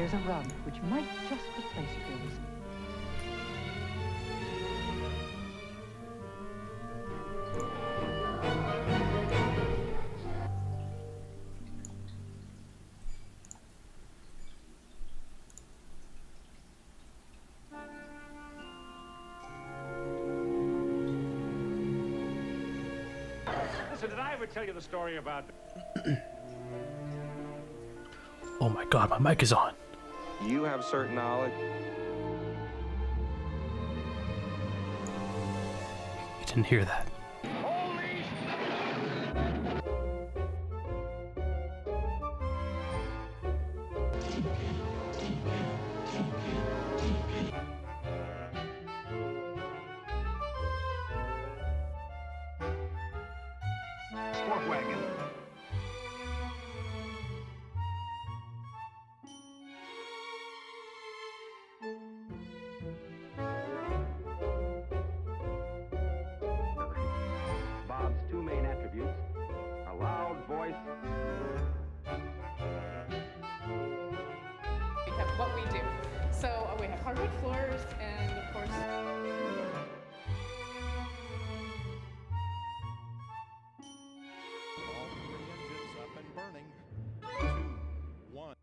Here's a rub, which might just replace pills. So did I ever tell you the story about... Oh my god, my mic is on. You have certain knowledge. You didn't hear that. Sport wagon. Bob's two main attributes, a loud voice. We have what we do. So we have hardwood floors and of course All three engines up and burning. 2, 1.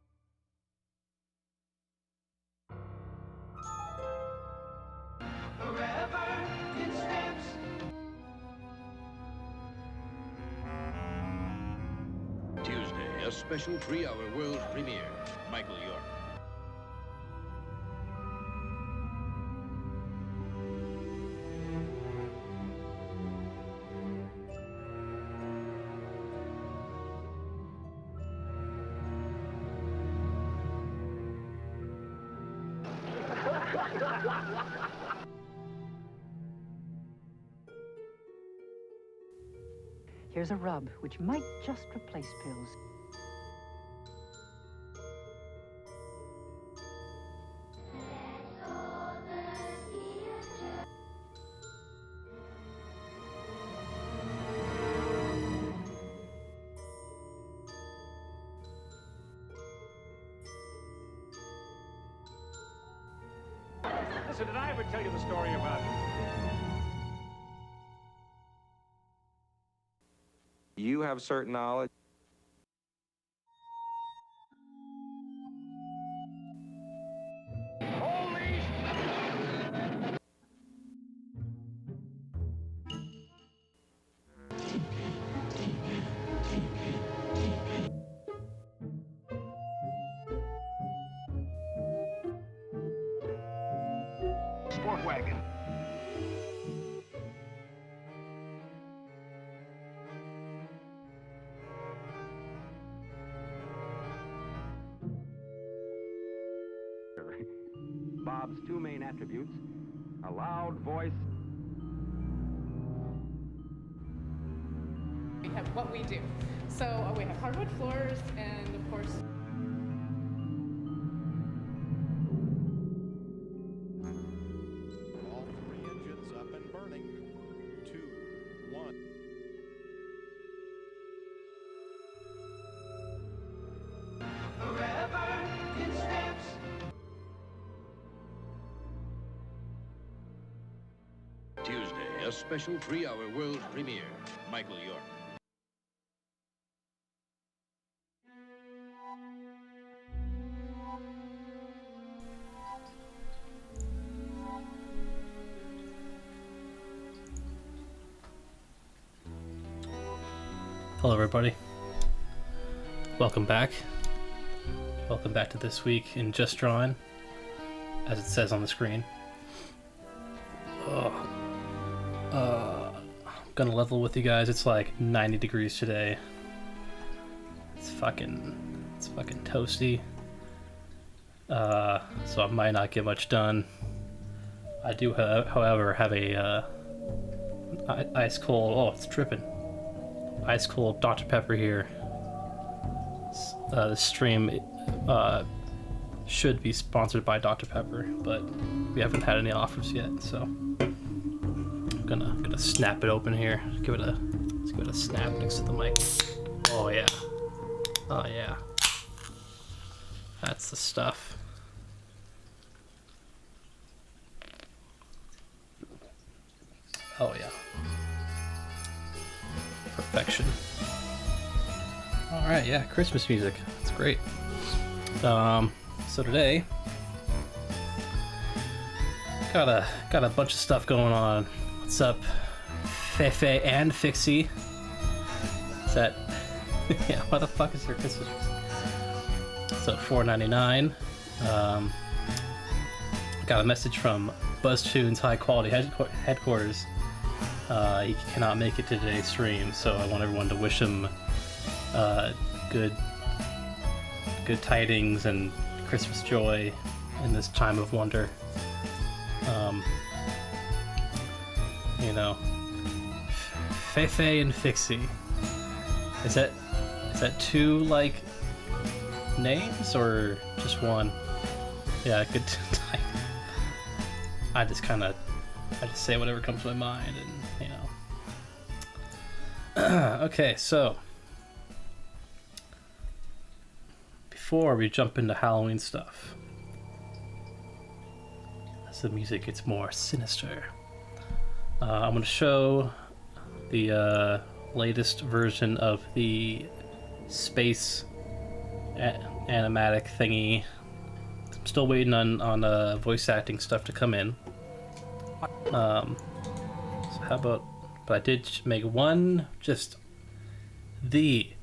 Tuesday, a special 3-hour world premiere. Michael York. Here's a rub, which might just replace pills. So did I ever tell you the story about... You have certain knowledge. Sport wagon. Bob's two main attributes, a loud voice. we have what we do. So we have hardwood floors and of course All three engines up and burning. 2, 1. Tuesday, a special 3-hour world premiere. Michael York. Hello everybody. Welcome back. Welcome back to This Week in Just Drawin, as it says on the screen. I'm gonna level with you guys. It's like 90 degrees today. It's fucking toasty. So I might not get much done. I do, however, have a ice cold. Oh, it's tripping. Ice cold Dr. Pepper here. The stream should be sponsored by Dr. Pepper, but we haven't had any offers yet, so I'm gonna snap it open here. Let's give it a snap next to the mic. Oh yeah. Oh yeah. That's the stuff. Oh yeah. Perfection. Alright, yeah, Christmas music. That's great. So today got a bunch of stuff going on. What's up, Fefe and Fixie? Is that yeah, why the fuck is there Christmas music? So $4.99. Got a message from BuzzTunes High Quality Headquarters. He cannot make it to today's stream, so I want everyone to wish him good tidings and Christmas joy in this time of wonder. You know, Fefe and Fixie. Is that two like names or just one? Yeah, good. I just say whatever comes to my mind, and you know. Okay, so before we jump into Halloween stuff, as the music gets more sinister, I'm going to show the latest version of the space animatic thingy. I'm still waiting on voice acting stuff to come in. So how about, but I did make just the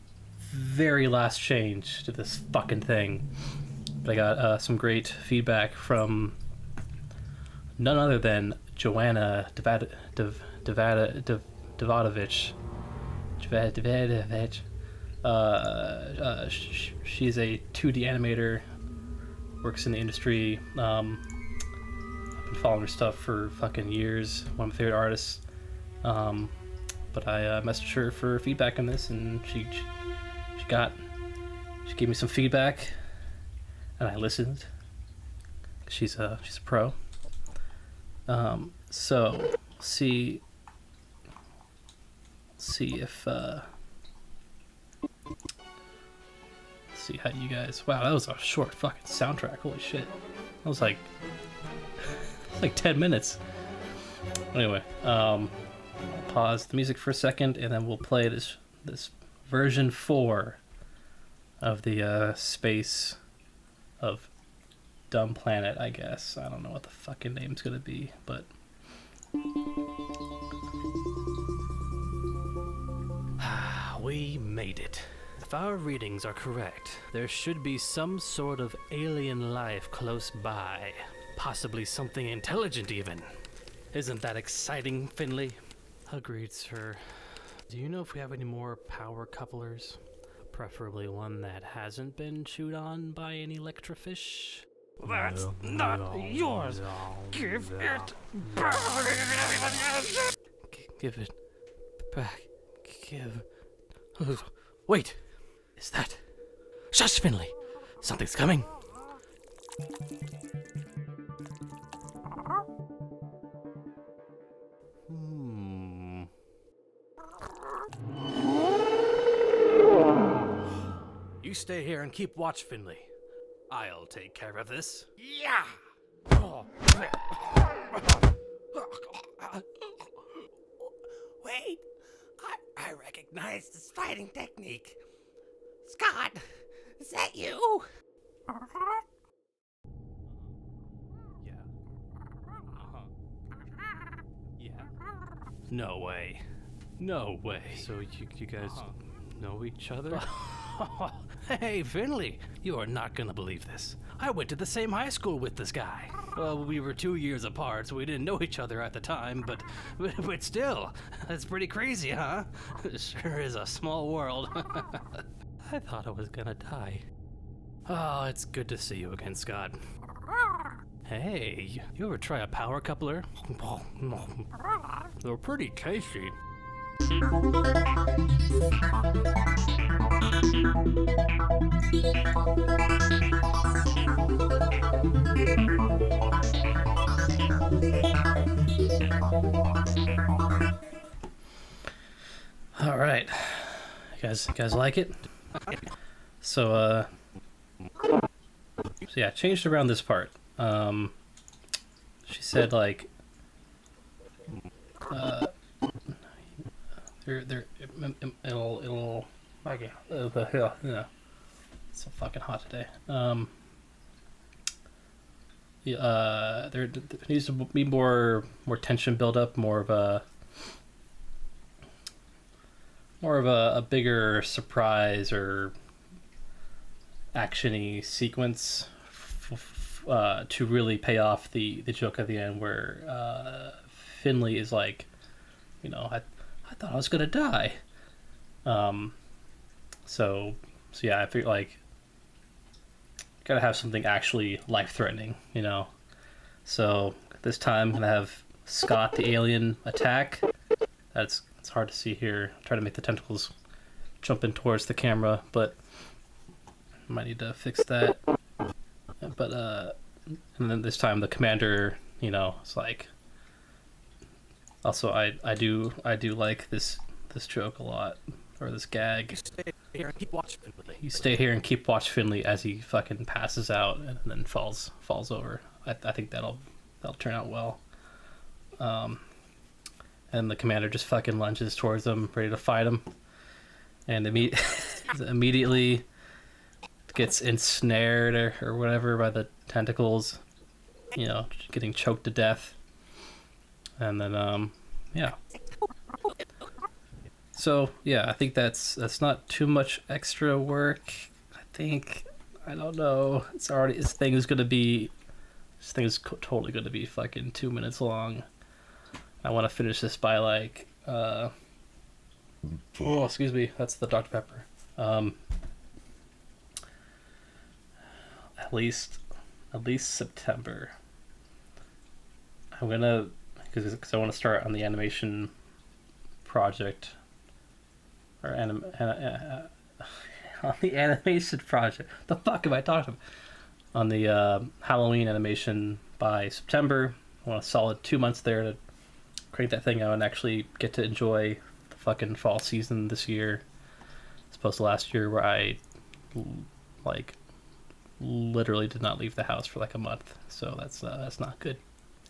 very last change to this fucking thing. But I got some great feedback from none other than Joanna Davadovich. She's a 2D animator, works in the industry. I've been following her stuff for fucking years. One of my favorite artists. But I messaged her for feedback on this, and she gave me some feedback, and I listened. She's a pro. So see if see how you guys. Wow, that was a short fucking soundtrack. Holy shit, that was like 10 minutes. Anyway, I'll pause the music for a second, and then we'll play this version 4 of the space of Dumb Planet, I guess. I don't know what the fucking name's gonna be, but we made it. If our readings are correct, there should be some sort of alien life close by. Possibly something intelligent, even. Isn't that exciting, Finley? Agreed, sir. Do you know if we have any more power couplers? Preferably one that hasn't been chewed on by an electrofish? That's not yours. Give it back. Give it back. Wait. Is that... Shush, Finley. Something's coming. You stay here and keep watch, Finley. I'll take care of this. Yeah. Wait. I recognize this fighting technique. Scott, is that you? Yeah. Yeah. No way. No way. So you guys know each other? Hey, Finley, you are not gonna believe this. I went to the same high school with this guy. Well, we were 2 years apart, so we didn't know each other at the time, but still, that's pretty crazy, huh? It sure is a small world. I thought I was gonna die. Oh, it's good to see you again, Scott. Hey, you ever try a power coupler? They're pretty tasty. all right, you guys like it? So So yeah, changed around this part. She said like, it'll okay, yeah, it's so fucking hot today. Yeah, there needs to be more tension build up, more of a bigger surprise or actiony sequence to really pay off the joke at the end where Finley is like, you know, I thought I was gonna die. So yeah, I feel like gotta have something actually life-threatening, you know. So this time I'm gonna have Scott the alien attack. It's hard to see here. Try to make the tentacles jump in towards the camera, but might need to fix that. But and then this time the commander, you know, it's like. Also, I do like this joke a lot, or this gag. You stay here and keep watch Finley. You stay here and keep watch Finley as he fucking passes out and then falls over. I think that'll turn out well. And the commander just fucking lunges towards him, ready to fight him, and immediately gets ensnared or whatever by the tentacles, you know, getting choked to death. And then yeah. So yeah, I think that's not too much extra work. I don't know. This thing is totally gonna be fucking 2 minutes long. I want to finish this by like oh, excuse me, that's the Dr. Pepper. At least September. I'm gonna, because I want to start on the animation project, or on the animation project. The fuck am I talking about? On the Halloween animation by September. I want a solid 2 months there to crank that thing out and actually get to enjoy the fucking fall season this year, as opposed to last year where I like literally did not leave the house for like a month. So that's not good.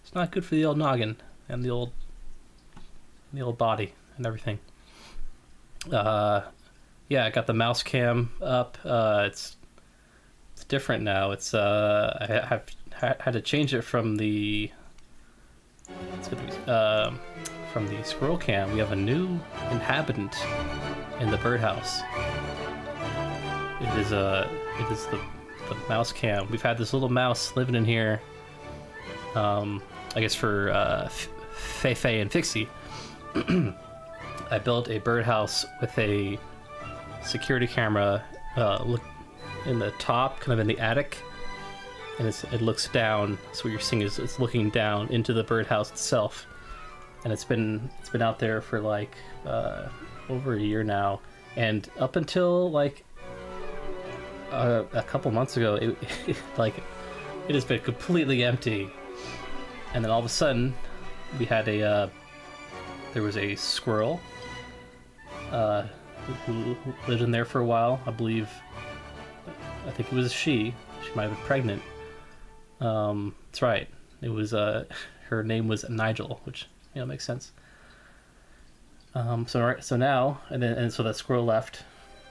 It's not good for the old noggin and the old body and everything. Yeah, I got the mouse cam up. It's different now. It's I have had to change it from the squirrel cam. We have a new inhabitant in the birdhouse. It is the mouse cam. We've had this little mouse living in here, I guess for Fei and Fixie. I built a birdhouse with a security camera look in the top, kind of in the attic, and it looks down. So what you're seeing is it's looking down into the birdhouse itself, and it's been out there for like over a year now, and up until like a couple months ago, it has been completely empty. And then all of a sudden, we had there was a squirrel who lived in there for a while. I think it was she. She might have been pregnant. That's right. It was her name was Nigel, which makes sense. So now so that squirrel left.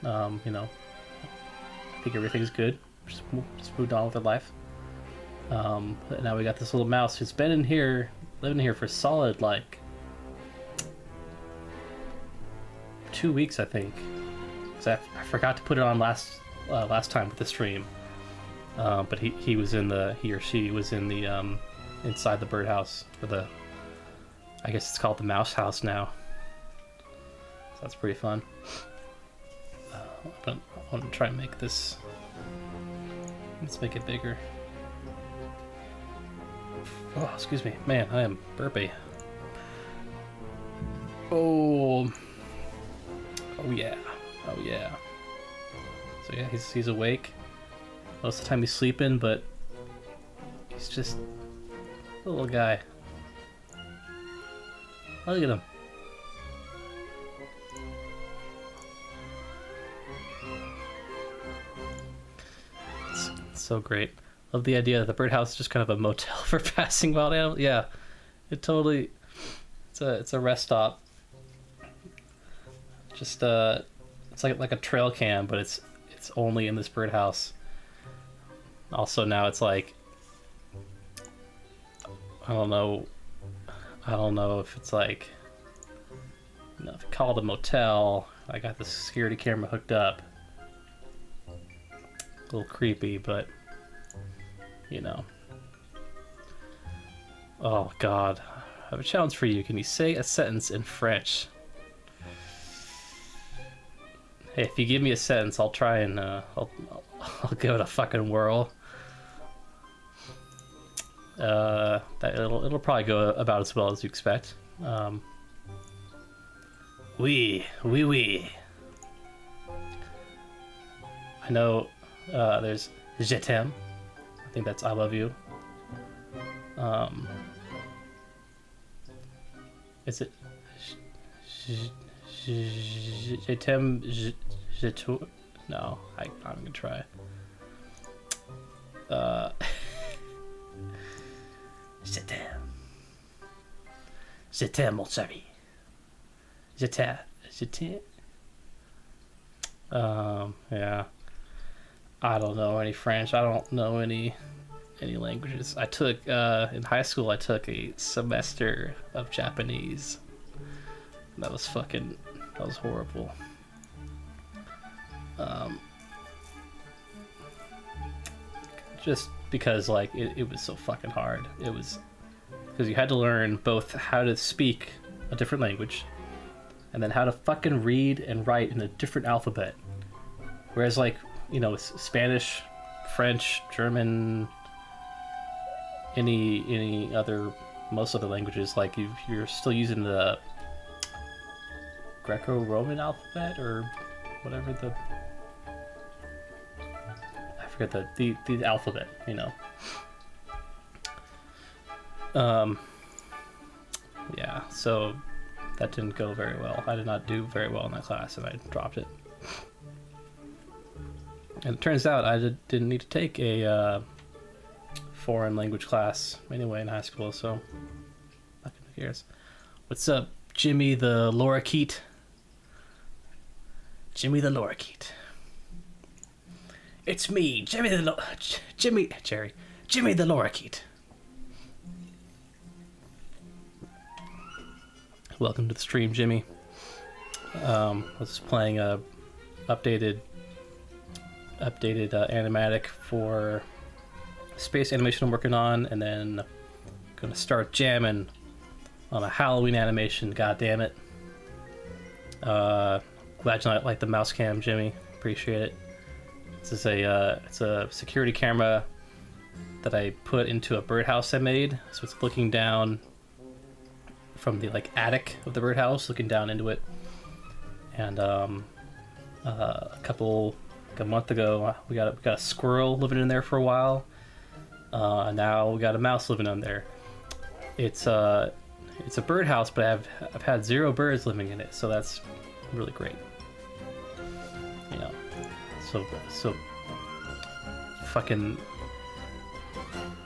I think everything's good. Just moved on with their life. But now we got this little mouse who's been in here, living here for solid like 2 weeks, I think. Because I forgot to put it on last time with the stream. But he or she was in the inside the birdhouse, or I guess it's called the mouse house now. So that's pretty fun. I want to try and make this. Let's make it bigger. Oh, excuse me, man, I am burpy. Oh yeah. So yeah, he's awake. Most of the time he's sleeping, but he's just a little guy. Look at him. It's so great. Love the idea that the birdhouse is just kind of a motel for passing wild animals. Yeah, it totally. It's a rest stop. Just it's like a trail cam, but it's only in this birdhouse. Also now it's like, I don't know if it's like, you know, if you call it a motel. I got the security camera hooked up. A little creepy, but you know. Oh God, I have a challenge for you. Can you say a sentence in French? Hey, if you give me a sentence, I'll try and I'll give it a fucking whirl. It'll probably go about as well as you expect. Oui. I know there's Je t'aime. I think that's I love you. Is it Je t'aime, je t'aime? No, I'm gonna try. Je t'aime. Je t'aime, mon chéri. Je t'aime. Je t'aime. Yeah. I don't know any French. I don't know any languages. I took in high school. I took a semester of Japanese. That was horrible. Just because like it was so fucking hard. It was because you had to learn both how to speak a different language and then how to fucking read and write in a different alphabet. Whereas like, you know, Spanish, French, German, most other languages, like you're still using the Greco-Roman alphabet or whatever I forget the alphabet, you know. Yeah, so that didn't go very well. I did not do very well in that class, and I dropped it. And it turns out I didn't need to take a foreign language class anyway in high school, so who cares? What's up, Jimmy the lorikeet? Jimmy the lorikeet. It's me, Jimmy the lorikeet. Welcome to the stream, Jimmy. I was playing a updated animatic for space animation I'm working on, and then gonna start jamming on a Halloween animation. God damn it! Glad you like the mouse cam, Jimmy. Appreciate it. This is it's a security camera that I put into a birdhouse I made, so it's looking down from the like attic of the birdhouse, looking down into it. And a month ago, we got a squirrel living in there for a while. Now we got a mouse living in there. It's a birdhouse, but I've had 0 birds living in it, so that's really great. You know, so fucking.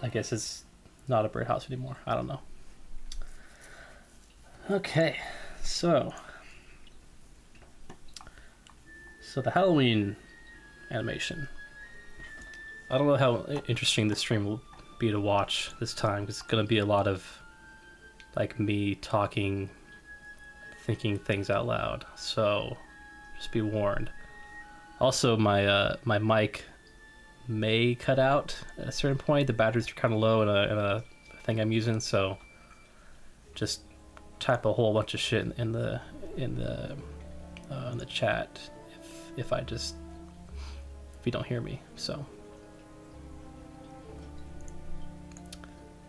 I guess it's not a birdhouse anymore. I don't know. Okay, so the Halloween animation. I don't know how interesting this stream will be to watch this time, because it's going to be a lot of like me talking, thinking things out loud, so just be warned. Also, my mic may cut out at a certain point. The batteries are kind of low in a thing I'm using, so just type a whole bunch of shit in the chat if you don't hear me. So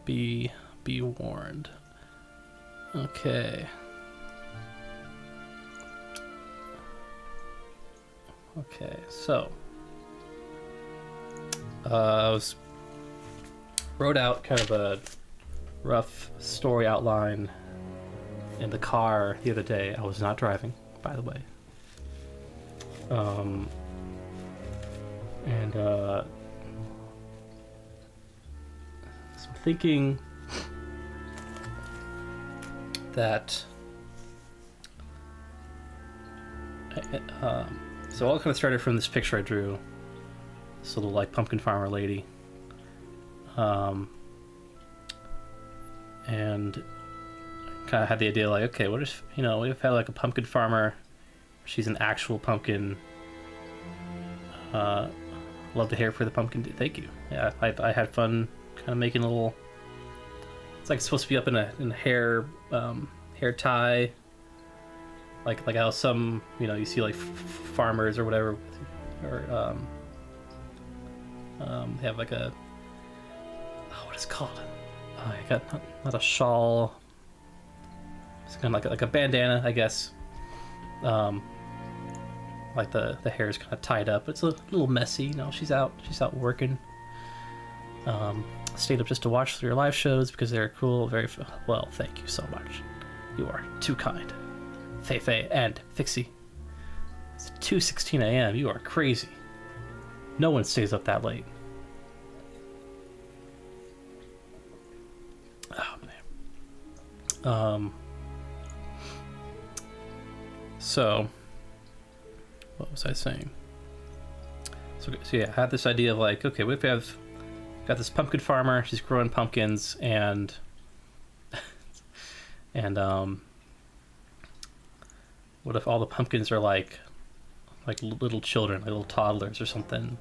be warned. Okay. Okay, so I wrote out kind of a rough story outline in the car the other day. I was not driving, by the way. thinking that so it all kind of started from this picture I drew, this little like pumpkin farmer lady, and kind of had the idea like, okay, what if, you know, we've had like a pumpkin farmer, she's an actual pumpkin. Love to hear for the pumpkin. Thank you. Yeah, I had fun kind of making a little. It's like it's supposed to be up in a hair hair tie. Like how some, you know, you see like farmers or whatever, or they have like a, oh, what is it called? I got not a shawl. It's kind of like a bandana, I guess. Like the hair is kind of tied up. It's a little messy, you know. She's out working. Stayed up just to watch your live shows because they're cool. Very well. Thank you so much. You are too kind, Feifei and Fixie. It's 2:16 a.m. You are crazy. No one stays up that late. Oh man. So. What was I saying? So yeah, I had this idea of like, okay, what if we have got this pumpkin farmer, she's growing pumpkins, and what if all the pumpkins are like little children, like little toddlers or something,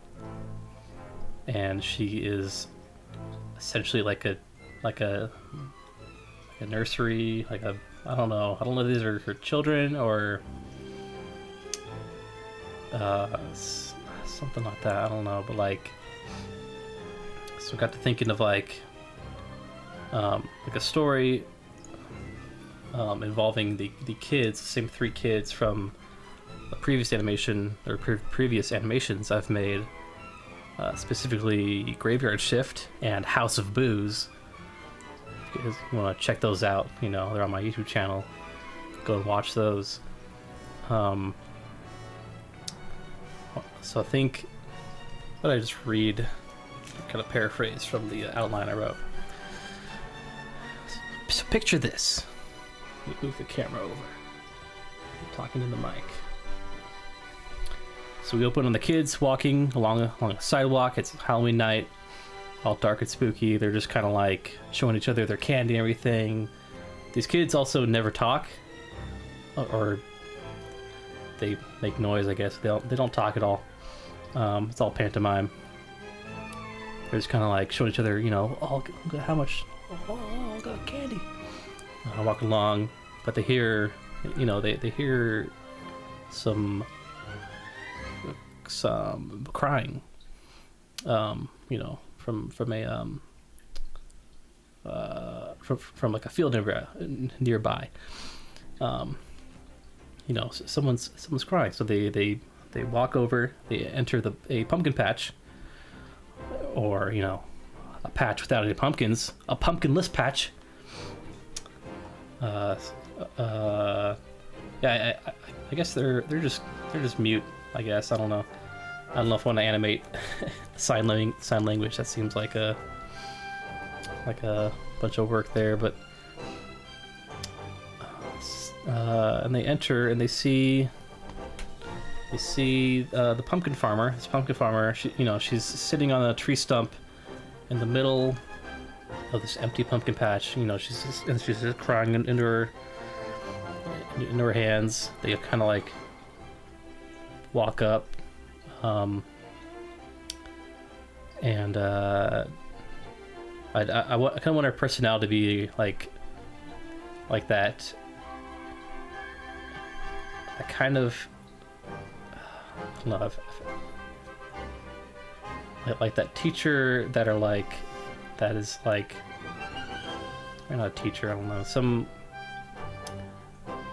and she is essentially like a nursery, like a, I don't know if these are her children or something like that, I don't know, but like, so I got to thinking of like a story involving the kids, the same three kids from a previous animation or previous animations I've made, specifically Graveyard Shift and House of Booze. If you guys want to check those out, you know, they're on my YouTube channel, go and watch those. So I think, what did I just read? Kind of paraphrase from the outline I wrote. So picture this. Let me move the camera over. I'm talking in the mic. So we open on the kids walking along a sidewalk. It's Halloween night, all dark and spooky. They're just kind of like showing each other their candy and everything. These kids also never talk, or they make noise, I guess. They don't talk at all. It's all pantomime. They're just kind of like showing each other, you know, oh, how much? Oh, I got candy. Walking along, but they hear, you know, they hear some crying, you know, from like a field nearby. You know, someone's crying, so they walk over, they enter a pumpkin patch, or, you know, a patch without any pumpkins, a pumpkinless patch. Yeah, I guess they're just mute, I guess. I don't know if I want to animate sign language. That seems like a bunch of work there, but and they enter and they see the pumpkin farmer. This pumpkin farmer, she's sitting on a tree stump in the middle of this empty pumpkin patch. You know, she's just crying into her hands. They kind of like walk up, and I kind of want her personality to be like that. I kind of, I don't know, like that teacher that are like, that is like, I'm not a teacher, I don't know, some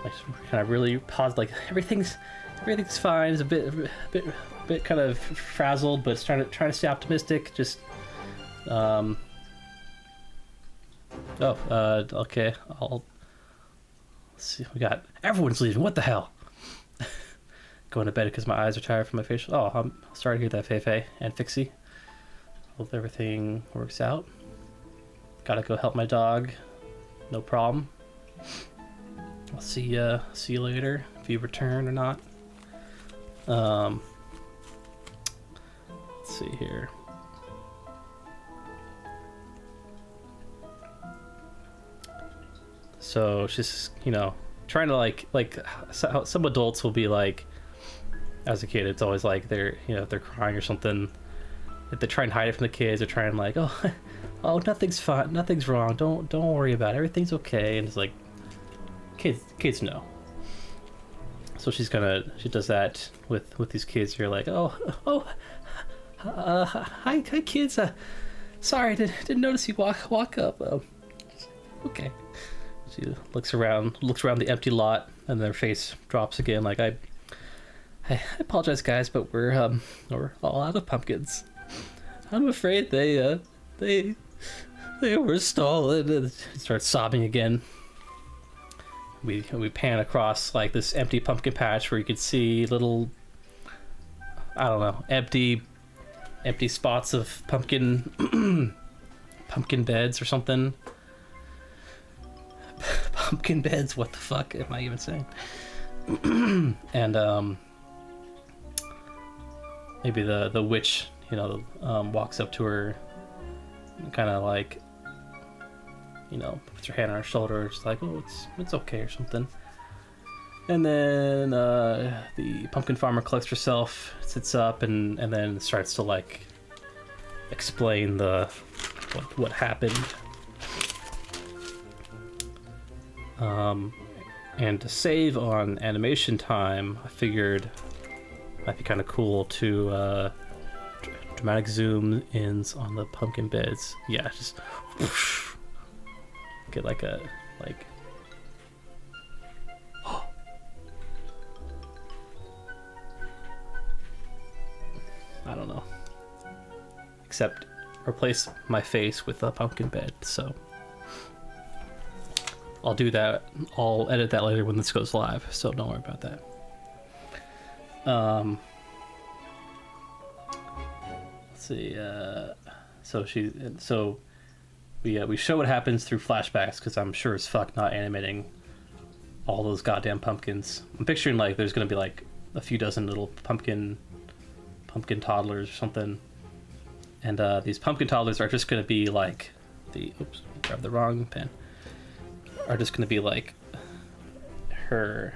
like kind of really positive, like everything's fine. It's a bit kind of frazzled, but it's trying to stay optimistic. Just okay, let's see, we got everyone's leaving. What the hell? Going to bed because my eyes are tired from my facial. Oh, I'm sorry to hear that, Feifei and Fixie. Hope everything works out. Gotta go help my dog. No problem. I'll see you later if you return or not. Let's see here. So she's, you know, trying to like some adults will be like, as a kid, it's always like they're, you know, if they're crying or something, if they try and hide it from the kids, they're trying like, oh, nothing's fine, nothing's wrong, don't worry about it, everything's okay, and it's like, kids know. So she does that with these kids who are like, hi kids, sorry, didn't notice you walk up. Okay. She looks around the empty lot, and their face drops again. Like I apologize, guys, but we're all out of pumpkins. I'm afraid they were stolen. And she starts sobbing again. We pan across like this empty pumpkin patch where you could see little, I don't know, empty spots of pumpkin beds or something. Pumpkin beds, what the fuck am I even saying? And maybe the witch, you know, walks up to her, kind of like, you know, puts her hand on her shoulder, just like, oh, it's okay or something. And then the pumpkin farmer collects herself, sits up, and then starts to like explain what happened. And to save on animation time, I figured it might be kind of cool to dramatic zoom ins on the pumpkin beds. Yeah, just whoosh, get like a I don't know. Except replace my face with a pumpkin bed, so I'll do that. I'll edit that later when this goes live, so don't worry about that. Let's see. So we show what happens through flashbacks, because I'm sure as fuck not animating all those goddamn pumpkins. I'm picturing like there's gonna be like a few dozen little pumpkin toddlers or something, and these pumpkin toddlers are just gonna be like oops, grabbed the wrong pen. Are just gonna be like her,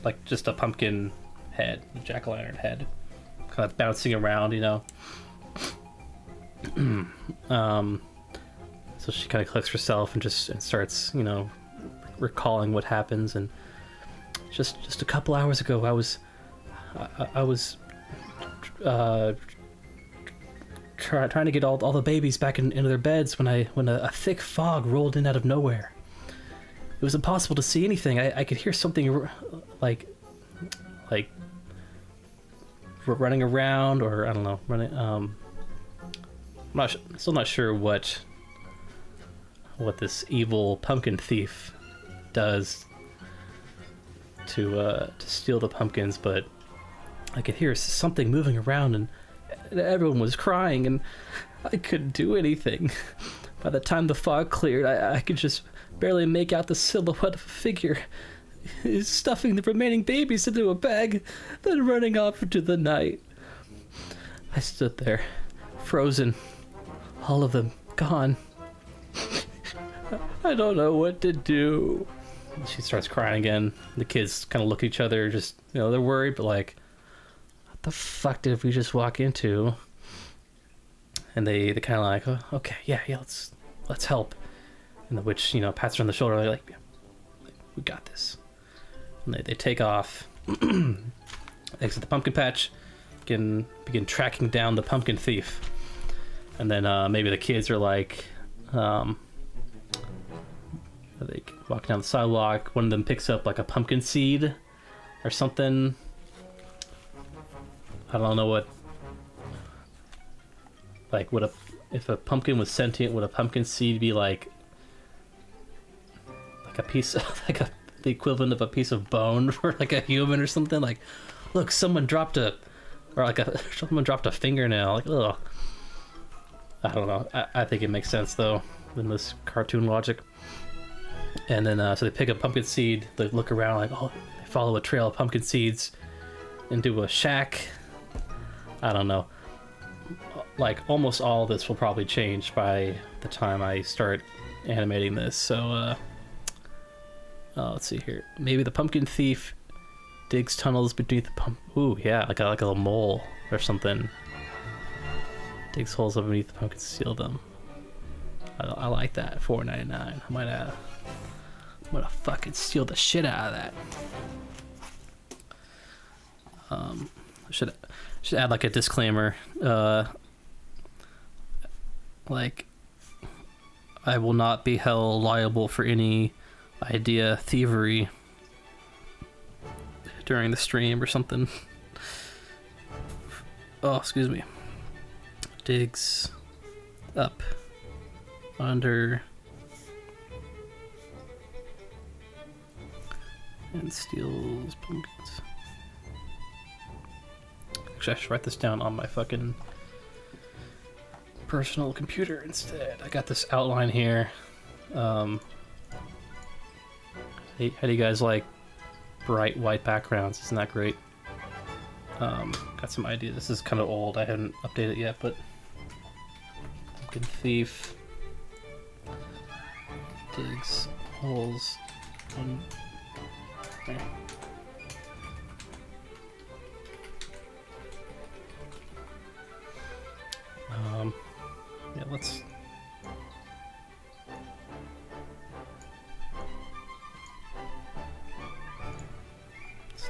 like just a pumpkin head, a jack-o'-lantern head, kind of bouncing around, you know. So she kind of collects herself and starts, you know, recalling what happens. And just a couple hours ago, I was trying to get all the babies back into their beds when a thick fog rolled in out of nowhere. It was impossible to see anything. I could hear something like running around, or I don't know, running. I'm still not sure what this evil pumpkin thief does to steal the pumpkins, but I could hear something moving around, and everyone was crying, and I couldn't do anything. By the time the fog cleared, I could just barely make out the silhouette of a figure. He's stuffing the remaining babies into a bag, then running off into the night. I stood there, frozen. All of them gone. I don't know what to do. She starts crying again. The kids kind of look at each other, just, you know, they're worried, but like, what the fuck did we just walk into? And they kind of like, oh, okay, yeah, let's help. And the witch, you know, pats her on the shoulder, like, we got this. And they take off, exit the pumpkin patch, begin tracking down the pumpkin thief. And then maybe the kids are like, they walk down the sidewalk. One of them picks up like a pumpkin seed or something. I don't know what. Like, if a pumpkin was sentient, would a pumpkin seed be like a piece of, the equivalent of a piece of bone for like a human or something? Like, look, someone dropped a fingernail. Like, ugh. I don't know. I think it makes sense though in this cartoon logic. And then so they pick a pumpkin seed. They look around like, oh, they follow a trail of pumpkin seeds into a shack. I don't know. Like almost all of this will probably change by the time I start animating this. So let's see here. Maybe the pumpkin thief digs tunnels beneath the Ooh, yeah, like a little mole or something. Digs holes underneath the pumpkins to steal them. I like that. $4.99. I'm gonna fucking steal the shit out of that. Should add like a disclaimer. Like, I will not be held liable for any idea thievery during the stream or something. Oh, excuse me. Digs up under and steals pumpkins. Actually, I should write this down on my fucking personal computer instead. I got this outline here. How do you guys like bright white backgrounds? Isn't that great? Got some ideas. This is kind of old. I haven't updated it yet, but pumpkin thief digs holes in there. Yeah, let's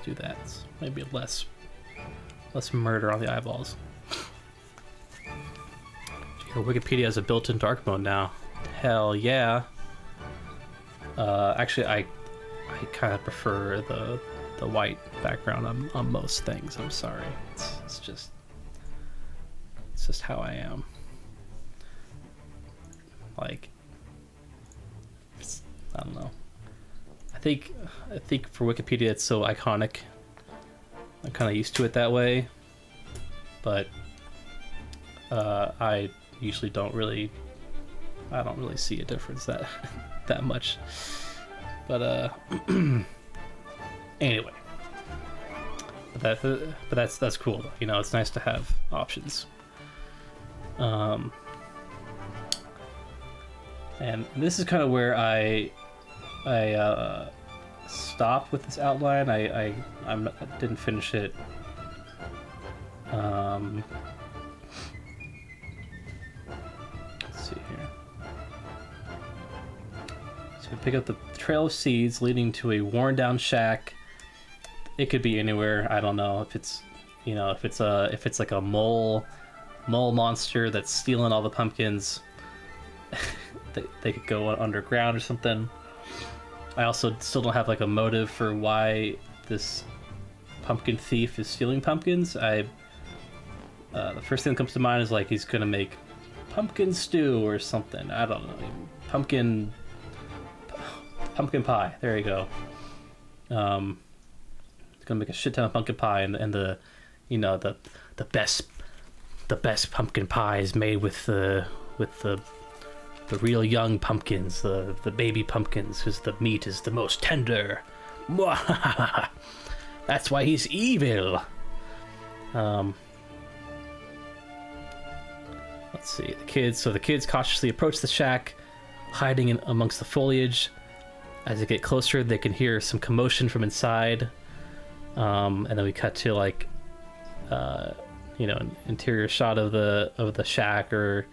do that. It's maybe less murder on the eyeballs. Wikipedia has a built-in dark mode now. Hell yeah. Actually, I kind of prefer the white background on most things. I'm sorry. It's just how I am. Like, I don't know. I think for Wikipedia it's so iconic. I'm kind of used to it that way, but I usually don't really see a difference that much. But anyway, but that's cool. You know, it's nice to have options. And this is kind of where I stopped with this outline. I didn't finish it. Let's see here. So we pick up the trail of seeds leading to a worn down shack. It could be anywhere. I don't know if it's, you know, if it's like a mole monster that's stealing all the pumpkins. They could go underground or something. I also still don't have like a motive for why this pumpkin thief is stealing pumpkins. The first thing that comes to mind is like he's gonna make pumpkin stew or something. I don't know. Pumpkin pie. There you go. Gonna make a shit ton of pumpkin pie, and the, you know, the best pumpkin pie is made with the real young pumpkins, the baby pumpkins, because the meat is the most tender. That's why he's evil. Let's see, the kids cautiously approach the shack, hiding in amongst the foliage. As they get closer, they can hear some commotion from inside. And then we cut to like, you know, an interior shot of the shack or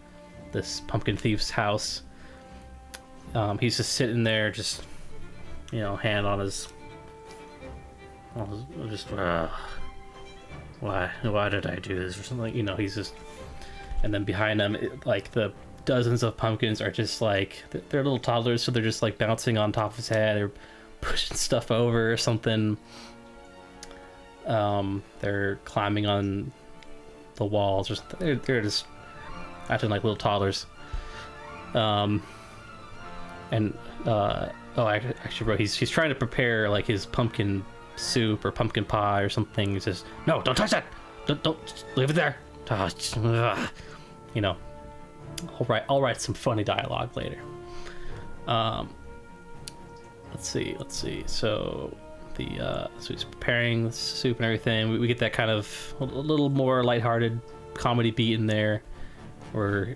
this pumpkin thief's house. He's just sitting there, just, you know, hand on his just why did I do this or something, you know. He's just, and then behind him, like the dozens of pumpkins are just like, they're little toddlers, so they're just like bouncing on top of his head or pushing stuff over or something. They're climbing on the walls or something. They're just acting like little toddlers. Actually, bro, he's trying to prepare like his pumpkin soup or pumpkin pie or something. He says, "No, don't touch that. Don't leave it there." You know. I'll write some funny dialogue later. Let's see. So so he's preparing the soup and everything. We get that kind of a little more lighthearted comedy beat in there, where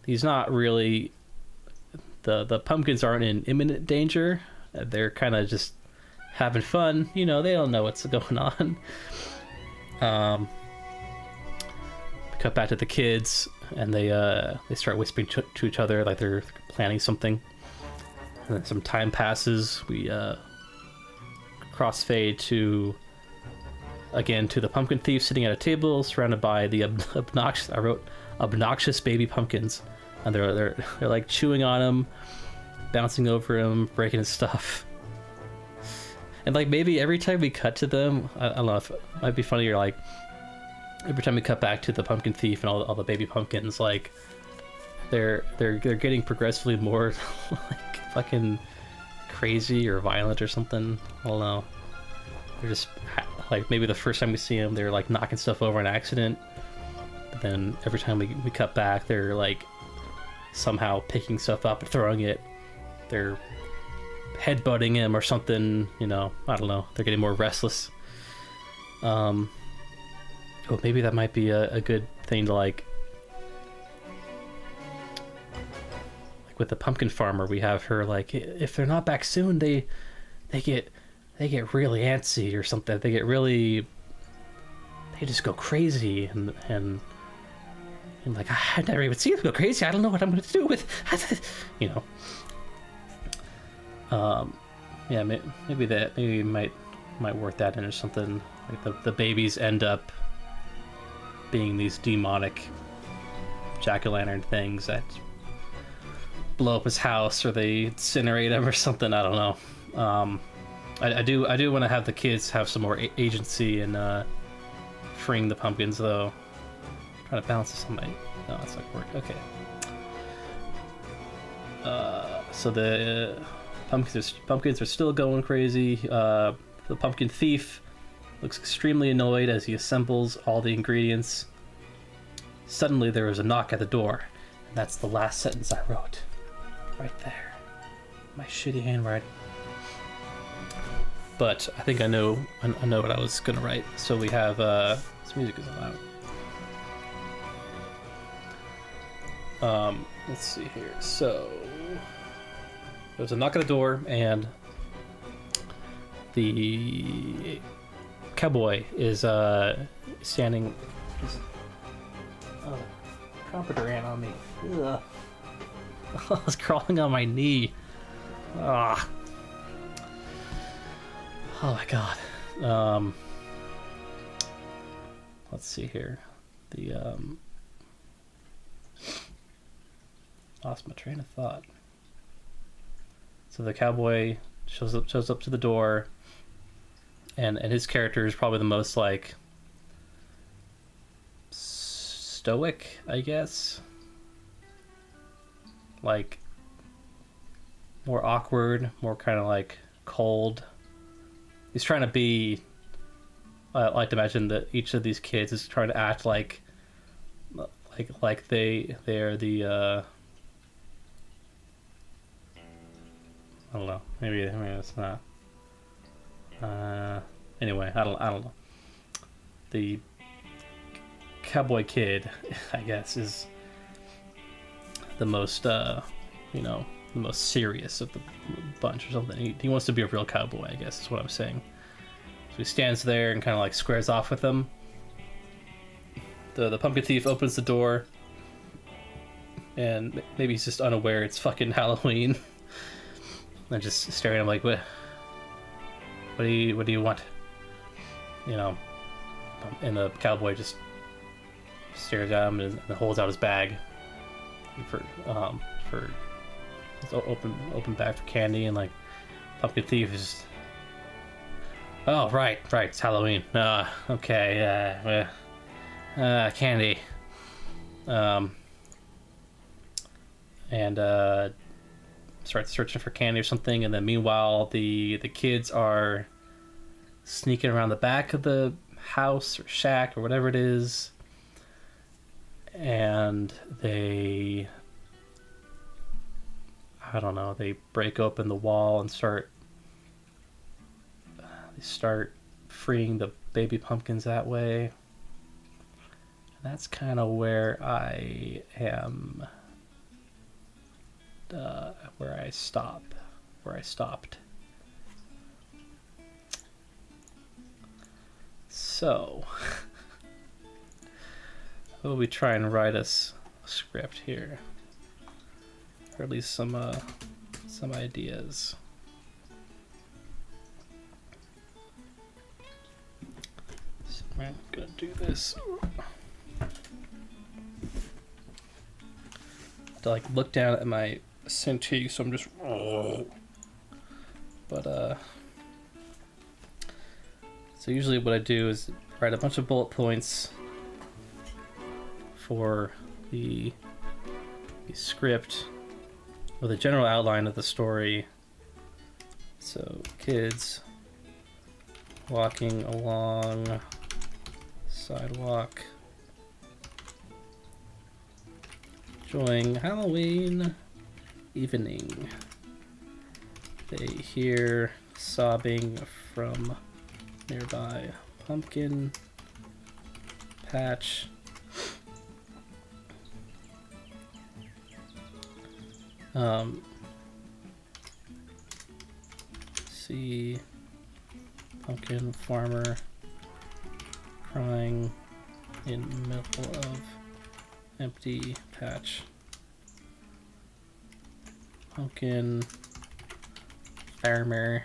he's not really the pumpkins aren't in imminent danger. They're kind of just having fun. You know, they don't know what's going on. Cut back to the kids, and they start whispering to each other like they're planning something. And then some time passes. We crossfade to the pumpkin thief sitting at a table surrounded by the obnoxious baby pumpkins, and they're like chewing on him, bouncing over him, breaking his stuff. And like maybe every time we cut to them, I don't know if it might be funnier, like every time we cut back to the pumpkin thief and all the baby pumpkins, like they're getting progressively more like fucking crazy or violent or something. I don't know. They're just like, maybe the first time we see them, they're like knocking stuff over in accident, but then every time we cut back, they're like somehow picking stuff up and throwing it. They're headbutting him or something, you know. I don't know. They're getting more restless. Oh, maybe that might be a good thing to like with the pumpkin farmer. We have her like, if they're not back soon, they get really antsy or something. They just go crazy and like, I've never even seen them go crazy. I don't know what I'm going to do with, you know. Yeah, maybe might work that in or something. Like the babies end up being these demonic jack-o'-lantern things that blow up his house, or they incinerate him or something. I don't know. I do want to have the kids have some more agency in freeing the pumpkins, though. I'm trying to balance this on my... No, it's not work. Okay. So the pumpkins are still going crazy. The pumpkin thief looks extremely annoyed as he assembles all the ingredients. Suddenly there is a knock at the door, and that's the last sentence I wrote. Right there. My shitty handwriting. But I think I know what I was gonna write. So we have this music is loud. Let's see here. So there's a knock at the door, and the cowboy is standing. Oh, trumpeter ran on me. Ugh. I was crawling on my knee. Ah. Oh my god. Let's see here. The lost my train of thought. So the cowboy shows up to the door, and his character is probably the most like stoic, I guess. Like more awkward, more kind of like cold. He's trying to be. I like to imagine that each of these kids is trying to act like they're the. I don't know. Maybe it's not. Anyway, I don't know. The cowboy kid, I guess, is the most the most serious of the bunch or something. He wants to be a real cowboy, I guess is what I'm saying. So he stands there and kind of like squares off with them. The pumpkin thief opens the door, and maybe he's just unaware it's fucking Halloween. And just staring at him like, what do you want? You know, and the cowboy just stares at him and holds out his bag for open bag for candy, and like pumpkin thief is, oh right, it's Halloween. Okay, candy. And starts searching for candy or something, and then meanwhile the kids are sneaking around the back of the house or shack or whatever it is, and they, I don't know, they break open the wall and start freeing the baby pumpkins that way. And that's kind of where I am, where I stopped. So, will we try and write us a script here, or at least some ideas? So I'm gonna do this. To like look down at my Cintiq, so I'm just. But so usually what I do is write a bunch of bullet points for the script with a general outline of the story. So kids walking along sidewalk, enjoying Halloween evening. They hear sobbing from nearby pumpkin patch. See pumpkin farmer crying in middle of empty patch. Pumpkin farmer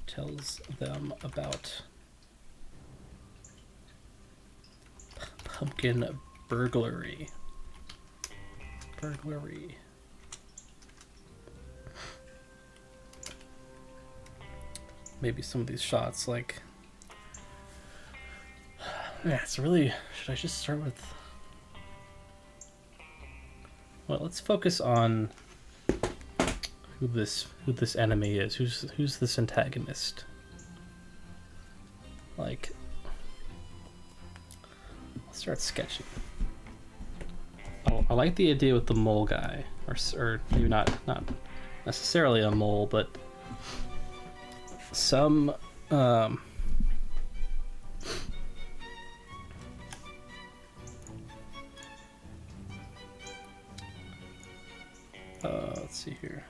tells them about pumpkin burglary. Maybe some of these shots, like, yeah, it's really, should I just start with, well, let's focus on who this enemy is. Who's this antagonist? Like, I'll start sketching. Oh, I like the idea with the mole guy, or maybe not necessarily a mole, but some let's see here.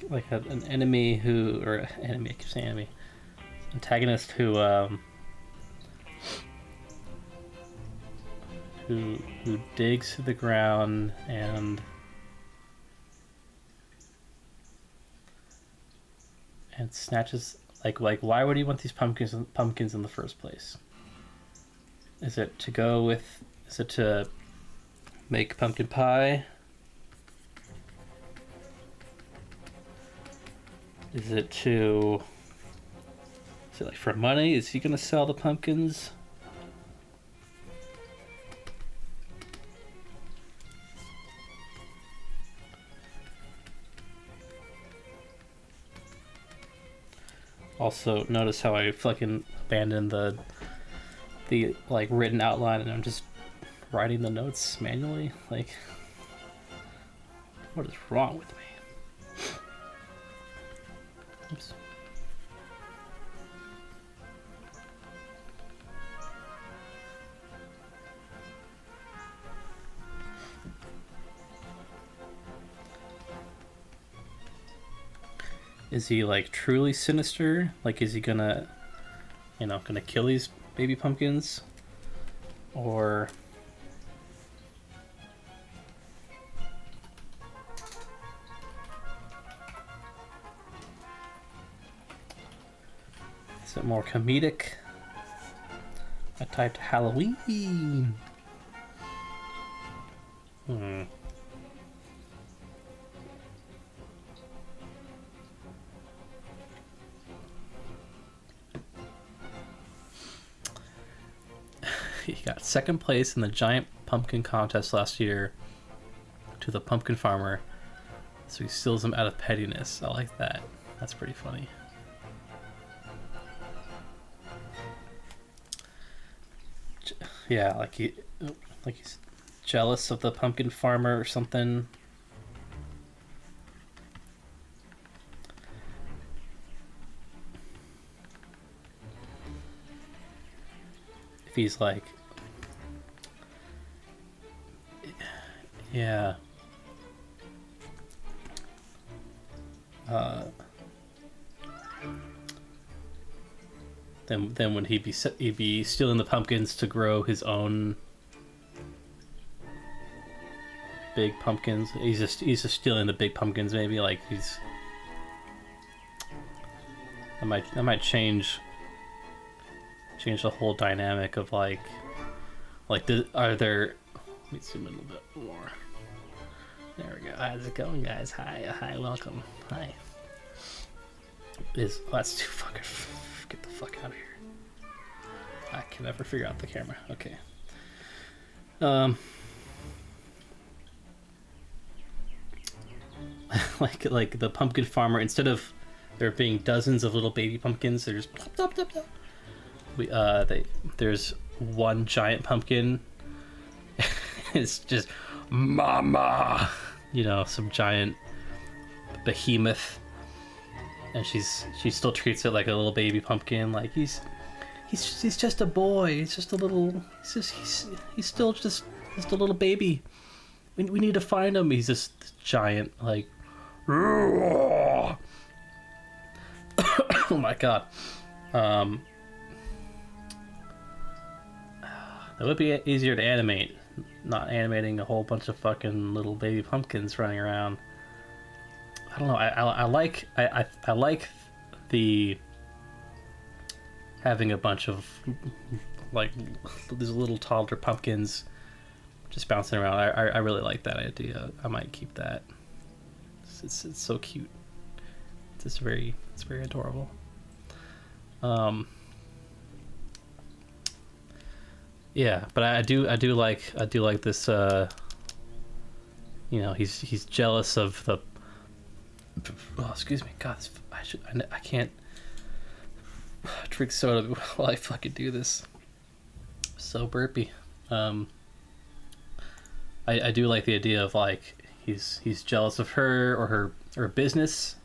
Like an enemy who, or enemy, I keep saying enemy, antagonist who digs to the ground and snatches, like why would he want these pumpkins in the first place? Is it to make pumpkin pie? Is it like for money? Is he gonna sell the pumpkins? Also, notice how I fucking abandoned the like written outline and I'm just writing the notes manually. Like, what is wrong with me? Oops. Is he like truly sinister? Like, is he gonna kill these baby pumpkins? Or is it more comedic? I typed Halloween. Hmm. He got second place in the giant pumpkin contest last year to the pumpkin farmer, so he steals them out of pettiness. I like that. That's pretty funny. Yeah, like he's jealous of the pumpkin farmer or something. If he's like, yeah. Then would he'd be stealing the pumpkins to grow his own big pumpkins? He's just stealing the big pumpkins, maybe. Like he's that might change the whole dynamic of like are there? Let me zoom in a little bit more. There we go. How's it going, guys? Hi, welcome. Hi. That's too fucking. Get the fuck out of here. I can never figure out the camera. Okay. Like the pumpkin farmer, instead of there being dozens of little baby pumpkins, there's plop, plop, plop, plop. There's one giant pumpkin. It's just mama, some giant behemoth, and she still treats it like a little baby pumpkin. Like he's just a boy. He's just a little. He's still just a little baby. We need to find him. He's this giant like. Oh my god. It would be easier to animate, not animating a whole bunch of fucking little baby pumpkins running around. I don't know. I like the having a bunch of like these little toddler pumpkins just bouncing around. I really like that idea. I might keep that. It's so cute. It's very adorable. Yeah, but I do like this. He's jealous of the. Oh, excuse me, God, I can't drink soda while I fucking do this. So burpy. I do like the idea of like he's jealous of her or her business.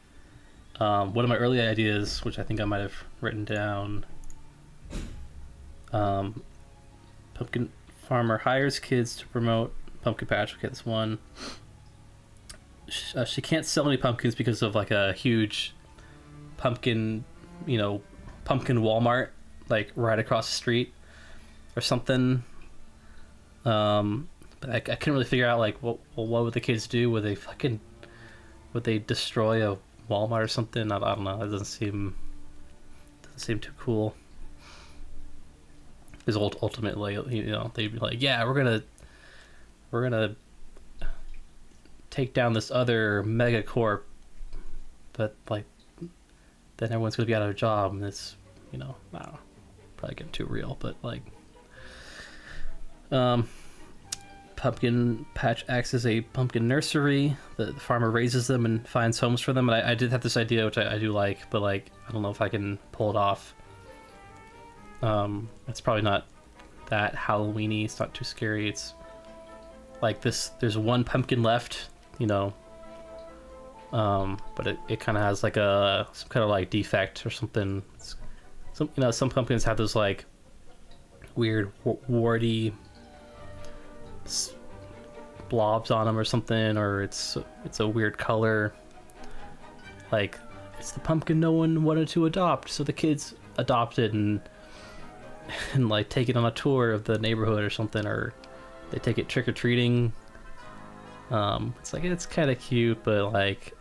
One of my early ideas, which I think I might have written down. Pumpkin farmer hires kids to promote pumpkin patch. Okay, that's one. She can't sell any pumpkins because of like a huge pumpkin, pumpkin Walmart like right across the street or something. But I couldn't really figure out like what would the kids do? Would they destroy a Walmart or something? I don't know. It doesn't seem too cool. Because ultimately, they'd be like, yeah, we're gonna take down this other megacorp, but like then everyone's gonna be out of a job, and it's I don't know, probably getting too real, but like pumpkin patch acts as a pumpkin nursery. The farmer raises them and finds homes for them. And I did have this idea, which I do like, but like I don't know if I can pull it off. It's probably not that Halloween-y. It's not too scary. It's like this. There's one pumpkin left, but it kind of has like some kind of like defect or something. Some pumpkins have those like weird warty blobs on them or something, or it's a weird color. Like it's the pumpkin no one wanted to adopt, so the kids adopted and like take it on a tour of the neighborhood or something, or they take it trick-or-treating. It's kind of cute, but like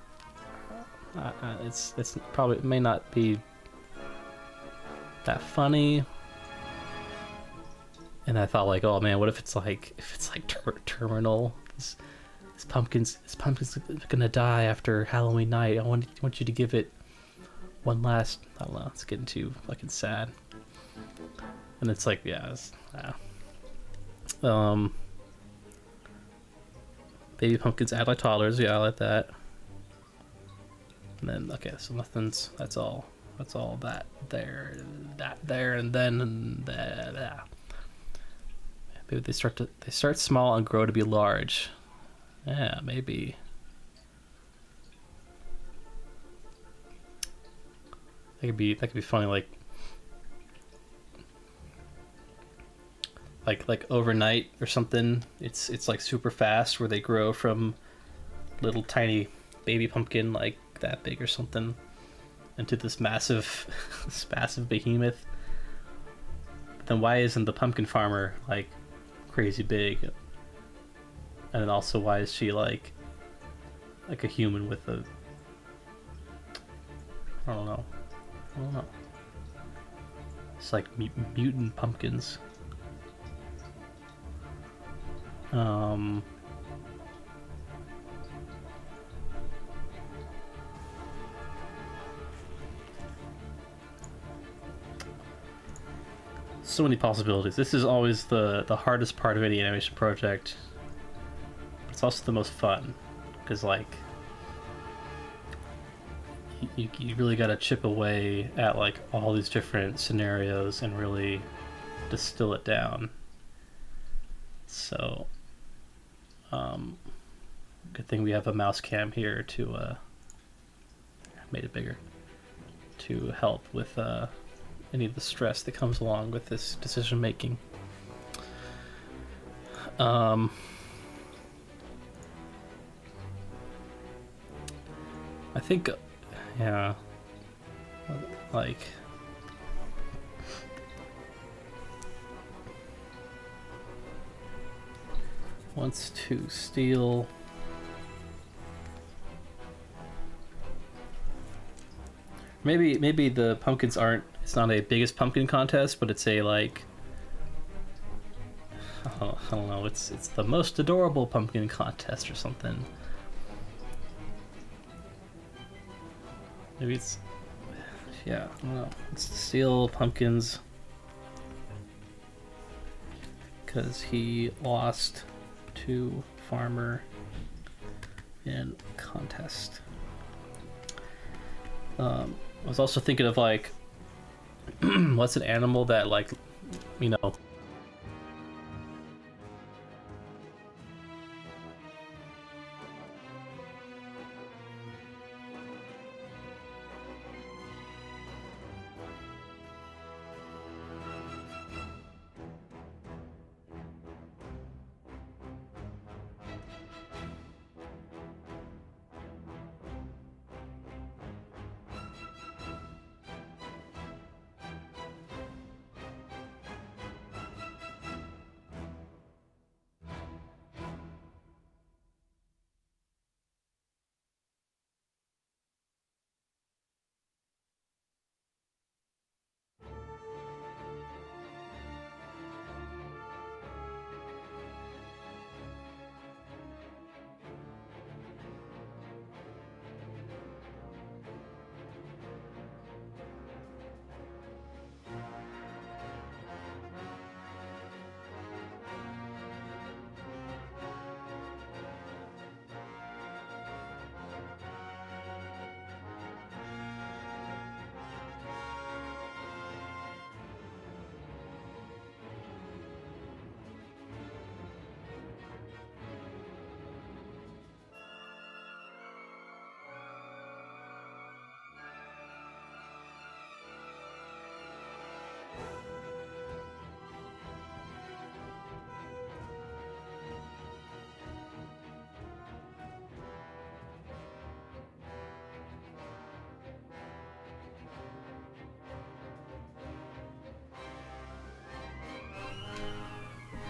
it's probably, it may not be that funny. And I thought like, oh man, what if it's like terminal? This pumpkin's gonna die after Halloween night. I want you to give it one last. I don't know. It's getting too fucking sad. And it's like, yeah, baby pumpkins act like toddlers. Yeah, I like that. And then okay, so nothing's. That's all that there, and then that. Maybe they start small and grow to be large. Yeah, maybe. That could be funny, like overnight or something. It's like super fast where they grow from little tiny baby pumpkin like that big or something into this massive behemoth. Then why isn't the pumpkin farmer like crazy big? And then also, why is she like a human with a... I don't know. It's like mutant pumpkins. So many possibilities. This is always the hardest part of any animation project. It's also the most fun, because like you really gotta chip away at like all these different scenarios and really distill it down. So good thing we have a mouse cam here to made it bigger to help with any of the stress that comes along with this decision making. I think, yeah, like, wants to steal. Maybe the pumpkins aren't. It's not a biggest pumpkin contest, but it's a like. Oh, I don't know. It's the most adorable pumpkin contest or something. Maybe it's, yeah, I don't know. It's to steal pumpkins because he lost to farmer in contest. I was also thinking of like, what's an animal that like, you know,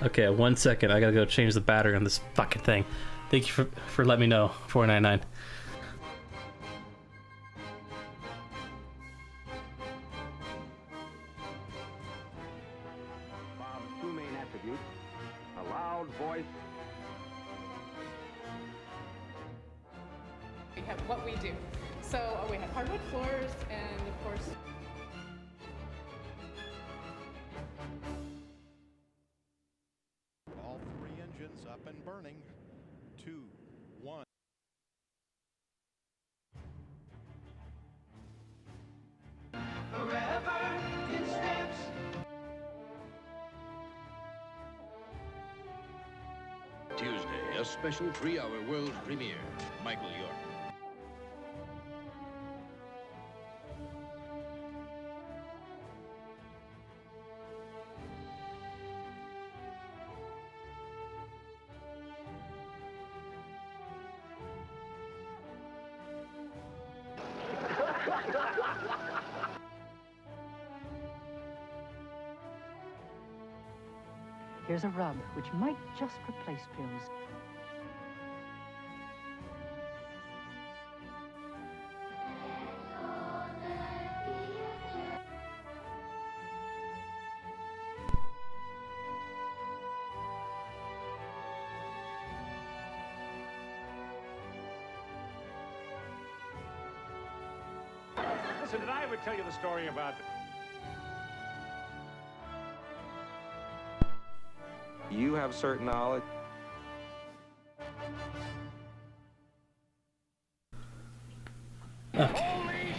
okay, 1 second. I gotta go change the battery on this fucking thing. Thank you for letting me know. 499. Bob's two main attributes what we do. So we have hardwood floors and of course All 3 engines up and burning. 2, 1. Tuesday, a special 3-hour world premiere. Michael York. Here's a rub which might just replace pills. Listen, did I ever tell you the story about... You have certain knowledge. Okay.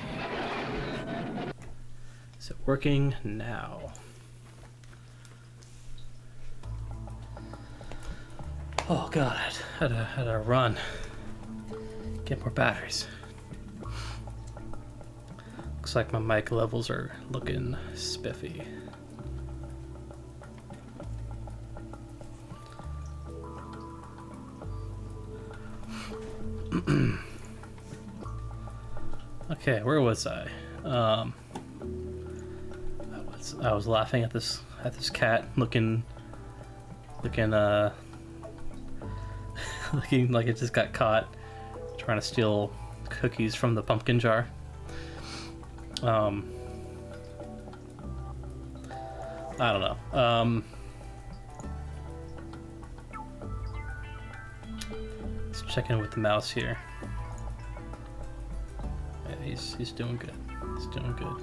So working now. Oh god, had to run. Get more batteries. Looks like my mic levels are looking spiffy. Okay, where was I? I was laughing at this cat looking looking like it just got caught trying to steal cookies from the pumpkin jar. I don't know. Let's check in with the mouse here. Yeah, he's doing good. He's doing good.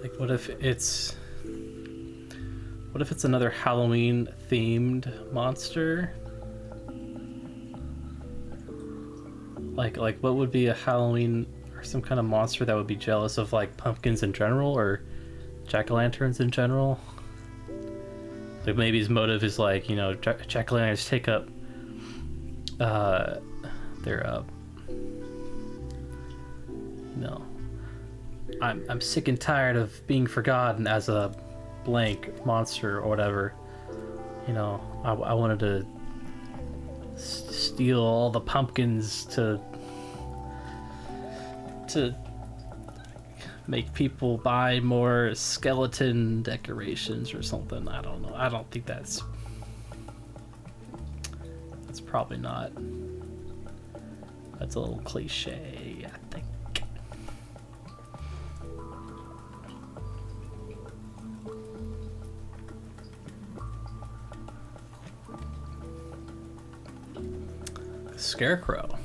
Like, what if it's another Halloween themed monster? Like what would be a Halloween or some kind of monster that would be jealous of like pumpkins in general or jack-o'-lanterns in general? Like maybe his motive is like, you know, jack-o'-lanterns take up their no. I'm sick and tired of being forgotten as a blank monster or whatever. You know, I wanted to steal all the pumpkins to make people buy more skeleton decorations or something. I don't know. I don't think that's probably not. That's a little cliche, I think. Scarecrow.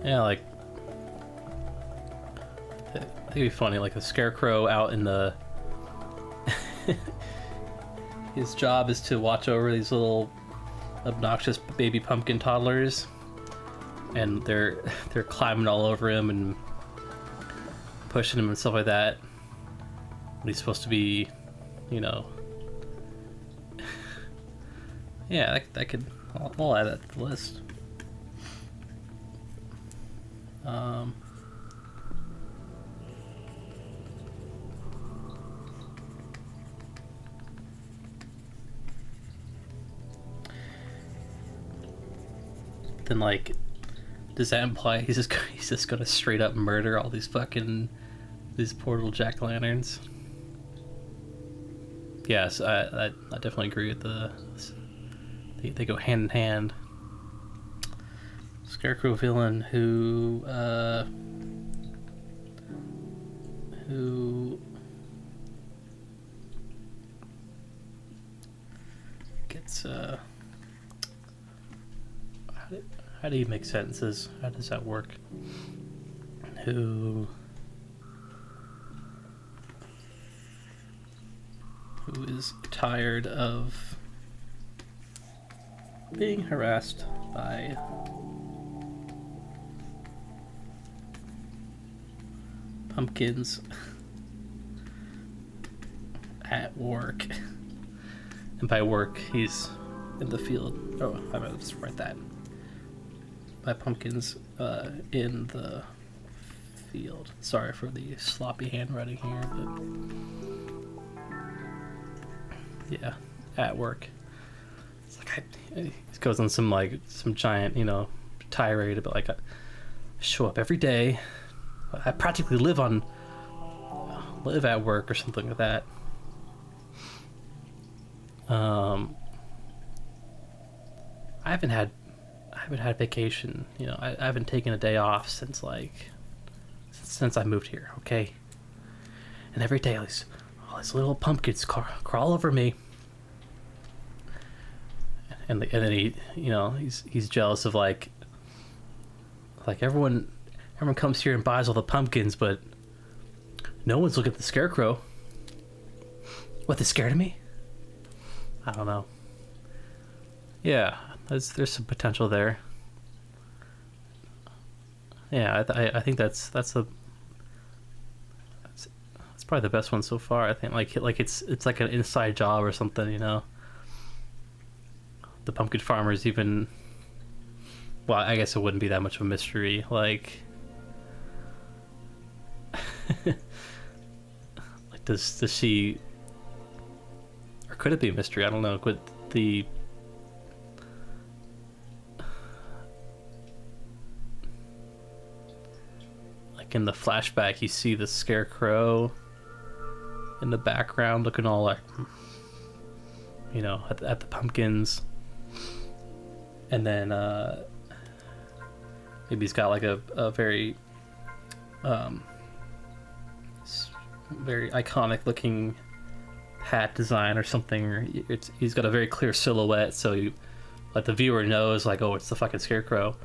Yeah, like I think it'd be funny, like the Scarecrow out in the his job is to watch over these little obnoxious baby pumpkin toddlers, and they're climbing all over him and pushing him and stuff like that. But he's supposed to be, you know, yeah, that could. I'll add that to the list. Then like does that imply he's just gonna straight up murder all these portal jack-o'-lanterns? Yes, I definitely agree with they go hand in hand. Scarecrow villain who gets how do you make sentences? How does that work? Who is tired of being harassed by pumpkins at work. And by work, he's in the field. Oh, I might just write that. By pumpkins in the field. Sorry for the sloppy handwriting here, but yeah, at work. It's like he goes on some giant, tirade about I show up every day. I practically live at work or something like that. I haven't had vacation. I haven't taken a day off since I moved here. Okay, and every day all these little pumpkins crawl over me, and then he, he's jealous of everyone comes here and buys all the pumpkins, but no one's looking at the scarecrow. What, they're scared of me? I don't know. Yeah, there's some potential there. Yeah, I think that's probably the best one so far. I think it's like an inside job or something, The pumpkin farmers even. Well, I guess it wouldn't be that much of a mystery. Does she, or could it be a mystery? I don't know. Could the in the flashback, you see the scarecrow in the background looking all at the pumpkins, and then maybe he's got a very very iconic looking hat design or something, or he's got a very clear silhouette, so the viewer knows oh, it's the fucking scarecrow.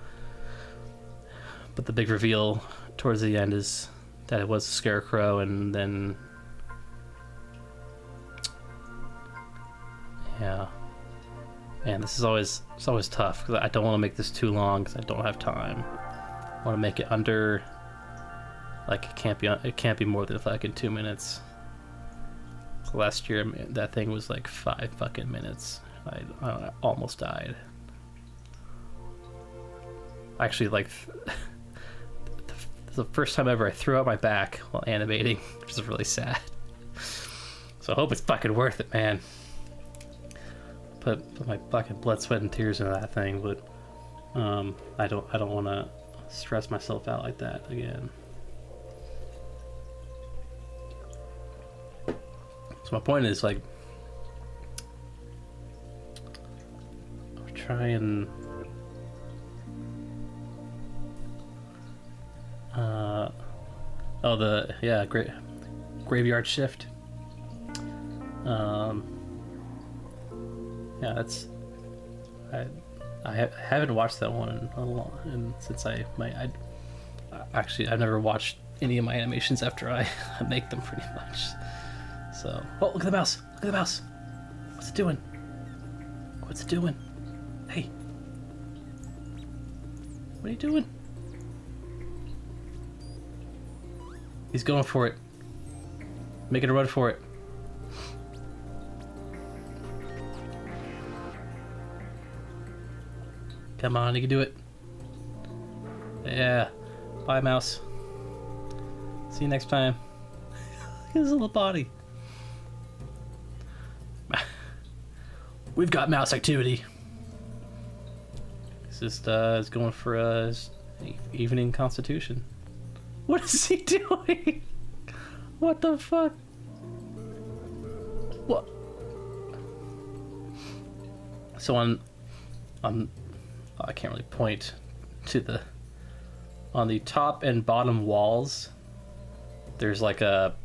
But the big reveal towards the end is that it was a scarecrow, and then yeah, man, it's always tough because I don't want to make this too long because I don't have time. I want to make it under it can't be more than 2 minutes. So last year that thing was 5 fucking minutes. I almost died. Actually, the first time ever I threw out my back while animating, which is really sad. So I hope it's fucking worth it, man. Put my fucking blood, sweat, and tears into that thing, but I don't want to stress myself out like that again. So my point is try and graveyard shift. Yeah, that's I haven't watched that one in a long, and since I've never watched any of my animations after I make them pretty much. So, oh, look at the mouse! Look at the mouse! What's it doing? What's it doing? Hey, what are you doing? He's going for it. Making a run for it. Come on, you can do it. Yeah. Bye, mouse. See you next time. Look at his little body. We've got mouse activity. He's just he's going for Evening Constitution. What is he doing? What the fuck? What? So I can't really point to the, on the top and bottom walls, there's like a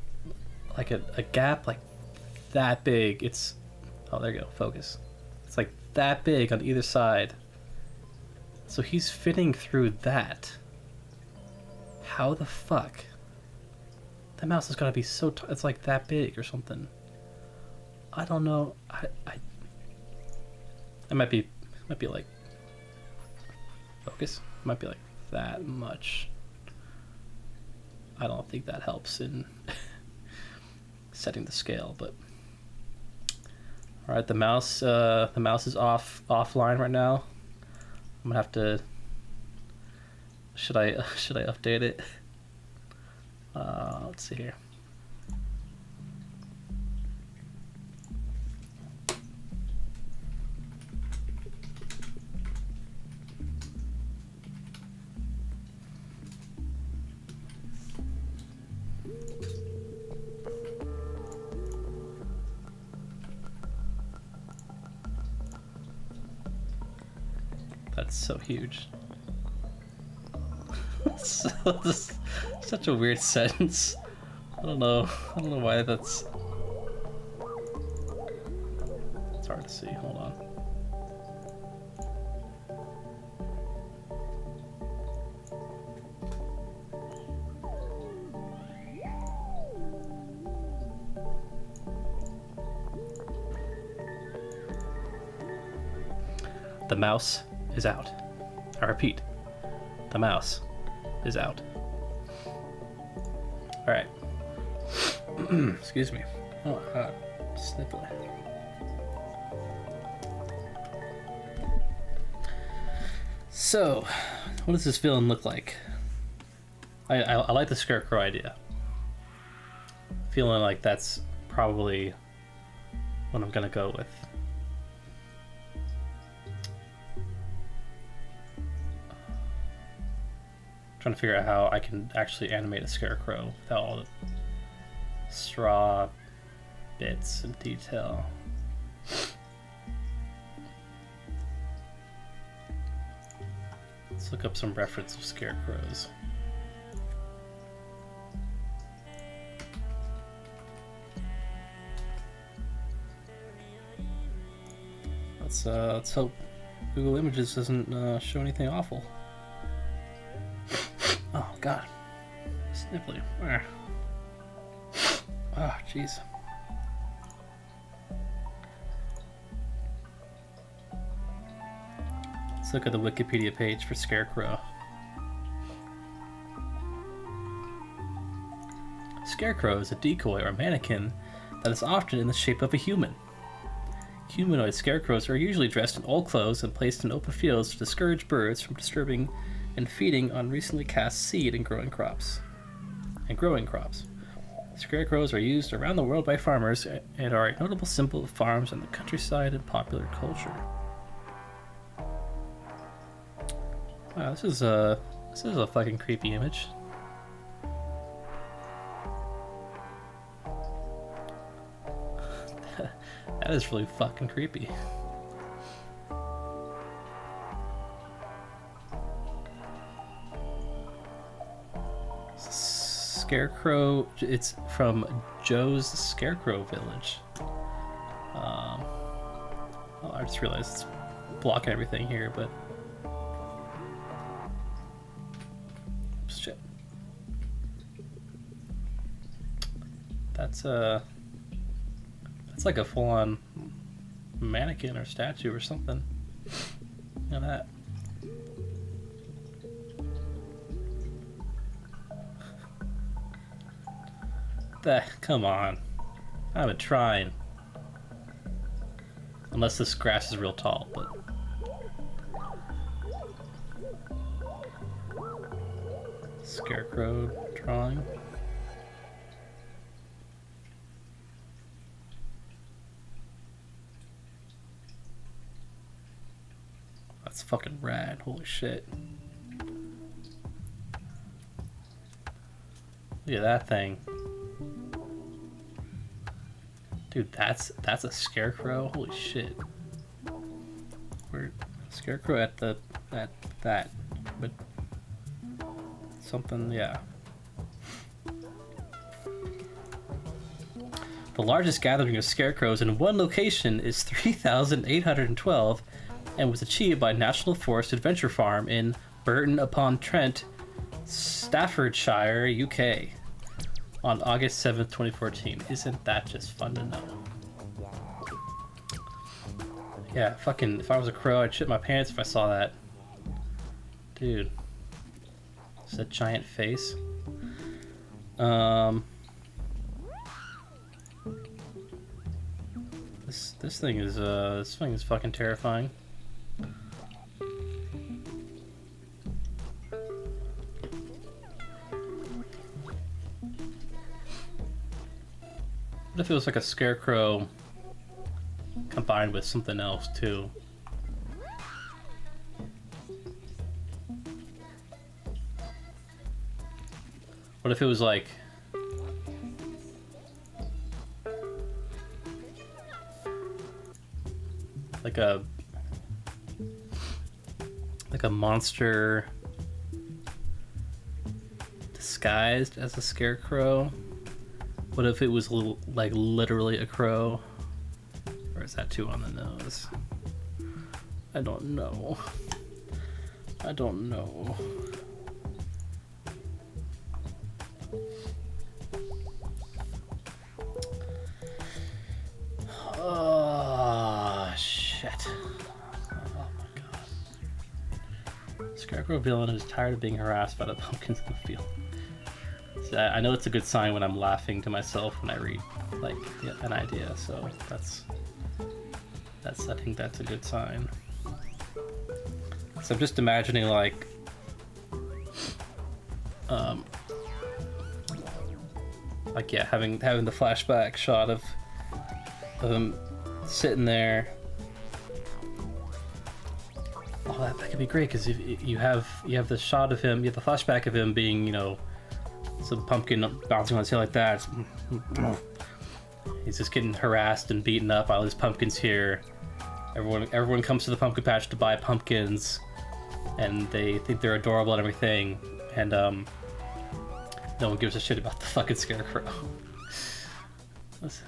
gap like that big. It's, oh, there you go, focus. It's like that big on either side. So he's fitting through that. How the fuck? That mouse has got to be so it's like that big or something. I don't know. It might be like focus. It might be like that much. I don't think that helps in setting the scale, but all right, the mouse is offline right now. I'm gonna have to. Should I update it? Let's see here. That's so huge. Such a weird sentence. I don't know why that's. It's hard to see. Hold on. The mouse is out. I repeat, the mouse is out. All right. Excuse me. Oh, sniffle. So, what does this villain look like? I like the scarecrow idea. Feeling like that's probably what I'm gonna go with. Trying to figure out how I can actually animate a scarecrow without all the straw bits and detail. Let's look up some reference of scarecrows. Let's hope Google Images doesn't show anything awful. Oh god, sniffly. Oh jeez. Let's look at the Wikipedia page for Scarecrow. Scarecrow is a decoy or mannequin that is often in the shape of a human. Humanoid scarecrows are usually dressed in old clothes and placed in open fields to discourage birds from disturbing and feeding on recently cast seed and growing crops. Scarecrows are used around the world by farmers and are a notable symbol of farms in the countryside and popular culture. Wow, this is a fucking creepy image. That is really fucking creepy. Scarecrow, it's from Joe's Scarecrow Village. Well, I just realized it's blocking everything here, but shit. That's like a full-on mannequin or statue or something. Look at that. Come on. I've been trying. Unless this grass is real tall, but Scarecrow drawing. That's fucking rad. Holy shit. Look at that thing. Dude, that's a scarecrow? Holy shit. We're scarecrow at that. But something, yeah. The largest gathering of scarecrows in one location is 3,812 and was achieved by National Forest Adventure Farm in Burton-upon-Trent, Staffordshire, UK, on August 7th, 2014. Isn't that just fun to know? Yeah, fucking, if I was a crow, I'd shit my pants if I saw that. Dude. It's a giant face. This thing is fucking terrifying. What if it was like a scarecrow combined with something else too? What if it was like a monster disguised as a scarecrow? What if it was like literally a crow? Or is that too on the nose? I don't know. I don't know. Oh, shit. Oh my god. Scarecrow villain who's tired of being harassed by the pumpkins in the field. See, I know it's a good sign when I'm laughing to myself when I read, like, an idea, so that's I think that's a good sign. So I'm just imagining, like, yeah, having the flashback shot of him sitting there. Oh, that could be great, because you have the shot of him, you have the flashback of him being, you know, some pumpkin bouncing on his head like that. He's just getting harassed and beaten up by all these pumpkins here. Everyone comes to the pumpkin patch to buy pumpkins, and they think they're adorable and everything, and no one gives a shit about the fucking scarecrow.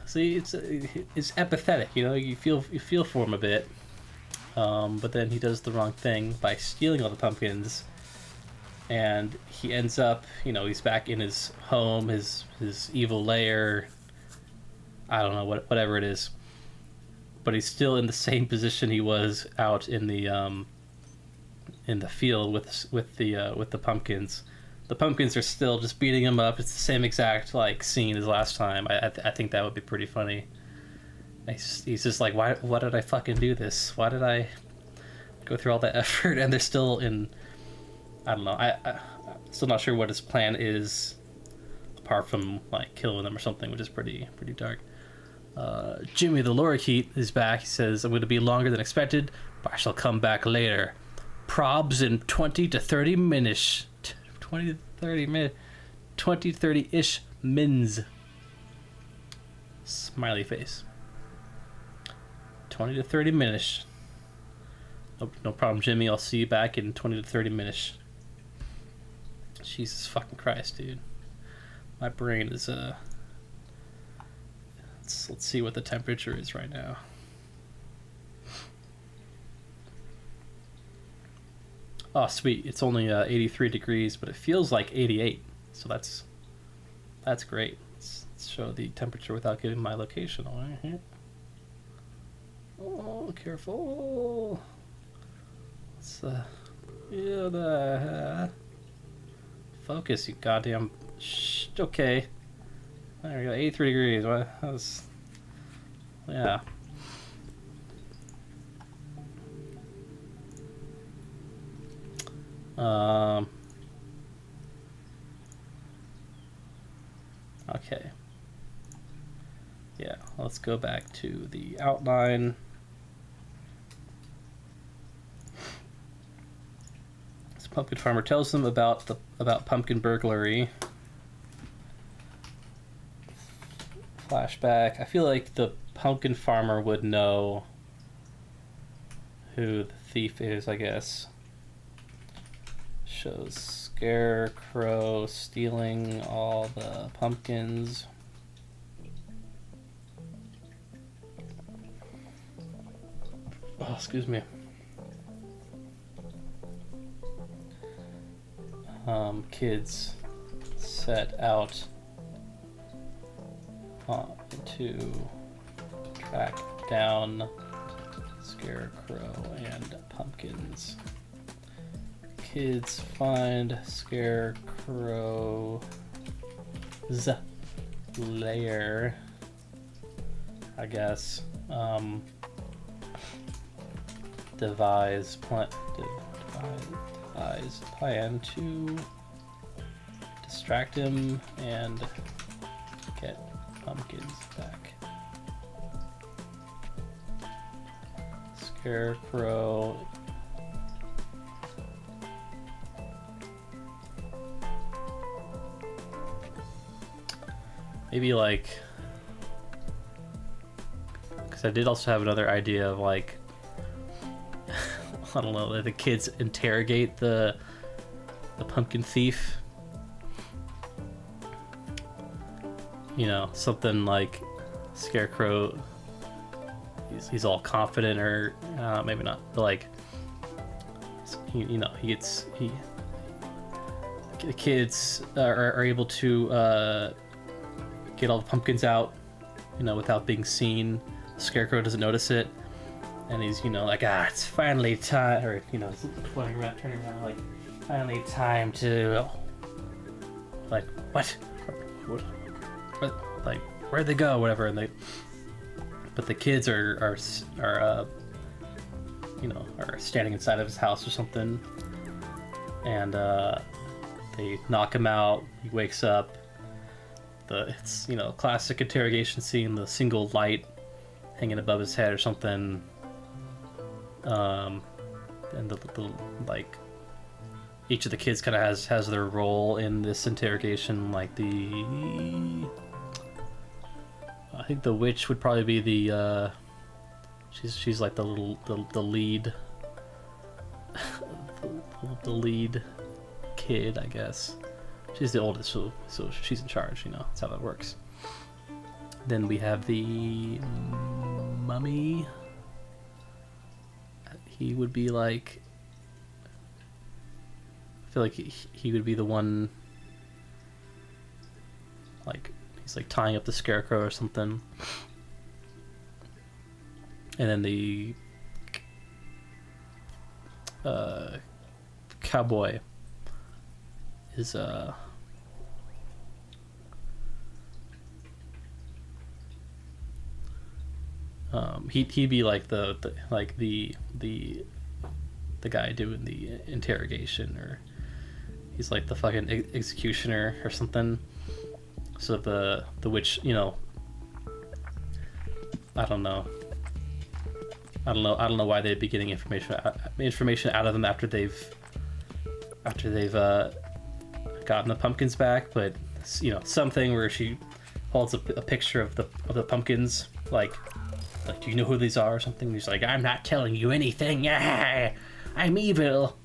See, it's empathetic, you know. You feel for him a bit, but then he does the wrong thing by stealing all the pumpkins, and he ends up, you know, he's back in his home, his evil lair. I don't know, whatever it is, but he's still in the same position he was out in the field with the pumpkins. The pumpkins are still just beating him up. It's the same exact like scene as last time. I think that would be pretty funny. He's just like, why did I fucking do this? Why did I go through all that effort? And they're still in, I don't know. I'm still not sure what his plan is, apart from like killing them or something, which is pretty dark. Jimmy the lorikeet is back. He says, I'm going to be longer than expected, but I shall come back later. Probs in 20 to 30 minutes. 20 to 30 minutes. 20 to 30-ish mins. Smiley face. 20 to 30 minutes. No problem, Jimmy. I'll see you back in 20 to 30 minutes. Jesus fucking Christ, dude. My brain is, Let's see what the temperature is right now. Oh, sweet. It's only 83 degrees, but it feels like 88. So that's great. Let's show the temperature without giving my location away here. Oh, careful. Let's, focus, you goddamn... Okay. There we go, 83 degrees. What? That was... Yeah. Okay. Yeah, let's go back to the outline. This pumpkin farmer tells them about pumpkin burglary. Flashback. I feel like the pumpkin farmer would know who the thief is, I guess. Shows Scarecrow stealing all the pumpkins. Oh, excuse me. Kids set out to track down Scarecrow and pumpkins. Kids find Scarecrow's lair, I guess. Devise plan to distract him and get pumpkins back. Scarecrow maybe like, because I did also have another idea of like I don't know, that the kids interrogate the pumpkin thief. You know, something like Scarecrow, he's all confident, or maybe not, but like, you know, the kids are able to get all the pumpkins out, you know, without being seen. Scarecrow doesn't notice it, and he's, you know, like, it's finally time, or, you know, he's turning around, like, finally time to, like, what, like, where'd they go, whatever, and but the kids are you know, are standing inside of his house or something, and they knock him out. He wakes up. It's, you know, classic interrogation scene, the single light hanging above his head or something, and the like, each of the kids kind of has their role in this interrogation. Like I think the witch would probably be the she's like the lead the lead kid, I guess. She's the oldest, so she's in charge, you know, that's how that works. Then we have the mummy. He would be like, I feel like he would be the one, like, he's like tying up the Scarecrow or something. And then the cowboy is he'd be like the guy doing the interrogation, or he's like the fucking executioner or something. So the witch, you know, I don't know why they'd be getting information out of them after they've gotten the pumpkins back, but, you know, something where she holds a picture of the pumpkins, like, do you know who these are or something? He's like, I'm not telling you anything. I'm evil.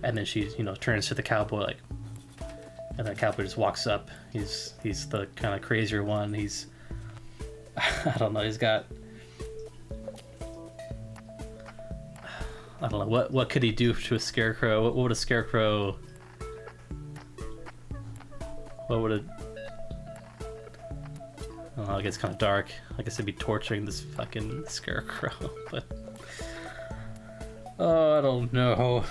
And then she, you know, turns to the cowboy, like, and the cowboy just walks up. He's the kind of crazier one. He's, I don't know, he's got, I don't know, what could he do to a Scarecrow? What would a Scarecrow, what would it, I don't know, it gets kind of dark. I guess they'd be torturing this fucking Scarecrow, but, oh, I don't know.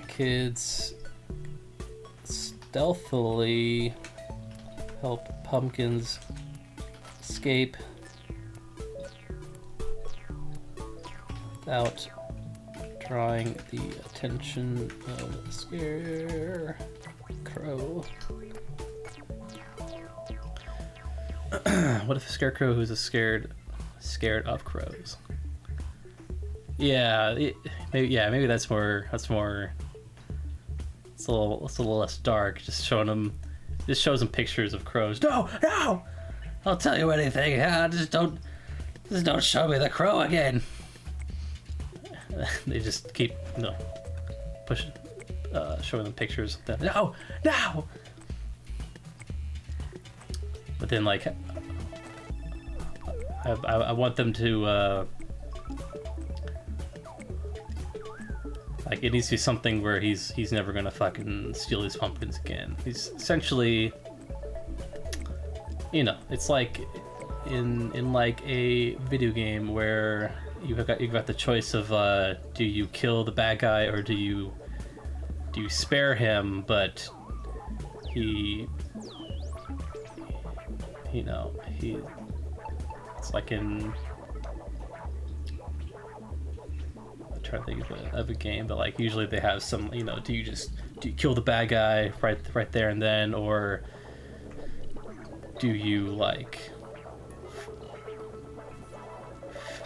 Kids stealthily help pumpkins escape without drawing the attention of the Scarecrow. What if a Scarecrow who's scared of crows? Yeah, maybe that's more. It's a little less dark. Just shows him pictures of crows. No, no, I'll tell you anything. Just don't show me the crow again. They just keep pushing, showing them pictures. No, no. But then like, I want them to. Like, it needs to be something where he's never gonna fucking steal these pumpkins again. He's essentially, it's like in like a video game where you've got the choice of do you kill the bad guy or do you spare him, but it's like in. Trying to think of a game, but like usually they have some, do you kill the bad guy right there and then, or do you like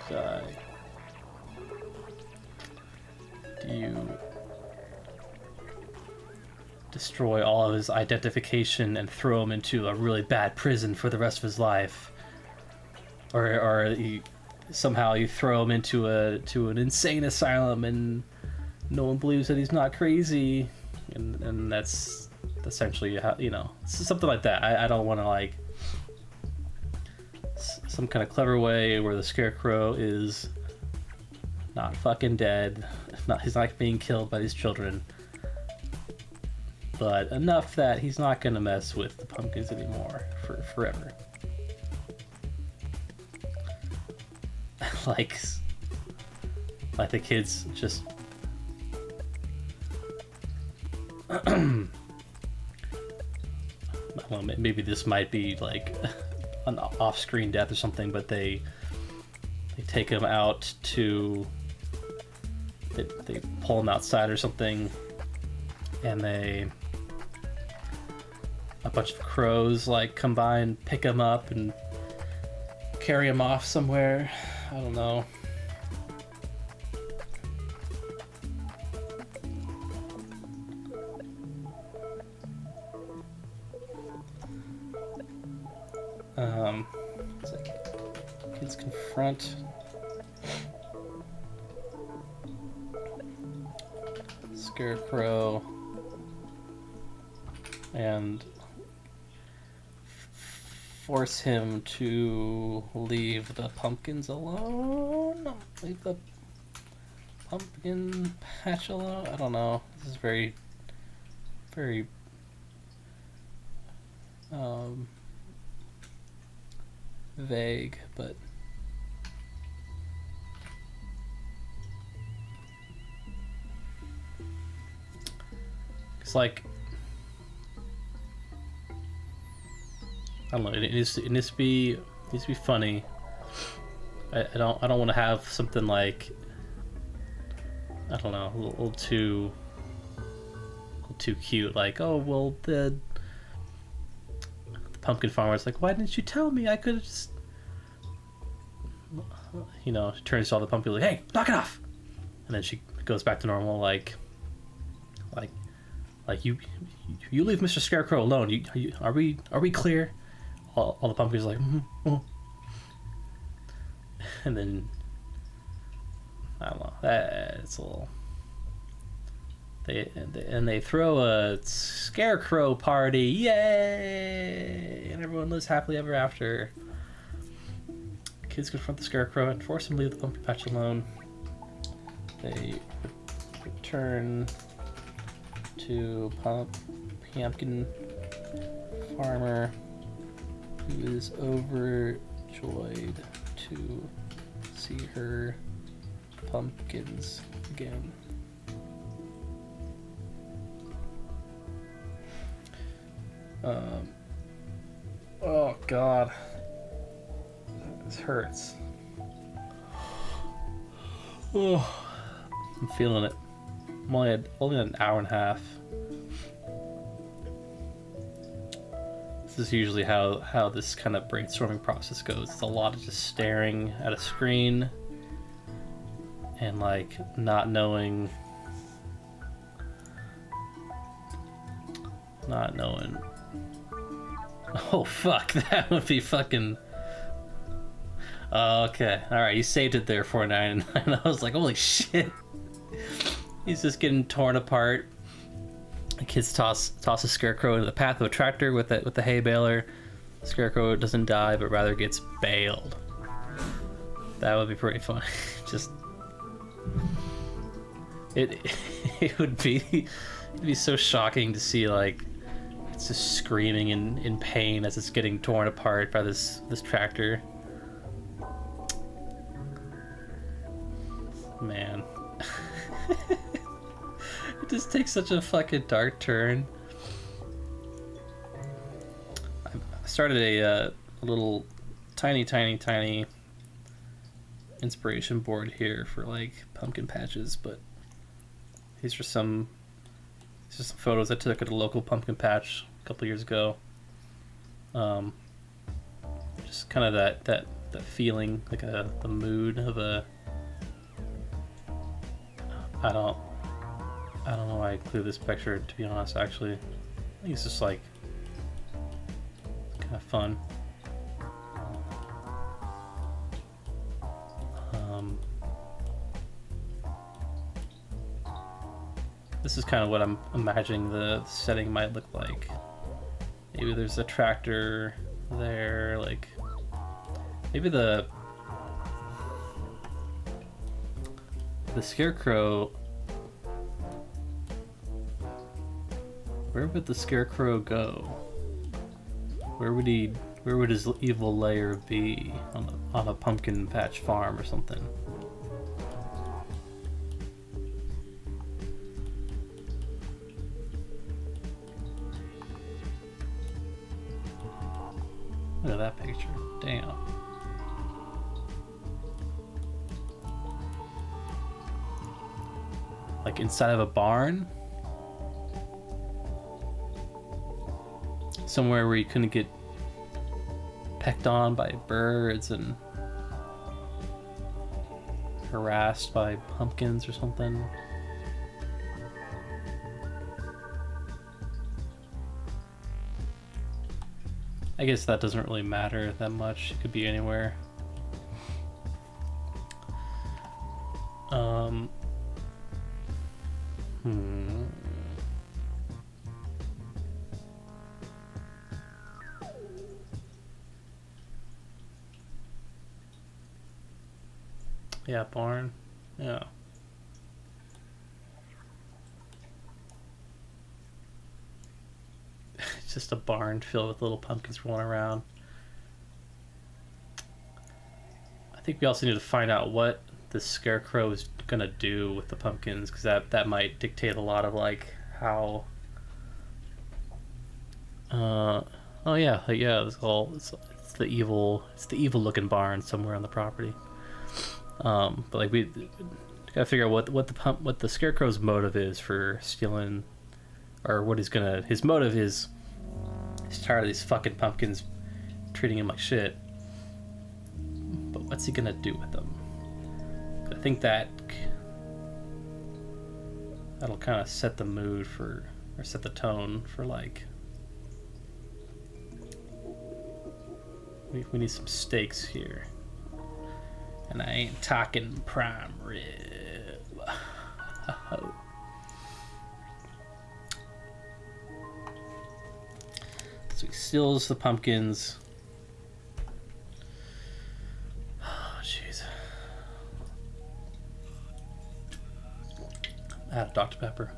do you destroy all of his identification and throw him into a really bad prison for the rest of his life, or somehow you throw him into an insane asylum and no one believes that he's not crazy, and that's essentially how, something like that. I don't want to like some kind of clever way where the Scarecrow is not fucking dead, he's not being killed by these children, but enough that he's not gonna mess with the pumpkins anymore for forever. like the kids just well, maybe this might be like an off-screen death or something, but they take him out to they pull him outside or something, and a bunch of crows like come by and pick him up and carry him off somewhere. I don't know. It's like kids confront Scarecrow and force him to leave the pumpkins alone? Leave the pumpkin patch alone? I don't know. This is very, very vague, but it's like, I don't know. It needs to be funny. I don't want to have something like, I don't know, a little too cute. Like, oh well, the pumpkin farmer's like, why didn't you tell me? I could have just, turns to all the pumpkins like, hey, knock it off, and then she goes back to normal. Like you leave Mr. Scarecrow alone. Are we clear? All the pumpkins are like, mm-hmm. And then I don't know. It's a little. They throw a Scarecrow party, yay! And everyone lives happily ever after. Kids confront the Scarecrow and force him to leave the pumpkin patch alone. They return to Pumpkin Farmer, who is overjoyed to see her pumpkins again. Oh god, this hurts. Oh, I'm feeling it. I'm only an hour and a half. This is usually how this kind of brainstorming process goes. It's a lot of just staring at a screen and like not knowing oh fuck, that would be fucking okay. Alright, you saved it there, 499. I was like, holy shit. He's just getting torn apart. The kids toss a scarecrow into the path of a tractor with the hay baler. The scarecrow doesn't die, but rather gets baled. That would be pretty funny. Just it would be it'd be so shocking to see like it's just screaming in pain as it's getting torn apart by this tractor. Man. It just takes such a fucking dark turn. I started a little tiny inspiration board here for like pumpkin patches, but these are some photos I took at a local pumpkin patch a couple years ago. Just kind of that feeling, like the mood of a. I don't know why I include this picture, to be honest. Actually, I think it's just like kind of fun. This is kind of what I'm imagining the setting might look like. Maybe there's a tractor there, like maybe the scarecrow. Where would the scarecrow go? Where would his evil lair be? On a pumpkin patch farm or something? Look at that picture. Damn. Like inside of a barn? Somewhere where you couldn't get pecked on by birds and harassed by pumpkins or something. I guess that doesn't really matter that much. It could be anywhere. Yeah, barn. Yeah. It's just a barn filled with little pumpkins rolling around. I think we also need to find out what the scarecrow is gonna do with the pumpkins, because that might dictate a lot of like how. Oh yeah, it's the evil looking barn somewhere on the property. But like we gotta figure out what the scarecrow's motive is for stealing, or what his motive is. He's tired of these fucking pumpkins treating him like shit. But what's he gonna do with them? I think that'll kind of set the mood or set the tone for like. We need some stakes here. And I ain't talking prime rib. So he steals the pumpkins. Oh, jeez. Add Dr. Pepper.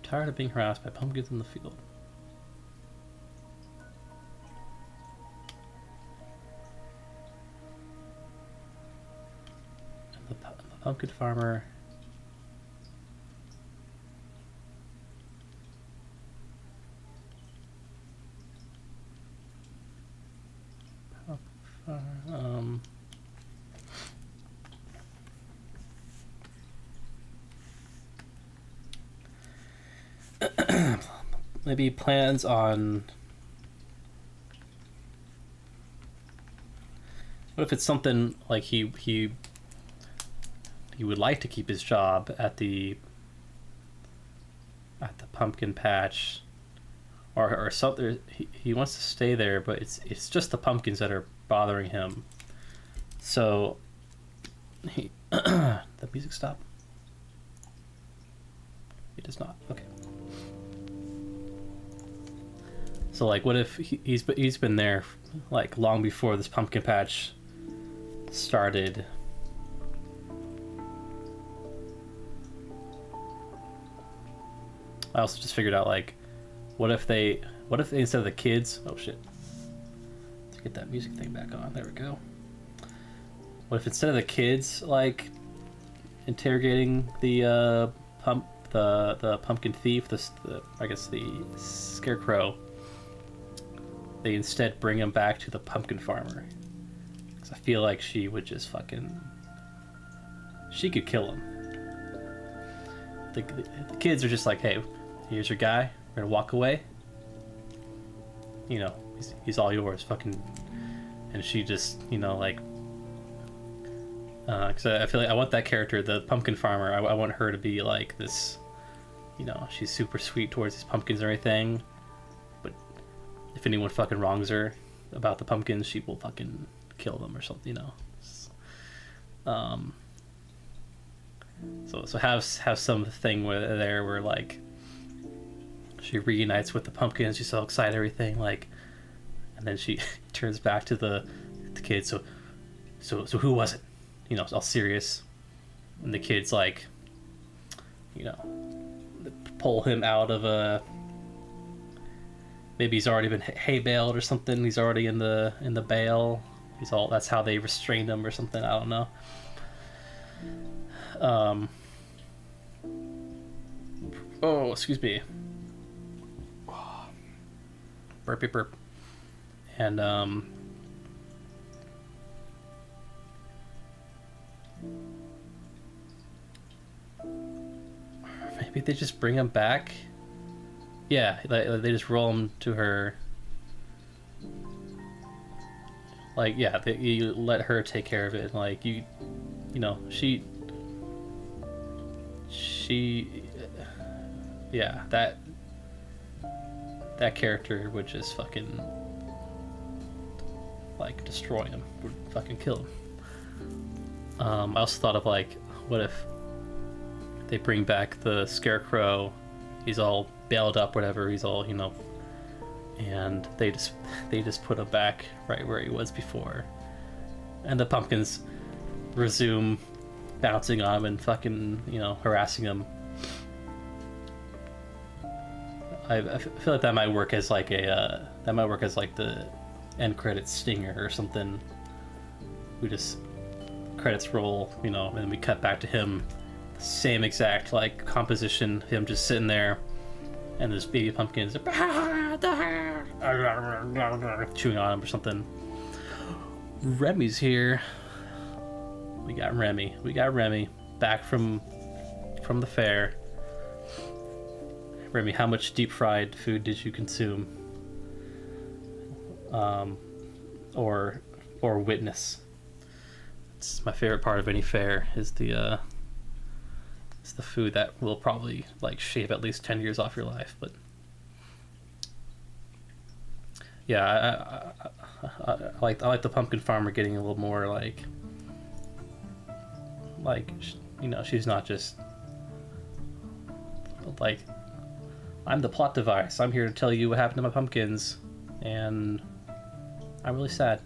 Tired of being harassed by pumpkins in the field. And the pumpkin farmer. maybe he plans on. What if it's something like he would like to keep his job at the pumpkin patch, or something. He wants to stay there, but it's just the pumpkins that are bothering him. So he the music stop. It does not. Okay. So like, what if he's been there like long before this pumpkin patch started? I also just figured out, like, what if they instead of the kids, oh shit, let's get that music thing back on. There we go. What if instead of the kids like interrogating the pumpkin thief, I guess the scarecrow, they instead bring him back to the pumpkin farmer? Because I feel like she would just she could kill him. The kids are just like, hey, here's your guy, we're gonna walk away, you know, he's all yours, fucking. And she just, you know, like, because I feel like I want that character, the pumpkin farmer, I want her to be like this, you know, she's super sweet towards these pumpkins and everything, but if anyone fucking wrongs her about the pumpkins, she will fucking kill them or something, you know. So have something where like she reunites with the pumpkins, she's so excited, everything, like, and then she turns back to the kids. So who was it? You know, all serious, and the kids, like, you know, pull him out of maybe he's already been hay baled or something. He's already in the bale. That's how they restrained him or something. I don't know. Oh, excuse me. Burpy burp. And maybe they just bring him back. Yeah, they just roll him to her. Like, yeah, you let her take care of it. Like, you know, she, yeah, that character would just fucking, like, destroy him, would fucking kill him. I also thought of, like, what if they bring back the scarecrow, he's all bailed up, whatever, he's all, you know, and they just put him back right where he was before, and the pumpkins resume bouncing on him and fucking, you know, harassing him. I feel like that might work as like the end credits stinger or something. We just credits roll, you know, and we cut back to him, same exact like composition, him just sitting there, and this baby pumpkins chewing on him or something. Remy's here. We got Remy back from the fair. Remy, how much deep fried food did you consume? Or witness? It's my favorite part of any fair is the food that will probably like shave at least 10 years off your life. But yeah, I like the pumpkin farmer getting a little more like, you know, she's not just like, I'm the plot device, I'm here to tell you what happened to my pumpkins, and I'm really sad.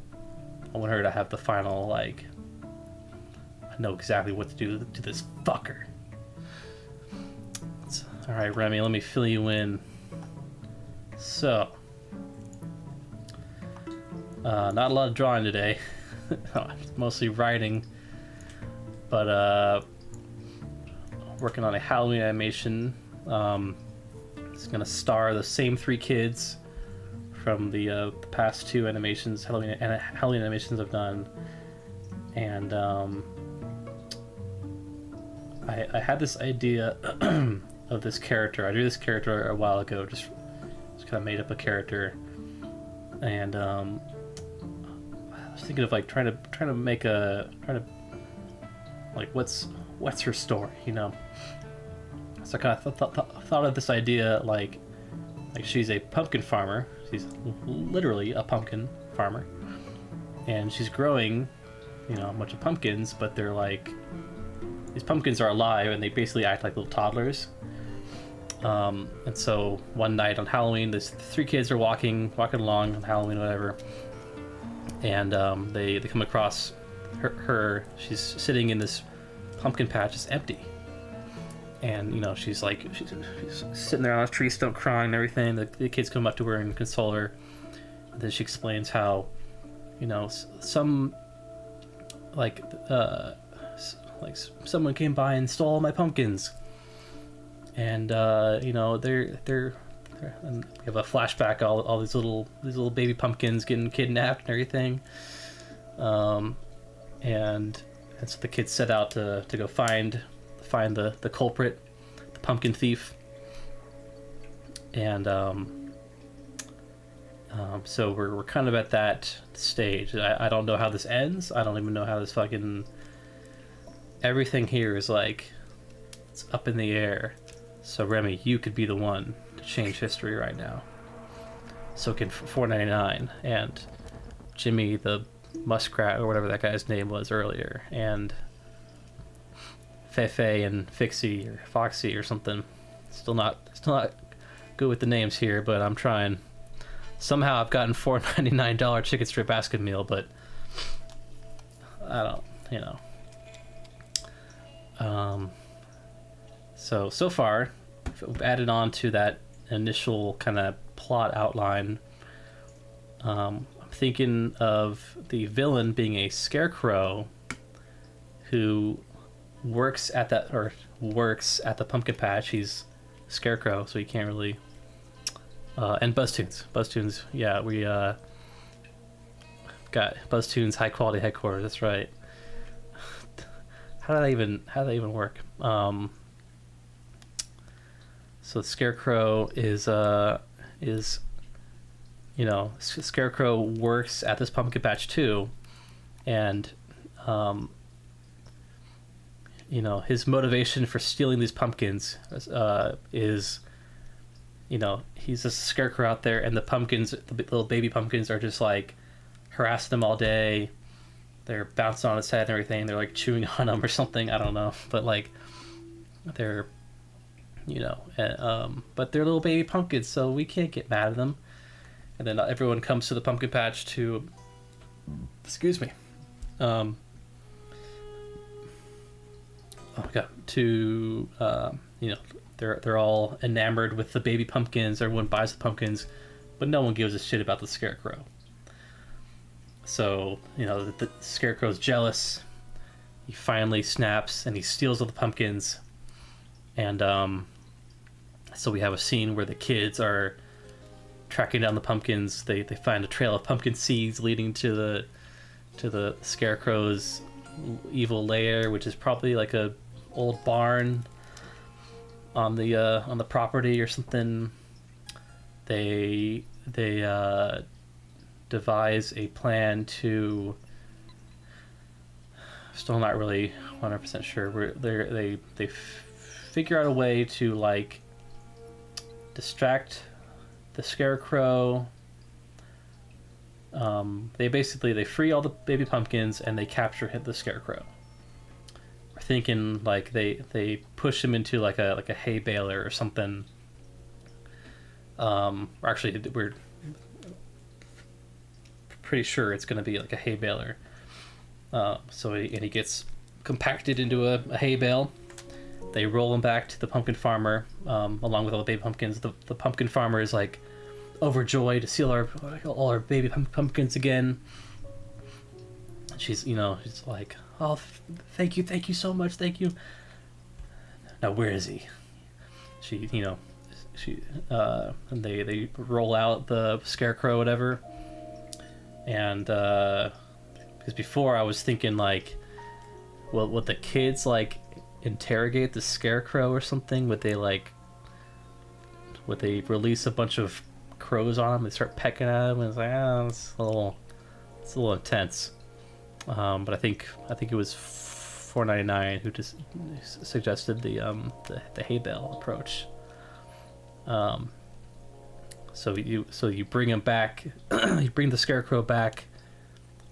I want her to have the final, like, I know exactly what to do to this fucker. Alright, Remy, let me fill you in. So, not a lot of drawing today. Mostly writing. But, working on a Halloween animation. It's gonna star the same 3 kids from the past 2 animations, Halloween animations I've done. And, I had this idea of this character. I drew this character a while ago, just Just kind of made up a character, and I was thinking of like trying to make like what's her story, you know? So I kind of thought of this idea like she's a pumpkin farmer. She's literally a pumpkin farmer, and she's growing, you know, a bunch of pumpkins, but they're like, these pumpkins are alive and they basically act like little toddlers. And so one night on Halloween, these 3 kids are walking along on Halloween, whatever, and they come across her. She's sitting in this pumpkin patch, it's empty, and you know she's sitting there on a tree stump crying and everything. The kids come up to her and console her. And then she explains how, you know, some like someone came by and stole all my pumpkins, and you know they're and we have a flashback, all these little baby pumpkins getting kidnapped and everything, and so the kids set out to go find the culprit, the pumpkin thief, and so we're kind of at that stage. I don't know how this ends. I don't even know how this fucking, everything here is like, it's up in the air. So Remy, you could be the one to change history right now. So can 499 and Jimmy the Muskrat, or whatever that guy's name was earlier, and Fefe and Fixie or Foxy or something. Still not good with the names here, but I'm trying. Somehow I've gotten $4.99 chicken strip basket meal, but I don't, you know. So far, we've added on to that initial kind of plot outline. I'm thinking of the villain being a scarecrow who works at the pumpkin patch. He's a scarecrow, so he can't really. And BuzzTunes, yeah, we got BuzzTunes high quality headquarters. That's right. How did that even work? So the Scarecrow is you know, Scarecrow works at this pumpkin patch too, and you know, his motivation for stealing these pumpkins is, you know, he's a scarecrow out there, and the pumpkins, the little baby pumpkins, are just like harassing him all day. They're bouncing on his head and everything. They're like chewing on him or something. I don't know, but like they're, you know, but they're little baby pumpkins, so we can't get mad at them. And then everyone comes to the pumpkin patch to, excuse me, oh my god, to you know, they're all enamored with the baby pumpkins. Everyone buys the pumpkins, but no one gives a shit about the scarecrow. So, you know, the scarecrow's jealous. He finally snaps and he steals all the pumpkins. And so we have a scene where the kids are tracking down the pumpkins. They find a trail of pumpkin seeds leading to the scarecrow's evil lair, which is probably like a old barn on the property or something. They devise a plan to, still not really 100% sure. They figure out a way to like distract the scarecrow. They free all the baby pumpkins and they capture the scarecrow. We're thinking like they push him into like a hay baler or something. Or actually, we're pretty sure it's going to be like a hay baler. So he gets compacted into a hay bale. They roll him back to the pumpkin farmer, along with all the baby pumpkins. The pumpkin farmer is like overjoyed to see all our baby pumpkins again. She's like, oh, thank you so much, thank you. Now where is he? And they roll out the scarecrow, whatever. And because before I was thinking like, well, would the kids like interrogate the scarecrow or something? Would they release a bunch of crows on him. They start pecking at him, and it's like, it's a little intense. But I think it was 499 who just suggested the hay bale approach. So you bring him back, you bring the scarecrow back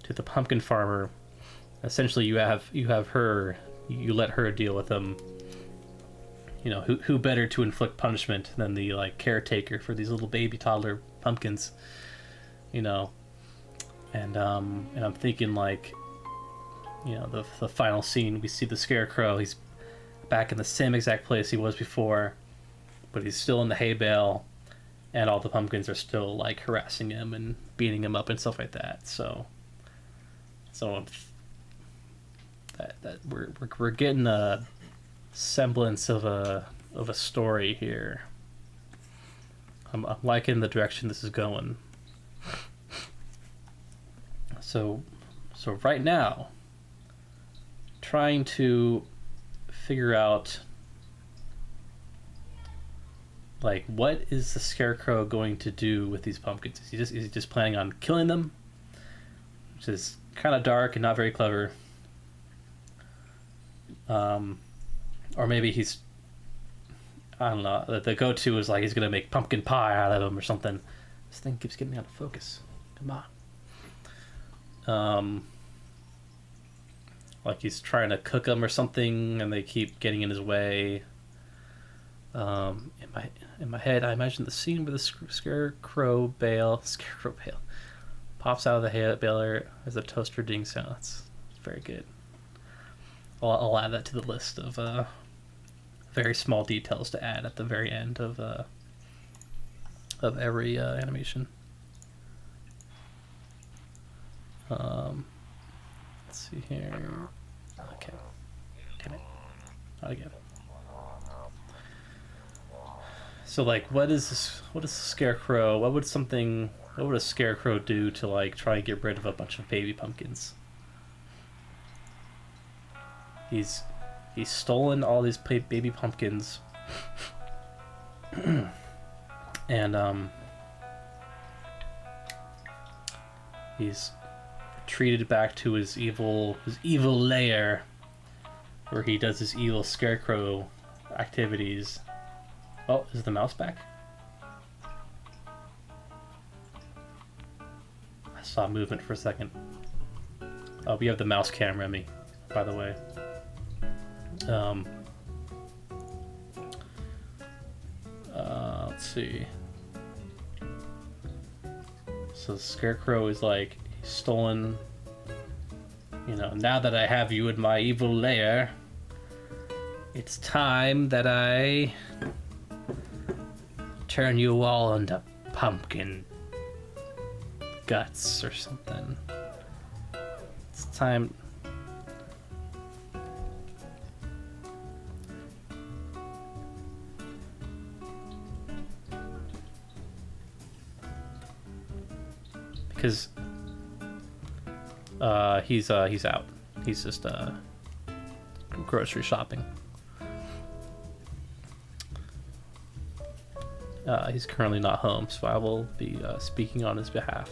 to the pumpkin farmer. Essentially, you have her, you let her deal with him. You know, who better to inflict punishment than the like caretaker for these little baby toddler pumpkins, you know. And I'm thinking, like, you know, the final scene, we see the scarecrow. He's back in the same exact place he was before, but he's still in the hay bale, and all the pumpkins are still like harassing him and beating him up and stuff like that. So that we're getting a semblance of a story here. I'm liking the direction this is going. So right now, trying to figure out, like, what is the scarecrow going to do with these pumpkins? Is he just planning on killing them? Which is kind of dark and not very clever. Or maybe he's, I don't know, the go-to is like he's gonna make pumpkin pie out of them or something. This thing keeps getting out of focus. Come on. Like he's trying to cook them or something, and they keep getting in his way. In my head, I imagine the scene where the scarecrow bale pops out of the hay baler as a toaster ding sound. That's very good. I'll add that to the list of very small details to add at the very end of every animation. Let's see here. Okay. Damn it. Not again. So, like, what is the scarecrow? What would a scarecrow do to, like, try and get rid of a bunch of baby pumpkins? He's stolen all these baby pumpkins, and he's retreated back to his evil lair, where he does his evil scarecrow activities. Oh, is the mouse back? I saw movement for a second. Oh, we have the mouse cam, Remy, by the way. Let's see. So the scarecrow is like, he's stolen, you know, now that I have you in my evil lair, it's time that I turn you all into pumpkin guts or something. It's time. Because he's out. He's just grocery shopping. He's currently not home, so I will be speaking on his behalf.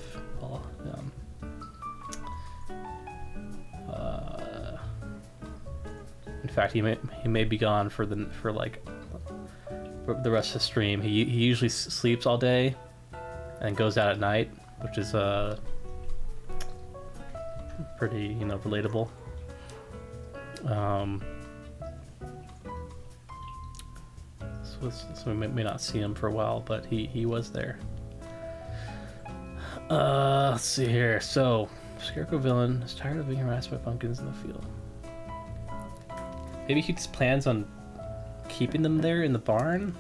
In fact, he may be gone for the rest of the stream. He usually sleeps all day and goes out at night, which is pretty, you know, relatable. So we may not see him for a while, but he was there. Let's see here. So, Scarecrow villain is tired of being harassed by pumpkins in the field. Maybe he just plans on keeping them there in the barn?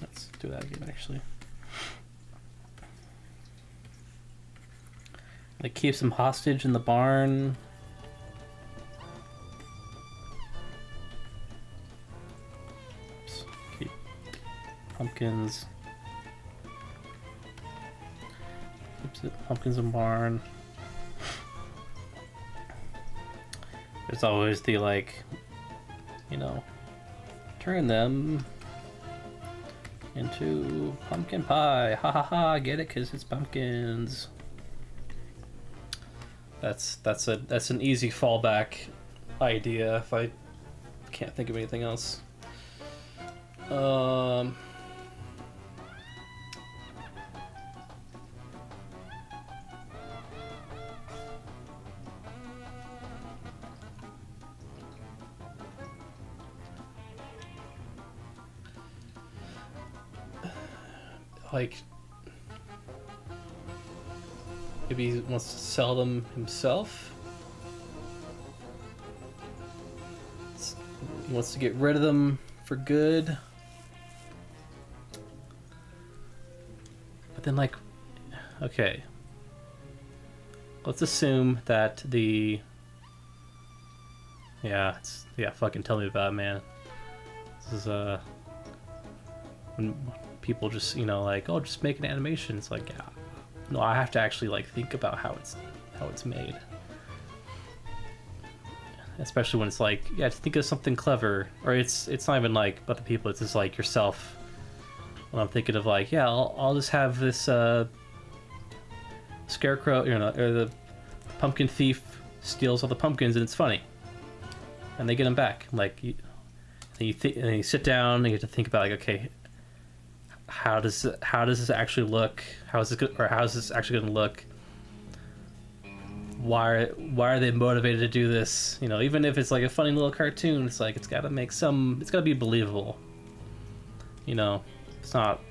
Let's do that again, actually. Like, keeps them hostage in the barn. Oops. Keep pumpkins. Keeps it pumpkins in barn. There's always the, like, you know, turn them into pumpkin pie. Ha ha ha, get it? Because it's pumpkins. That's an easy fallback idea if I can't think of anything else. Like, maybe he wants to sell them himself. He wants to get rid of them for good. But then, like, okay. Let's assume that the... Yeah, fucking tell me about it, man. This is, when people just, you know, like, oh, just make an animation. It's like, yeah. No, I have to actually, like, think about how it's made. Especially when it's like, yeah, think of something clever. Or it's not even, like, about the people, it's just, like, yourself. When I'm thinking of, like, yeah, I'll just have this, scarecrow, you know, or the pumpkin thief steals all the pumpkins and it's funny. And they get them back. Like, and you sit down and you have to think about, like, okay, how does this actually look? How is this actually going to look? Why are they motivated to do this? You know, even if it's like a funny little cartoon, it's like it's got to be believable. You know, it's not.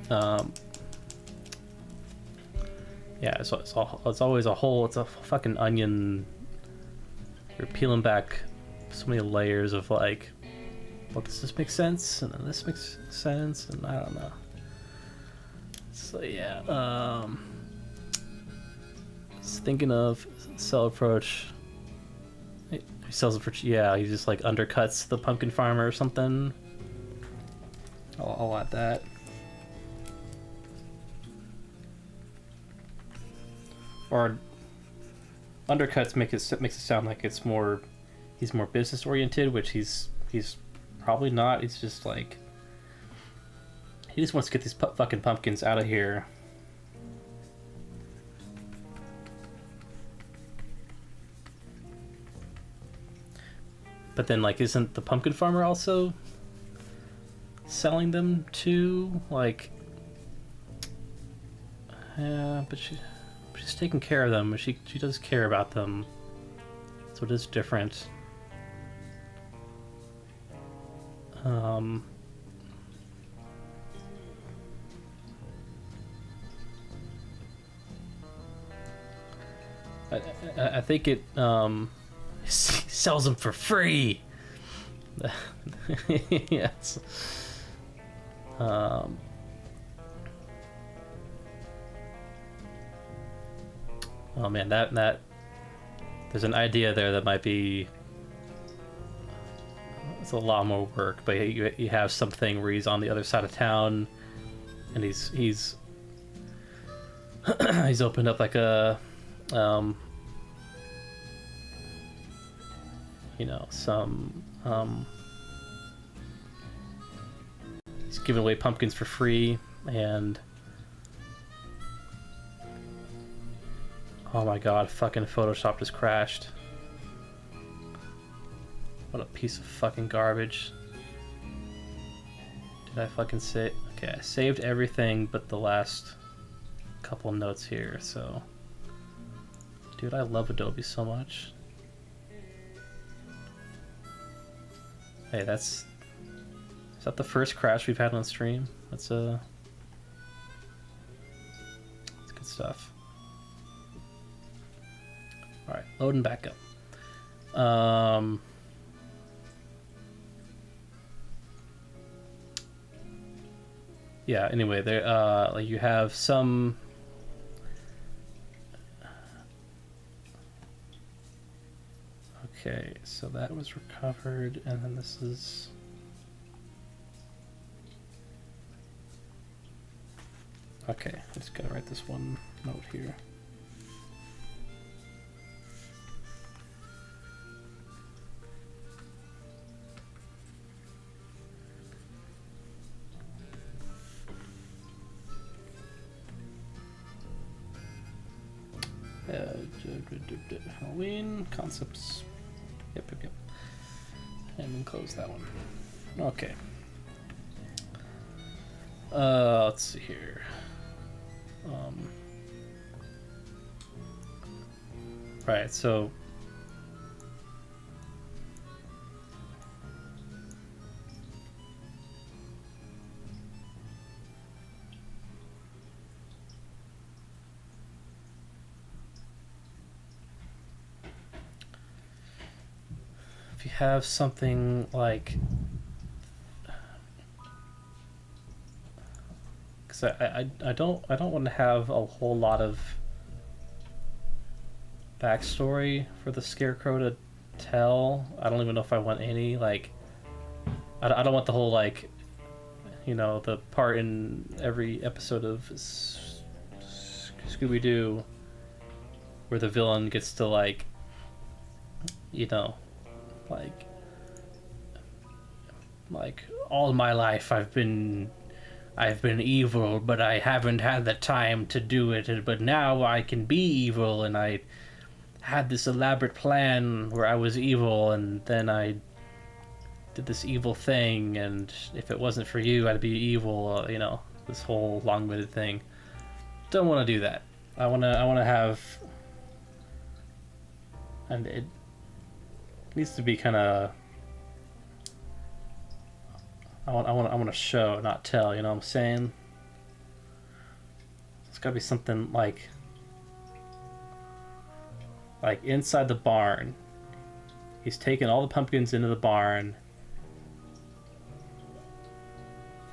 Yeah, it's always it's a fucking onion. You're peeling back so many layers of, like, well, does this make sense? And then this makes sense, and I don't know. So yeah, just thinking of sell approach. He sells approach. Yeah, he just, like, undercuts the pumpkin farmer or something. I'll add that. Or undercuts makes it sound like he's more business oriented, which he's probably not. He's just like, he just wants to get these fucking pumpkins out of here. But then, like, isn't the pumpkin farmer also selling them too? Like, yeah, but she's taking care of them. She does care about them, so it is different. I think it sells them for free. Yes. Oh man, that there's an idea there that might be, it's a lot more work, but you have something where he's on the other side of town, and he's he's opened up like a you know, some he's giving away pumpkins for free, and oh my god, fucking Photoshop just crashed. What a piece of fucking garbage. Did I fucking say? Okay, I saved everything but the last couple notes here, so. Dude, I love Adobe so much. Hey, is that the first crash we've had on stream? That's good stuff. Alright, loading back up. Yeah, anyway, there like you have some okay, so that was recovered, and then this is okay, I just gotta write this one note here. Halloween concepts. Yep. And then close that one. Okay. Let's see here. Right, so if you have something like, because I don't want to have a whole lot of backstory for the Scarecrow to tell. I don't even know if I want any, like, I don't want the whole, like, you know, the part in every episode of Scooby-Doo where the villain gets to, like, you know, like all my life I've been evil, but I haven't had the time to do it, but now I can be evil, and I had this elaborate plan where I was evil, and then I did this evil thing, and if it wasn't for you, I'd be evil, you know, this whole long-winded thing. Don't want to do that. I want to have, and it needs to be kind of, I want to show, not tell, you know what I'm saying? It's got to be something like inside the barn. He's taken all the pumpkins into the barn,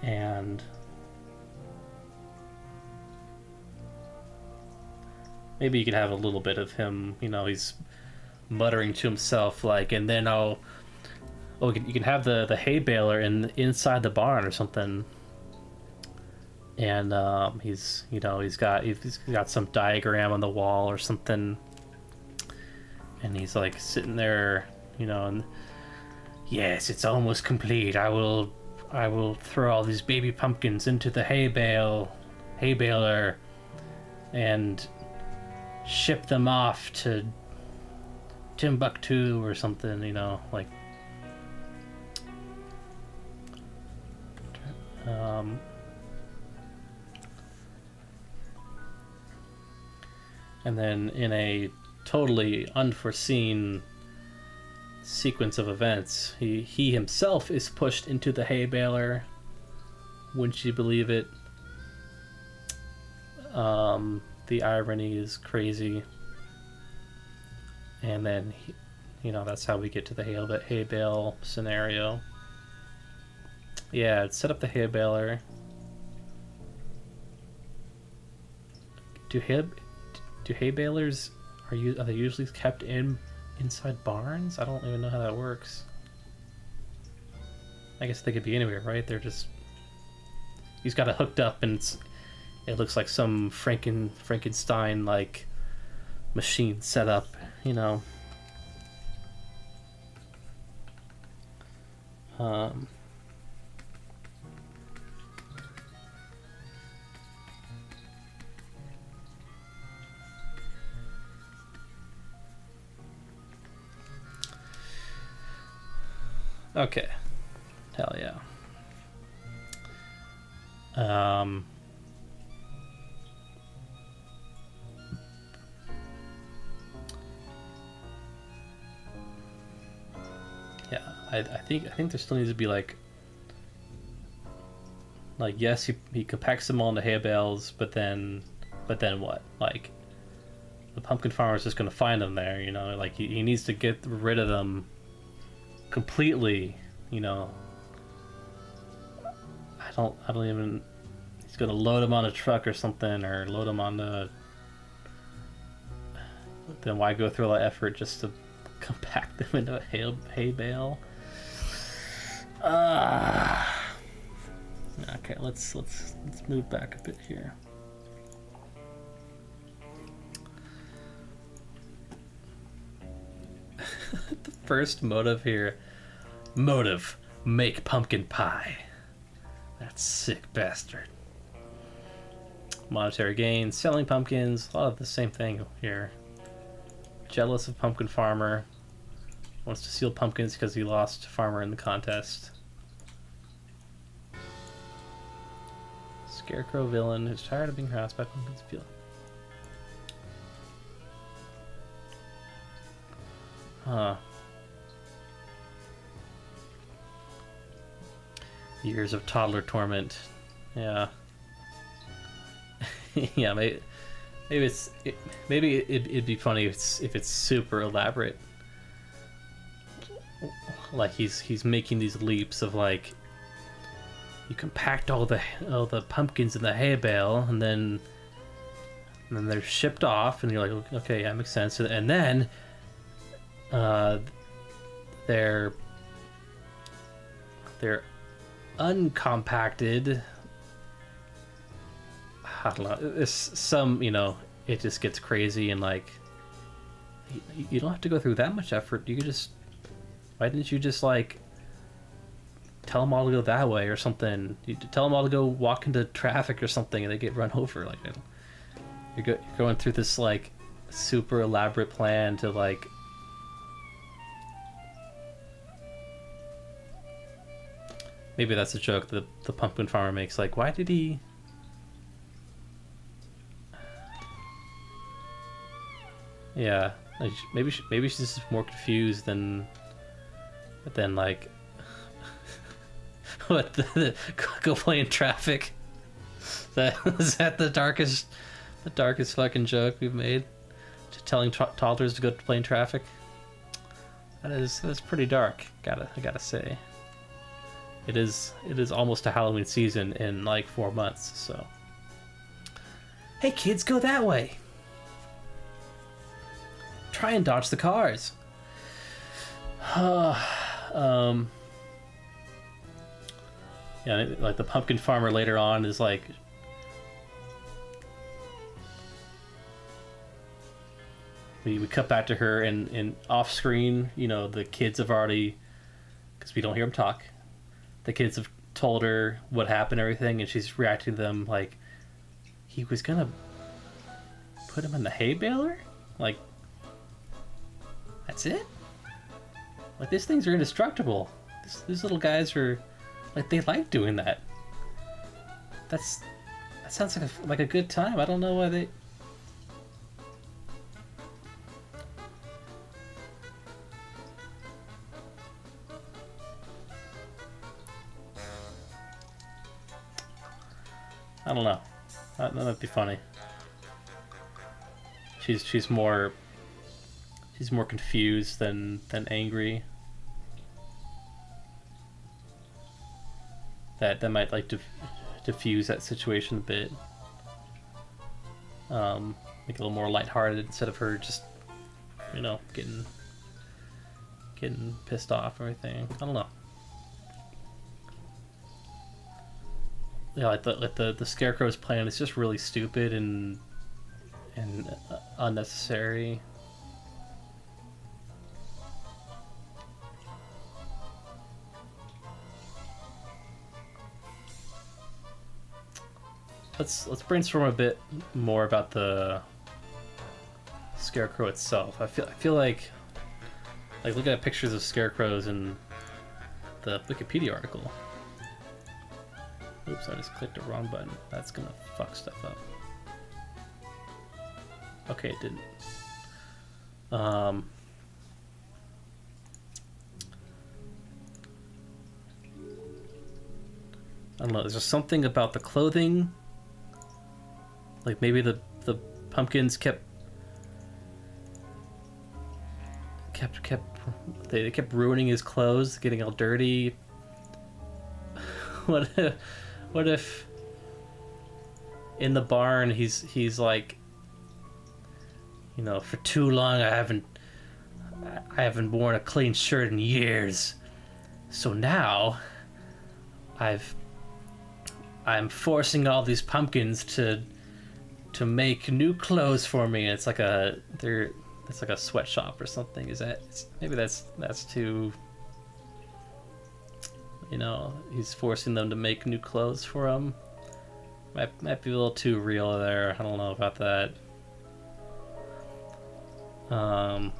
and maybe you could have a little bit of him, you know, he's muttering to himself, like, and then you can have the hay baler inside the barn or something, and he's got some diagram on the wall or something, and he's like sitting there, you know, and yes, it's almost complete. I will throw all these baby pumpkins into the hay baler and ship them off to Timbuktu or something, you know, like, and then in a totally unforeseen sequence of events, he himself is pushed into the hay baler. Wouldn't you believe it? The irony is crazy. And then, you know, that's how we get to the hay bale scenario. Yeah, set up the hay baler. Do hay balers, are they usually kept inside barns? I don't even know how that works. I guess they could be anywhere, right? They're just, he's got it hooked up, and it looks like some Frankenstein like machine set up, you know. Okay. Hell yeah. Yeah, I think there still needs to be like yes, he compacts them all into hay bales, but then what? Like, the pumpkin farmer's just gonna find them there, you know, like he needs to get rid of them completely, you know. I don't even, he's gonna load them on a truck or something, or load them on the, then why go through all that effort just to compact them into a hay bale? Okay, let's move back a bit here. The first motive here. Motive: make pumpkin pie. That sick bastard. Monetary gain: selling pumpkins. A lot of the same thing here. jealous of Pumpkin Farmer. Wants to steal pumpkins because he lost Farmer in the contest. Scarecrow villain who's tired of being harassed by pumpkins. Huh. Years of toddler torment. Yeah. Yeah, maybe it'd be funny if it's super elaborate. Like he's making these leaps of like, you compact all the pumpkins in the hay bale, and then they're shipped off, and you're like, okay, yeah, makes sense. And then they're uncompacted. I don't know. It's some, it just gets crazy, and like, you don't have to go through that much effort. You could just, why didn't you just like tell them all to go that way or something? You tell them all to go walk into traffic or something, and they get run over. Like, you're going through this like super elaborate plan to like. Maybe that's a joke that the pumpkin farmer makes. Like, why did he? Yeah, like, maybe she's just more confused than like what go play in traffic. Is that the darkest fucking joke we've made? Telling toddlers to go play in traffic. That's pretty dark. I gotta say. It is almost a Halloween season in like 4 months. So, hey kids, go that way. Try and dodge the cars. Yeah, like the pumpkin farmer later on is like, we cut back to her and off screen, the kids have already, because we don't hear them talk, the kids have told her what happened, everything, and she's reacting to them like, he was gonna put him in the hay baler? Like, that's it? Like, these things are indestructible. These little guys are, like, they like doing that. That sounds like a good time. I don't know why they... I don't know. That'd be funny. She's more confused than angry. That might like diffuse that situation a bit. Make it a little more lighthearted instead of her just, getting pissed off or anything. I don't know. Yeah, like the Scarecrow's plan is just really stupid and unnecessary. Let's brainstorm a bit more about the Scarecrow itself. I feel like looking at pictures of scarecrows in the Wikipedia article. Oops, I just clicked the wrong button. That's gonna fuck stuff up. Okay, it didn't. I don't know, there's just something about the clothing. Like maybe the pumpkins kept ruining his clothes, getting all dirty. What if in the barn he's like, for too long I haven't worn a clean shirt in years, so now I'm forcing all these pumpkins to make new clothes for me. It's like a sweatshop or something. Maybe that's too, he's forcing them to make new clothes for him. Might be a little too real there. I don't know about that. Because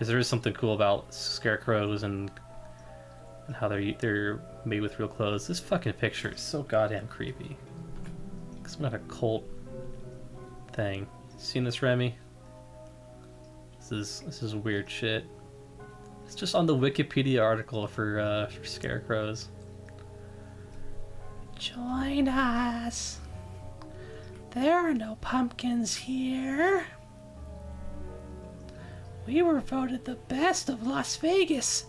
there is something cool about scarecrows and how they're made with real clothes. This fucking picture is so goddamn creepy. It's not a cult thing. Seen this, Remy? This is weird shit. It's just on the Wikipedia article for scarecrows. Join us. There are no pumpkins here. We were voted the best of Las Vegas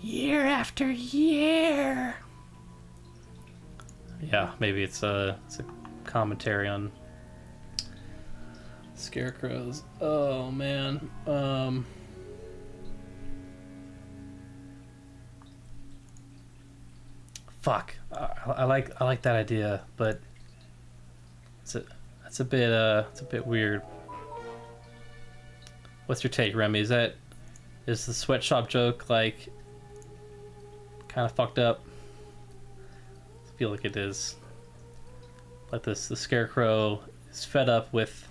year after year. Yeah, maybe it's a commentary on scarecrows. Oh man. Fuck. I like that idea, but it's a bit weird. What's your take, Remy? Is the sweatshop joke like kind of fucked up? I feel like it is. Like the scarecrow is fed up with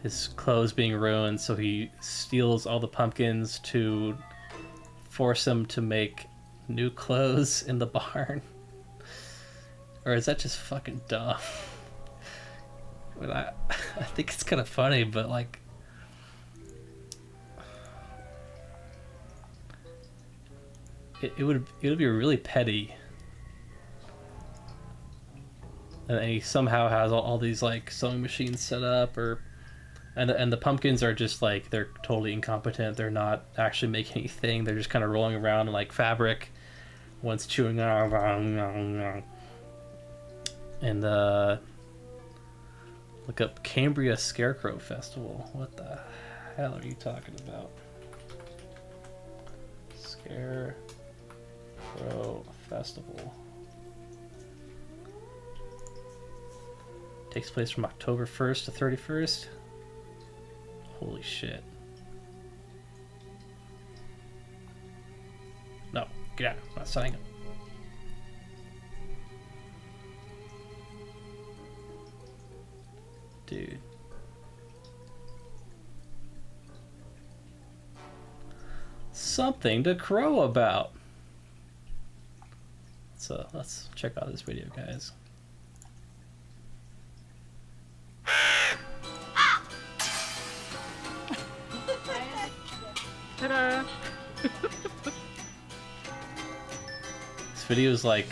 his clothes being ruined, so he steals all the pumpkins to force him to make new clothes in the barn. Or is that just fucking dumb? I think it's kind of funny, but like, it would be really petty. And he somehow has all these like sewing machines set up, and the pumpkins are just like, they're totally incompetent. They're not actually making anything. They're just kind of rolling around in like fabric. One's chewing on, and look up Cambria Scarecrow Festival. What the hell are you talking about? Scarecrow Festival. Takes place from October 1st to 31st. Holy shit. No, get out. I'm not signing up. Dude. Something to crow about. So let's check out this video, guys. Ta-da! This video is like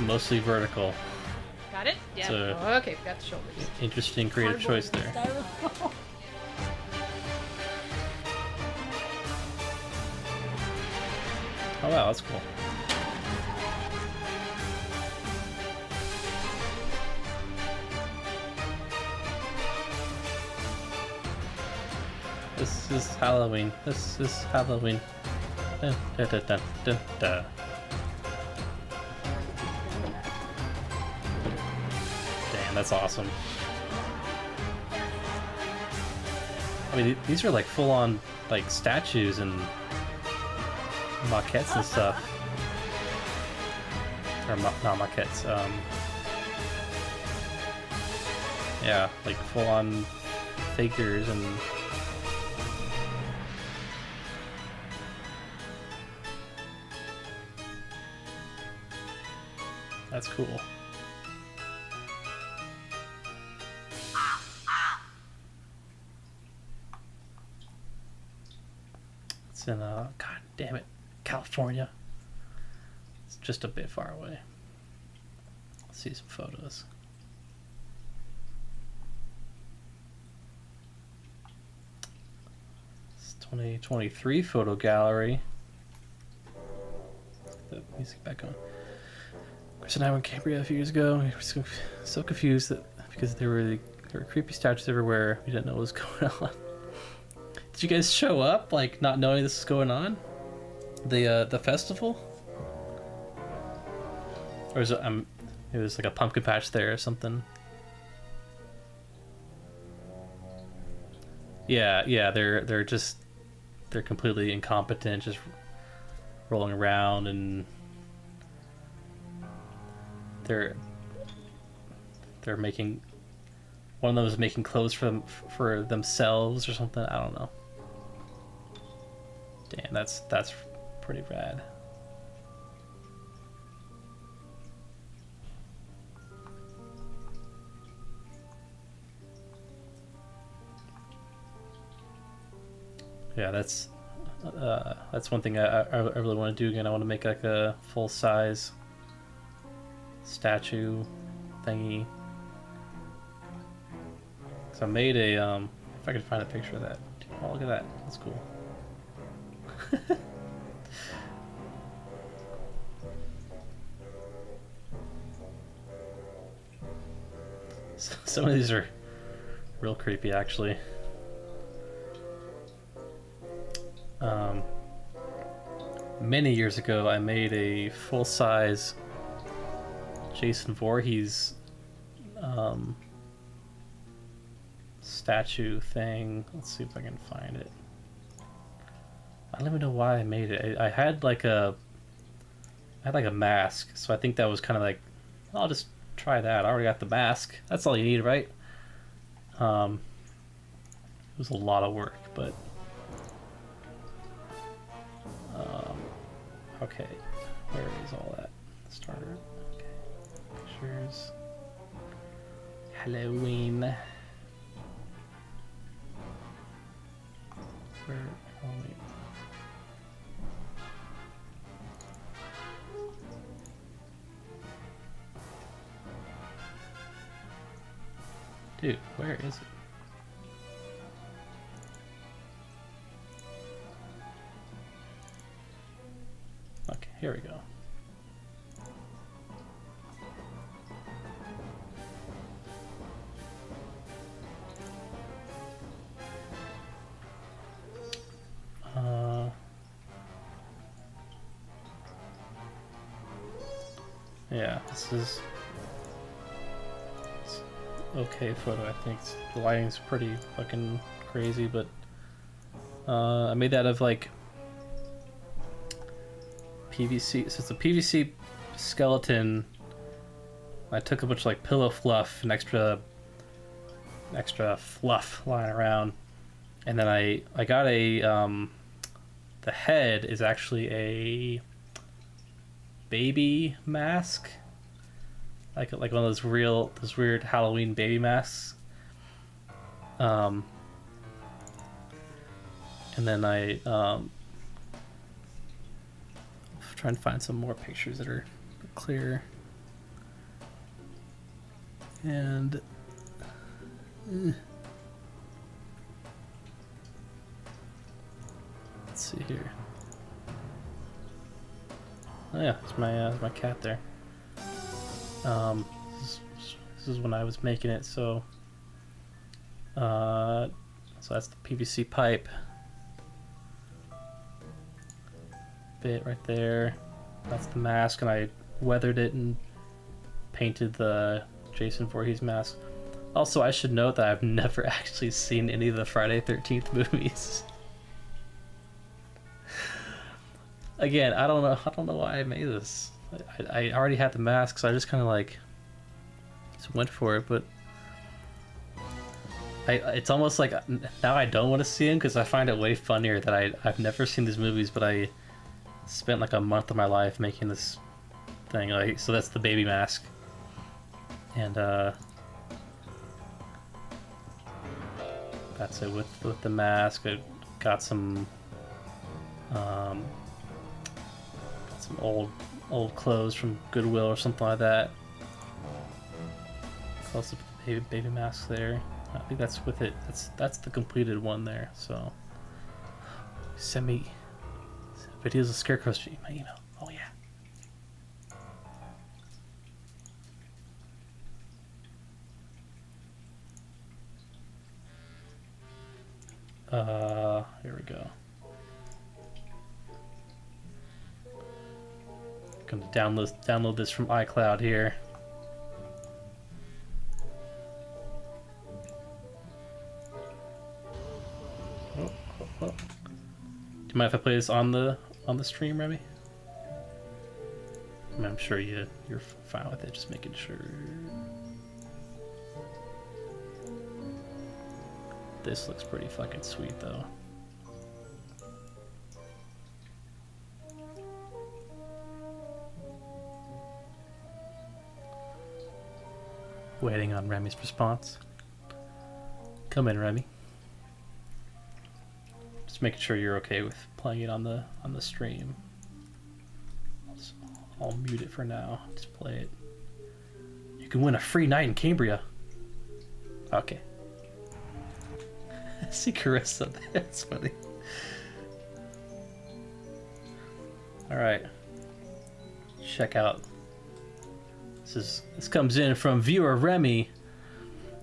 mostly vertical. Got it? Yeah. So, okay, got the shoulders. Interesting creative choice there. Oh wow, that's cool. This is Halloween. This is Halloween. Dun, dun, dun, dun, dun, dun. Damn, that's awesome. I mean, these are like full-on like statues and maquettes and stuff. Or not maquettes. Yeah, like full-on figures and. That's cool. It's in, God damn it, California. It's just a bit far away. Let's see some photos. It's 2023 photo gallery. The music back on. Chris and I went to Cambria a few years ago. We were so confused because there were creepy statues everywhere. We didn't know what was going on. Did you guys show up like not knowing this was going on? The festival? Or is it it was like a pumpkin patch there or something? Yeah, they're completely incompetent, just rolling around, and they're making one of them was making clothes for themselves or something. I don't know. Damn, that's pretty rad. Yeah, that's one thing I really want to do again. I want to make like a full-size statue thingy. So I made a if I could find a picture of that. Oh, look at that. That's cool. Some of these are real creepy, actually. Many years ago, I made a full-size Jason Voorhees statue thing. Let's see if I can find it. I don't even know why I made it. I had like a mask, so I think that was kind of like, I'll just try that. I already got the mask. That's all you need, right? It was a lot of work, but okay. Where is all that? Starter. Okay. Pictures. Halloween. Where? Halloween. Dude, where is it? Okay, here we go. Yeah, this is okay photo, I think. The lighting's pretty fucking crazy, but I made that of like PVC. So it's a PVC skeleton. I took a bunch of like pillow fluff and extra fluff lying around, and then I got a the head is actually a baby mask, like one of those weird Halloween baby masks. And then I trying to find some more pictures that are clear. And let's see here. Oh yeah, it's my cat there. This is when I was making it, so that's the PVC pipe bit right there. That's the mask, and I weathered it and painted the Jason Voorhees mask. Also, I should note that I've never actually seen any of the Friday 13th movies. Again, I don't know why I made this. I already had the mask, so I just kind of like just went for it. But it's almost like now I don't want to see them because I find it way funnier that I've never seen these movies, but I spent like a month of my life making this thing. Like, so that's the baby mask, and that's it with the mask. I got some old clothes from Goodwill or something like that. Also put the baby mask there. I think that's with it. That's the completed one there. So send me videos of scarecrows to my email. Oh yeah. Here we go. Gonna download this from iCloud here. Do you mind if I play this on the stream, Remy? I'm sure you're fine with it. Just making sure. This looks pretty fucking sweet though. Waiting on Remy's response. Come in, Remy. Just making sure you're okay with playing it on the stream. I'll mute it for now. Just play it. You can win a free night in Cambria. Okay. I see Carissa there. That's funny. Alright. Check out. This comes in from viewer Remy.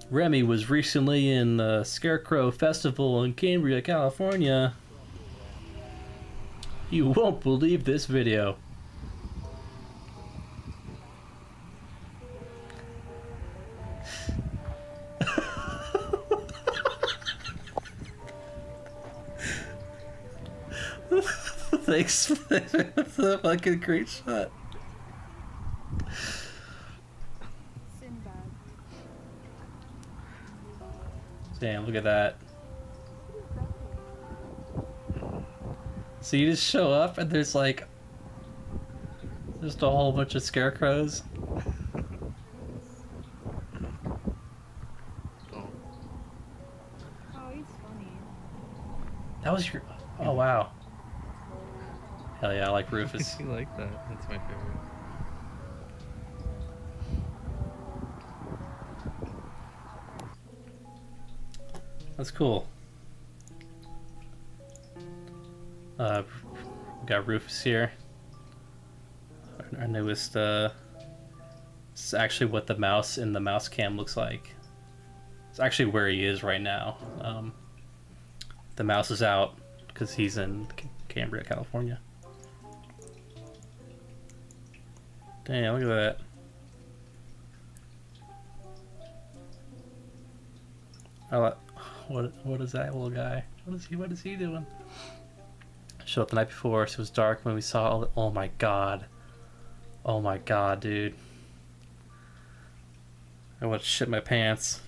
Remy was recently in the Scarecrow Festival in Cambria, California. You won't believe this video. Thanks for the fucking great shot. Damn, look at that. So you just show up and there's like just a whole bunch of scarecrows. Oh, he's funny. That was your... Oh, wow. Hell yeah, I like Rufus. You like that? That's my favorite. That's cool. We got Rufus here. Our newest, this is actually what the mouse in the mouse cam looks like. It's actually where he is right now. The mouse is out because he's in Cambria, California. Damn, look at that. I like... What is that little guy? What is he doing? Showed up the night before, so it was dark when we saw all the, oh my god. Oh my god, dude. I want to shit my pants.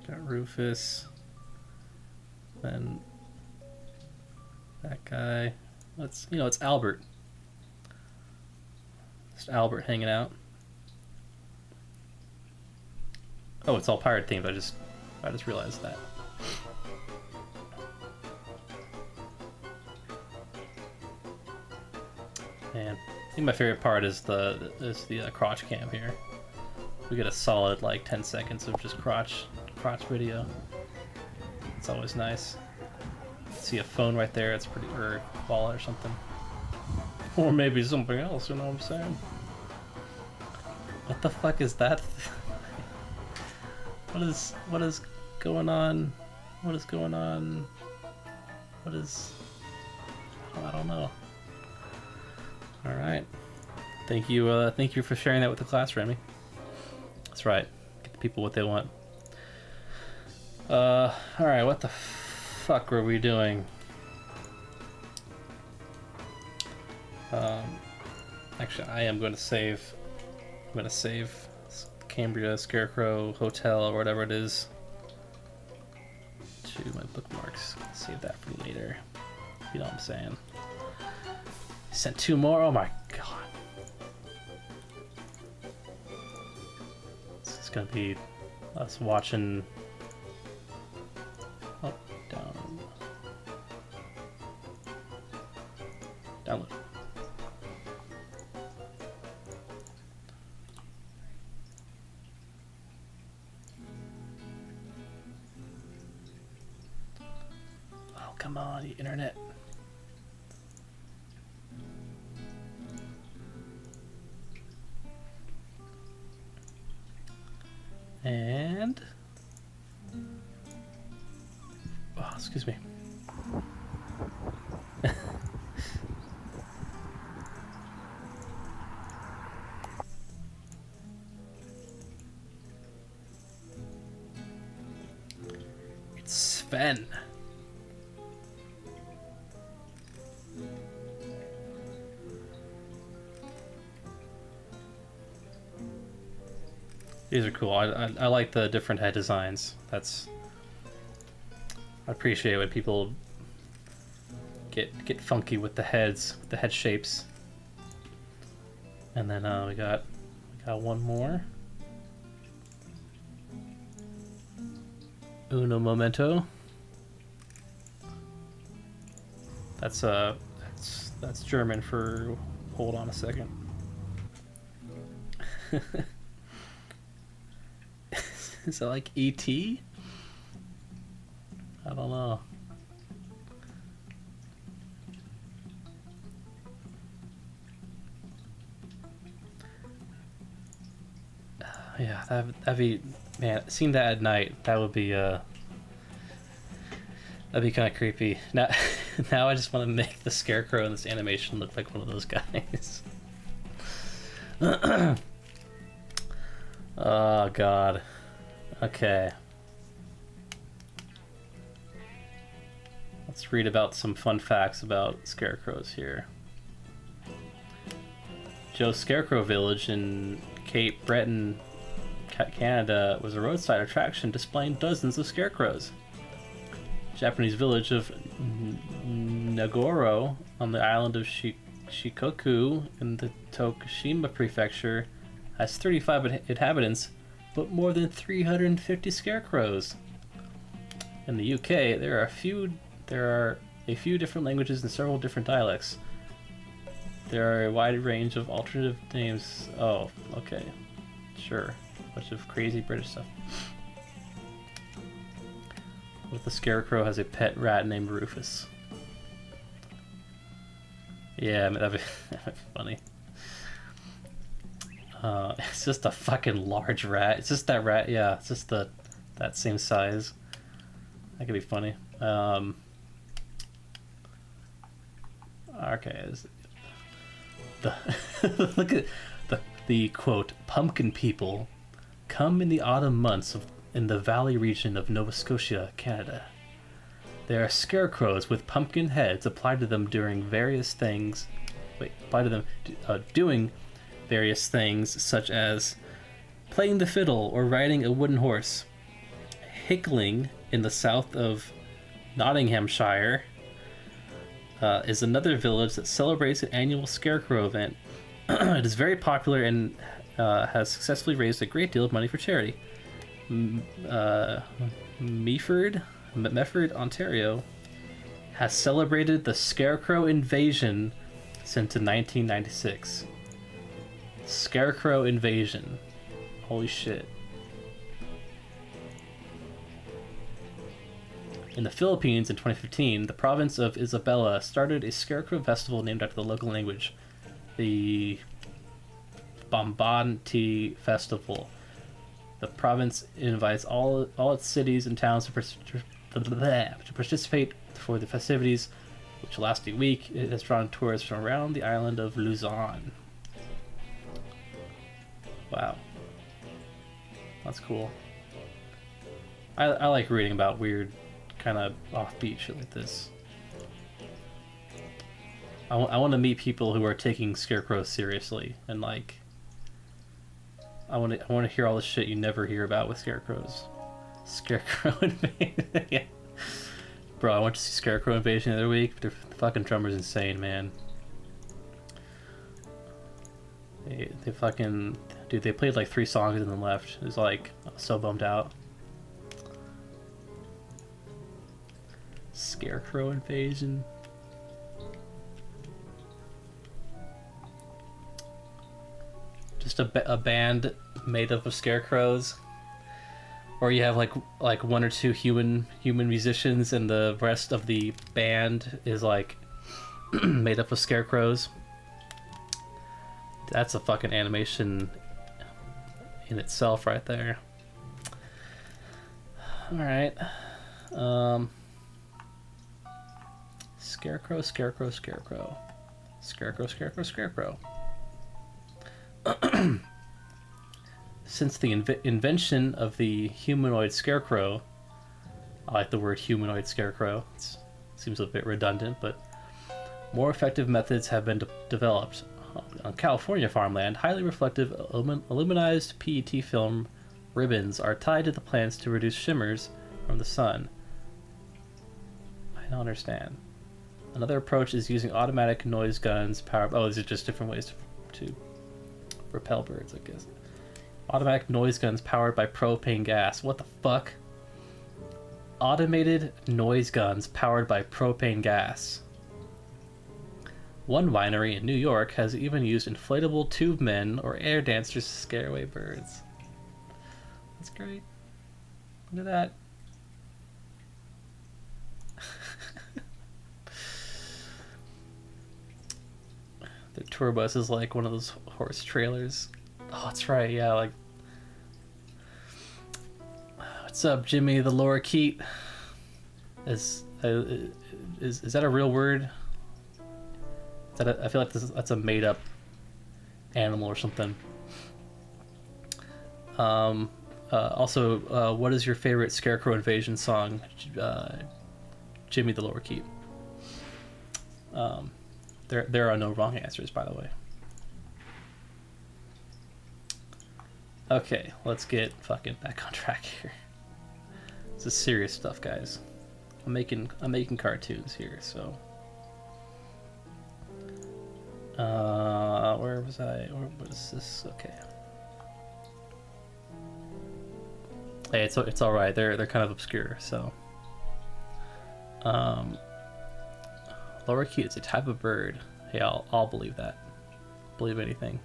Got Rufus. Then that guy. It's, you know, it's Albert. Just Albert hanging out. Oh, it's all pirate themed. I just realized that. Man, I think my favorite part is the crotch cam here. We get a solid like 10 seconds of just crotch video. It's always nice. See a phone right there, it's pretty, or a wallet or something. Or maybe something else, you know what I'm saying? What the fuck is that? What is going on? What is going on? What is... Oh, I don't know. Alright. Thank you for sharing that with the class, Remy. That's right. Get the people what they want. Alright, what the fuck were we doing? Actually, I am going to save. I'm going to save Cambria Scarecrow Hotel or whatever it is to my bookmarks. Save that for later. You know what I'm saying? Sent 2 more. Oh my god. This is going to be us watching. Up, down. Download. Oh, come on, you internet. And... Oh, excuse me. It's Sven. These are cool. I like the different head designs. I appreciate when people get funky with the heads, with the head shapes. And then we got one more. Uno momento. That's German for hold on a second. Is that like E.T.? I don't know. Yeah, that'd be, man, seeing that at night, that would be that'd be kind of creepy. Now I just want to make the Scarecrow in this animation look like one of those guys. Oh god. Okay. Let's read about some fun facts about scarecrows here. Joe's Scarecrow Village in Cape Breton, Canada was a roadside attraction displaying dozens of scarecrows. Japanese village of Nagoro on the island of Shikoku in the Tokushima prefecture has 35 inhabitants, but more than 350 scarecrows. In the UK, there are a few different languages and several different dialects. There are a wide range of alternative names. Oh, okay, sure. A bunch of crazy British stuff. What, the Scarecrow has a pet rat named Rufus? Yeah, I mean, that'd be funny. It's just a fucking large rat. It's just that rat. Yeah, it's just that same size. That could be funny. Okay. Look at the quote. Pumpkin people come in the autumn months in the valley region of Nova Scotia, Canada. There are scarecrows with pumpkin heads applied to them during various things. Doing various things such as playing the fiddle or riding a wooden horse. Hickling in the south of Nottinghamshire is another village that celebrates an annual scarecrow event. It is very popular and has successfully raised a great deal of money for charity. Mefford, Ontario has celebrated the Scarecrow Invasion since 1996. Scarecrow Invasion. Holy shit. In the Philippines in 2015, the province of Isabela started a Scarecrow festival named after the local language, the Bombanti Festival. The province invites all its cities and towns to participate for the festivities, which last a week. It has drawn tourists from around the island of Luzon. Wow. That's cool. I like reading about weird, kind of offbeat shit like this. I want to meet people who are taking scarecrows seriously, and like I want to hear all the shit you never hear about with scarecrows. Scarecrow Invasion. Yeah. Bro, I went to see Scarecrow Invasion the other week. The fucking drummer's insane, man. They fucking... Dude, they played like 3 songs and then left. It was like, I was so bummed out. Scarecrow Invasion. Just a band made up of scarecrows. Or you have like 1 or 2 human musicians and the rest of the band is like made up of scarecrows. That's a fucking animation in itself right there. Alright. Scarecrow, scarecrow, scarecrow. Scarecrow, scarecrow, scarecrow. Since the invention of the humanoid scarecrow, I like the word humanoid scarecrow. It seems a bit redundant, but more effective methods have been developed. On California farmland, highly reflective aluminized PET film ribbons are tied to the plants to reduce shimmers from the sun. I don't understand. Another approach is using automatic noise guns powered... Oh, these are just different ways to repel birds, I guess. Automatic noise guns powered by propane gas. What the fuck? Automated noise guns powered by propane gas. One winery in New York has even used inflatable tube men or air dancers to scare away birds. That's great. Look at that. The tour bus is like one of those horse trailers. Oh, that's right, yeah, like... What's up, Jimmy the lorikeet? Is that a real word? I feel like that's a made-up animal or something. Also, what is your favorite Scarecrow Invasion song? Jimmy the lorikeet. There are no wrong answers, by the way. Okay, let's get fucking back on track here. This is serious stuff, guys. I'm making cartoons here, so. Where was I? Where was this? Okay. Hey, it's all right. They're kind of obscure, so. Lorikeet is a type of bird. Hey, I'll believe that. Believe anything.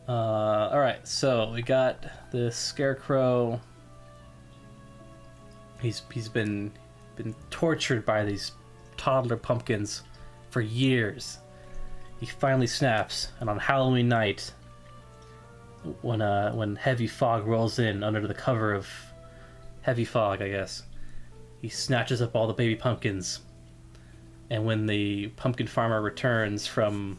All right, so we got this scarecrow. He's been tortured by these toddler pumpkins for years. He finally snaps, and on Halloween night, when heavy fog rolls in under the cover of heavy fog, I guess, he snatches up all the baby pumpkins. And when the pumpkin farmer returns from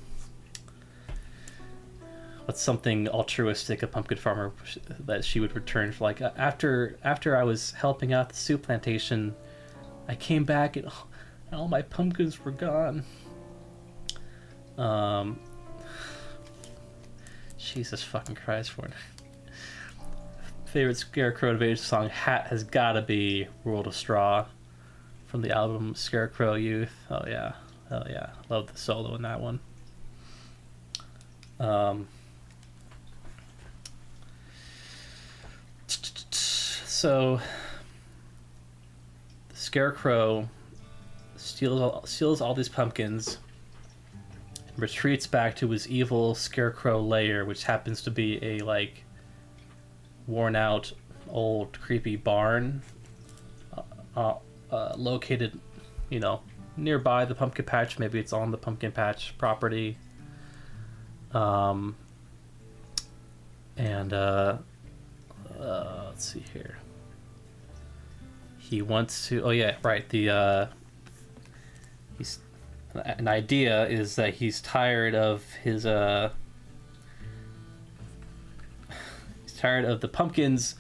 what's something altruistic a pumpkin farmer that she would return for, like, after I was helping out the soup plantation, I came back and all my pumpkins were gone. Jesus fucking Christ, for it. Favorite Scarecrow Invasion song hat has gotta be World of Straw from the album Scarecrow Youth. Oh yeah, hell yeah, love the solo in that one. So the Scarecrow steals all these pumpkins and retreats back to his evil Scarecrow lair, which happens to be a like worn out old creepy barn located, you know, nearby the pumpkin patch. Maybe it's on the pumpkin patch property. Let's see here. He wants to. Oh yeah, right. He's an idea is that he's tired of his he's tired of the pumpkins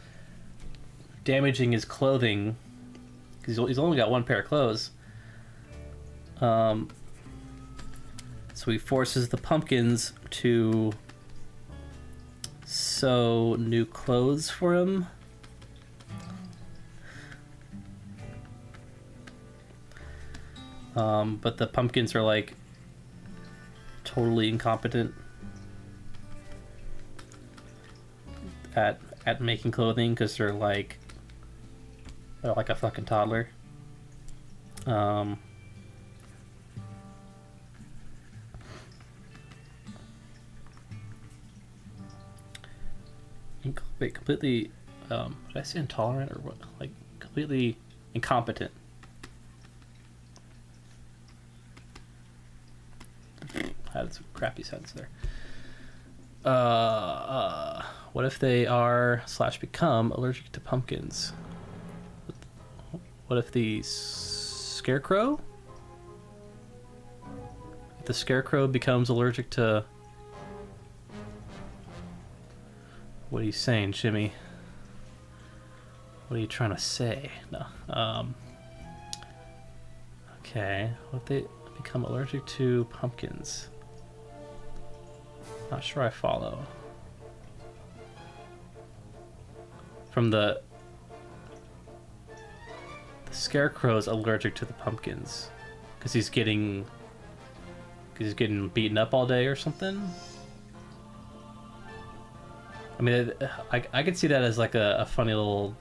damaging his clothing. He's only got one pair of clothes. So he forces the pumpkins to sew new clothes for him. But the pumpkins are like totally incompetent at making clothing because they're like a fucking toddler. Wait, completely, did I say intolerant or what? Like, completely incompetent. I had some crappy sense there. What if they are / become allergic to pumpkins? What if the Scarecrow? If the Scarecrow becomes allergic to... What are you saying, Jimmy? What are you trying to say? No. Okay. What if they become allergic to pumpkins? Not sure I follow. from the Scarecrow's allergic to the pumpkins because he's getting beaten up all day or something. I mean, I could see that as like a funny little,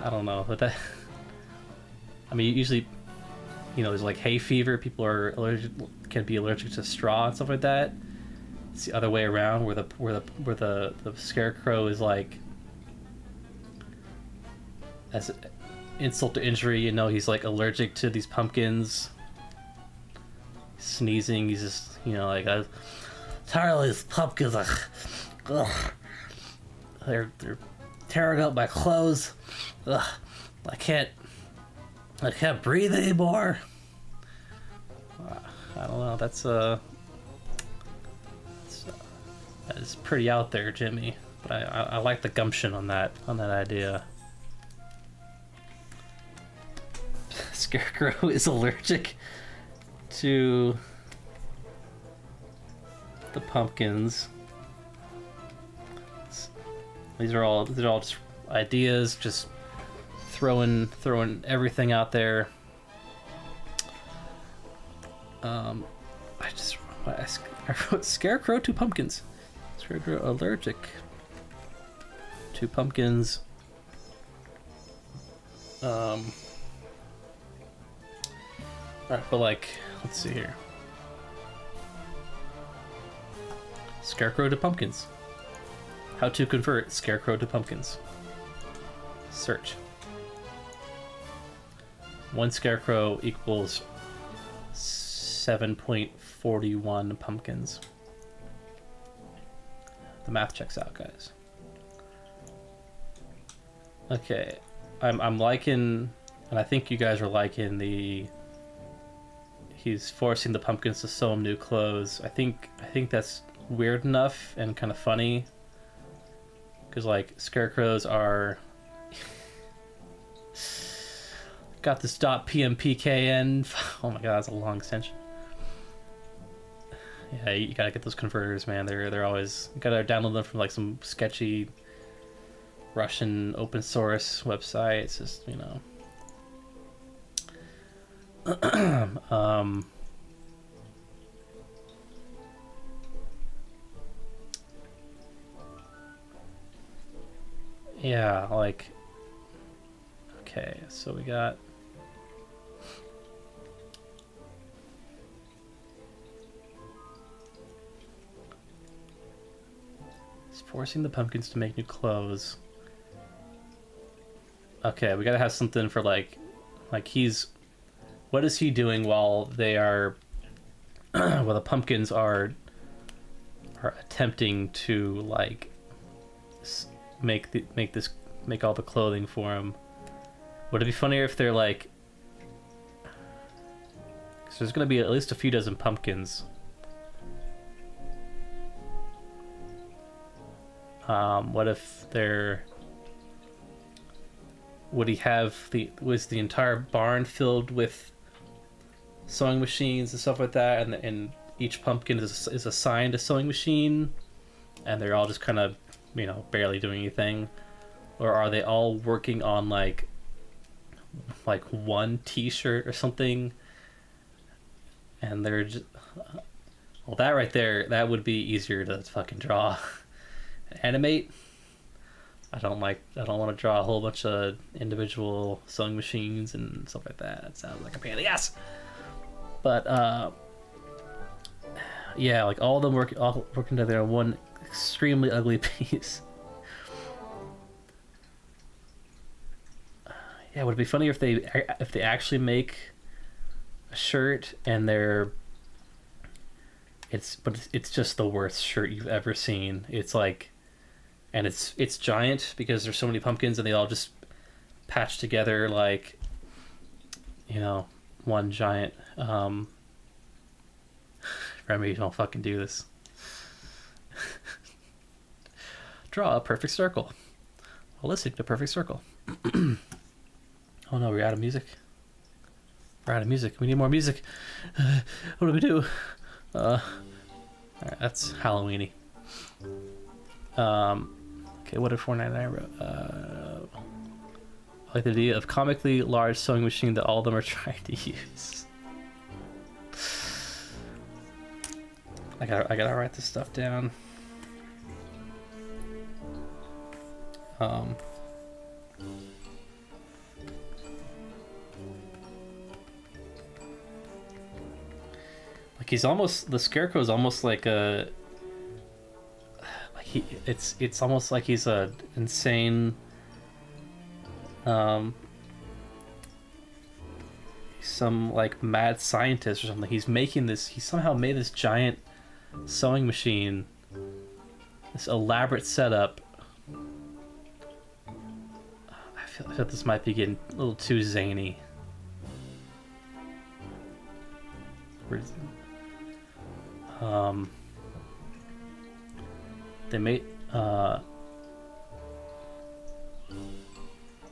I don't know, but that, I mean, usually, you know, there's like hay fever, people are can be allergic to straw and stuff like that. It's the other way around, where the Scarecrow is like, as insult to injury, you know, he's like allergic to these pumpkins. Sneezing, he's just, you know, like, I'm tired of these pumpkins. Ugh. They're tearing up my clothes. Ugh. I can't breathe anymore. I don't know. That is pretty out there, Jimmy. But I like the gumption on that idea. Scarecrow is allergic to the pumpkins. These are all just ideas, just throwing everything out there. I wrote Scarecrow to pumpkins. Scarecrow allergic to pumpkins. Alright, but like, let's see here. Scarecrow to pumpkins. How to convert Scarecrow to pumpkins. Search. 1 Scarecrow equals 7.41 pumpkins. The math checks out, guys. Okay, I'm liking, and I think you guys are liking the. He's forcing the pumpkins to sew him new clothes. I think that's weird enough and kind of funny. Because like scarecrows are got this .pmpkn. Oh my god, that's a long extension. Yeah, you gotta get those converters, man. They're always, you gotta download them from like some sketchy Russian open source website. It's just, you know. Yeah, like, okay, so we got he's forcing the pumpkins to make new clothes. Okay, we gotta have something for like he's, what is he doing while they are while the pumpkins are attempting to like make all the clothing for him? Would it be funnier if they're like, so there's gonna be at least a few dozen pumpkins. What if they're, was the entire barn filled with sewing machines and stuff like that, and each pumpkin is assigned a sewing machine, and they're all just kind of, you know, barely doing anything? Or are they all working on like one t-shirt or something, and they're just, well, that right there, that would be easier to fucking draw. Animate, I don't want to draw a whole bunch of individual sewing machines and stuff like that. That sounds like a pain in the ass. But yeah, like all of them working together on one extremely ugly piece. Yeah, would it be funny if they actually make a shirt and it's just the worst shirt you've ever seen. It's like, and it's giant because there's so many pumpkins and they all just patch together like, you know, one giant. Remy, don't fucking do this. Draw a perfect circle. Holistic to perfect circle. Oh no, we're out of music. We're out of music. We need more music. What do we do? Alright, that's Halloweeny. Okay, what did 499 I like the idea of comically large sewing machine that all of them are trying to use. I gotta write this stuff down. Like he's almost, the Scarecrow's almost like a, like it's almost like he's a insane, some like mad scientist or something. He's making this, he somehow made this giant sewing machine, this elaborate setup. I feel like this might be getting a little too zany. Where is it? They made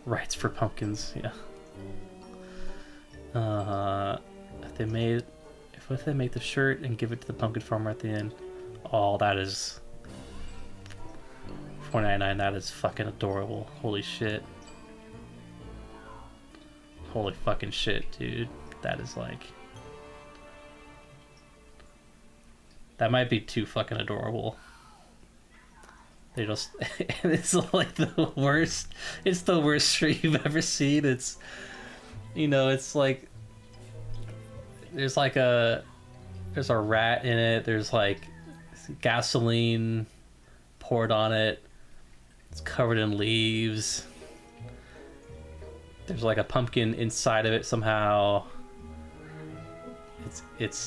rights for pumpkins, yeah. If they make the shirt and give it to the pumpkin farmer at the end, oh, that is $4.99. That is fucking adorable. Holy shit. Holy fucking shit, dude. That is like, that might be too fucking adorable. They just, and it's like the worst. It's the worst shirt you've ever seen. It's, you know, it's like there's a rat in it. There's like gasoline poured on it. It's covered in leaves. There's like a pumpkin inside of it somehow. It's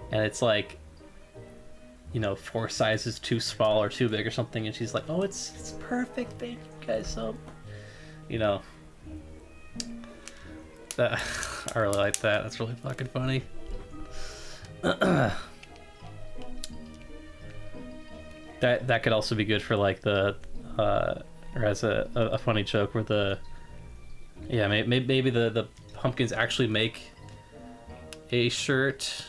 and it's like, you know, 4 sizes too small or too big or something, and she's like, oh, it's perfect, thank you guys so, you know. That, I really like that. That's really fucking funny. That could also be good for like the or as a funny joke where the, yeah, maybe the pumpkins actually make a shirt.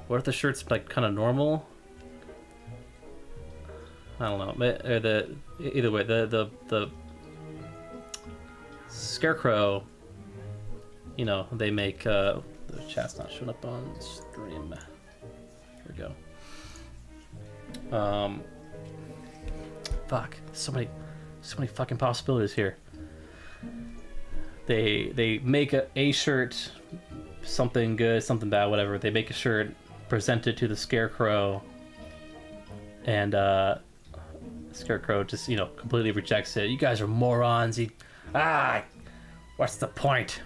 What if the shirt's like kind of normal? I don't know. Or either way, the Scarecrow, you know, they make the chat's not showing up on stream. Here we go. Fuck. So many fucking possibilities here. They make a shirt, something good, something bad, whatever. They make a shirt, present it to the Scarecrow, and Scarecrow just, you know, completely rejects it. You guys are morons. What's the point?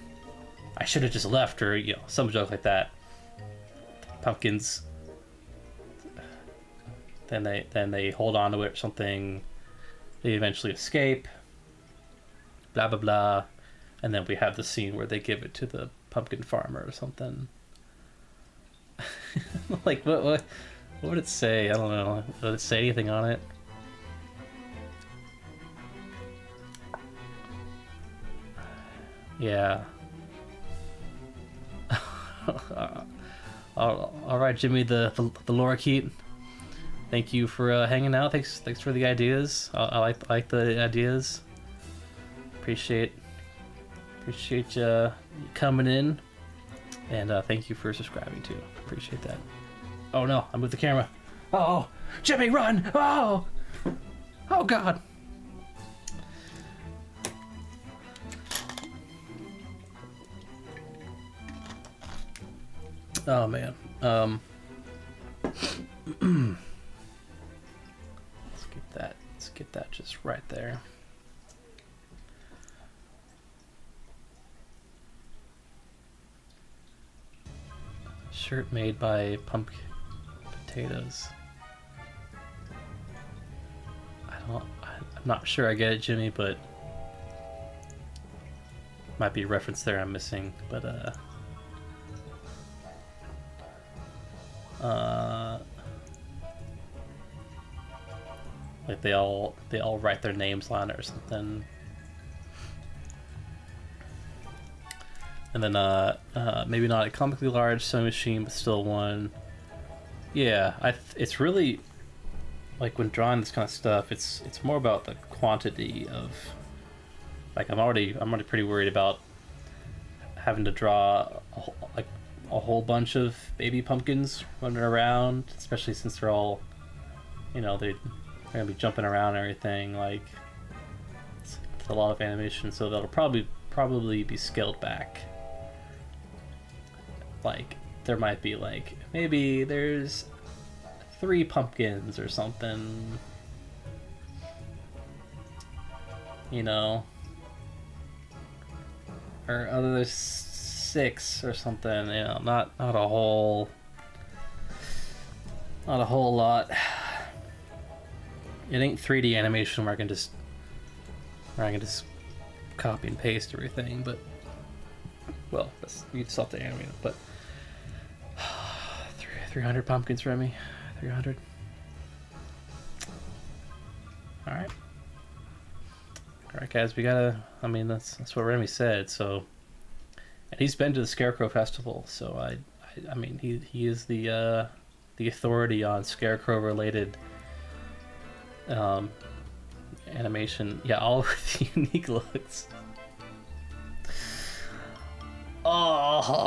I should have just left, or, you know, some joke like that. Pumpkins. Then they hold on to it or something. They eventually escape. Blah blah blah, and then we have the scene where they give it to the pumpkin farmer or something. Like what would it say? I don't know. Would it say anything on it? Yeah. All right, Jimmy, the lorikeet. Thank you for hanging out. Thanks for the ideas. I like the ideas. Appreciate you coming in, and thank you for subscribing too. Appreciate that. Oh no, I moved the camera. Oh, Jimmy, run! Oh God. Oh man. Let's get that just right there. Shirt made by pumpkin potatoes. I'm not sure I get it, Jimmy, but might be a reference there I'm missing, but like they all write their names on it or something. And then maybe not a comically large sewing machine, but still one. Yeah, it's really like when drawing this kind of stuff, it's more about the quantity of, like, I'm already pretty worried about having to draw a whole bunch of baby pumpkins running around, especially since they're all, you know, they're gonna be jumping around and everything. Like, it's a lot of animation, so that'll probably be scaled back. Like, there might be, like, maybe there's 3 pumpkins or something, you know, or other 6 or something, you know, not a whole lot. It ain't 3D animation where I can just copy and paste everything, but, well, you just have to animate it. But 300 pumpkins, Remy. 300. All right, guys. We gotta. I mean, that's what Remy said. So, and he's been to the Scarecrow Festival. So I mean, he is the authority on Scarecrow related animation. Yeah, all of the unique looks. Oh.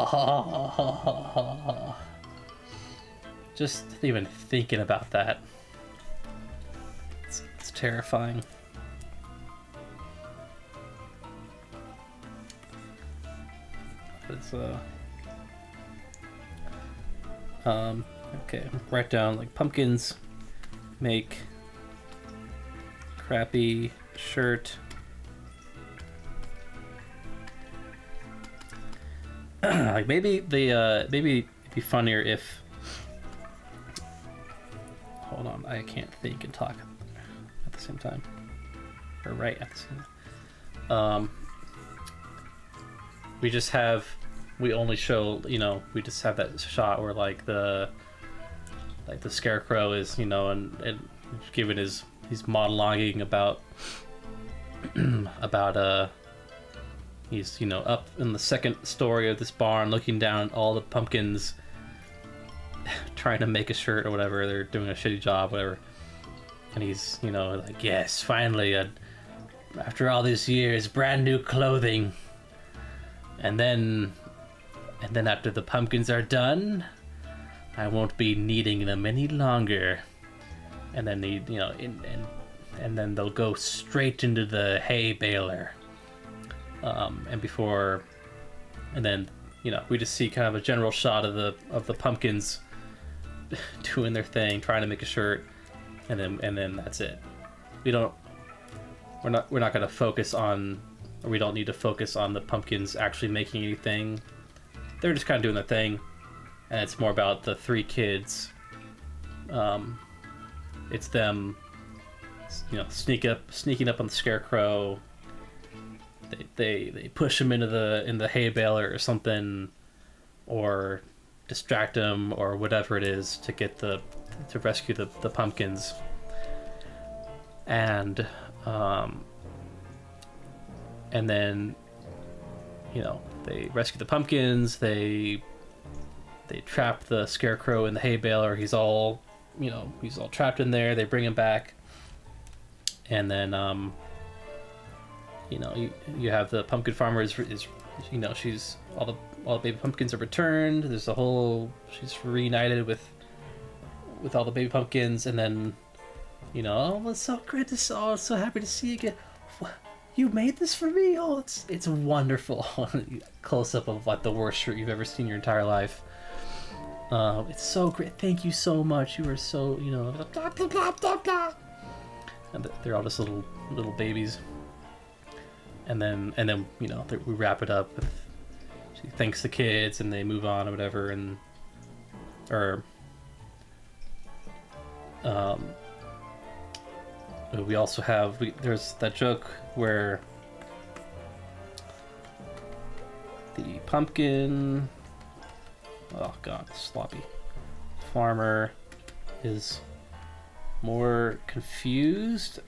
Just even thinking about that, it's terrifying. It's okay. Write down, like, pumpkins make crappy shirt. Like, maybe maybe it'd be funnier if. Hold on, I can't think and talk at the same time. Or right at the same time. We only show, you know, we just have that shot where, like, the Scarecrow is, you know, and given he's monologuing about he's, you know, up in the second story of this barn looking down at all the pumpkins, trying to make a shirt or whatever. They're doing a shitty job, whatever. And he's, you know, like, yes, finally, after all these years, brand new clothing. And then after the pumpkins are done, I won't be needing them any longer. And then he, you know, and then they'll go straight into the hay baler. And then, you know, we just see kind of a general shot of the pumpkins doing their thing, trying to make a shirt, and then that's it. We're not going to focus on, or we don't need to focus on the pumpkins actually making anything. They're just kind of doing their thing, and it's more about the 3 kids. It's them, you know, sneaking up on the Scarecrow. They push him into the hay baler or something, or distract him, or whatever it is to rescue the pumpkins. And then, you know, they rescue the pumpkins. They trap the Scarecrow in the hay baler. He's all trapped in there. They bring him back, and then you know, you have the pumpkin farmer is, you know, she's all the baby pumpkins are returned. There's she's reunited with all the baby pumpkins, and then, you know, oh, it's so great to see. Oh, I'm so happy to see you again. You made this for me? Oh, it's wonderful. Close up of, like, the worst shirt you've ever seen in your entire life. It's so great. Thank you so much. You are so, you know, blah, blah, blah, blah, blah. And they're all just little babies. And then you know, we wrap it up with, she thanks the kids and they move on or whatever, we also have, there's that joke where the pumpkin, oh god, sloppy, farmer is more confused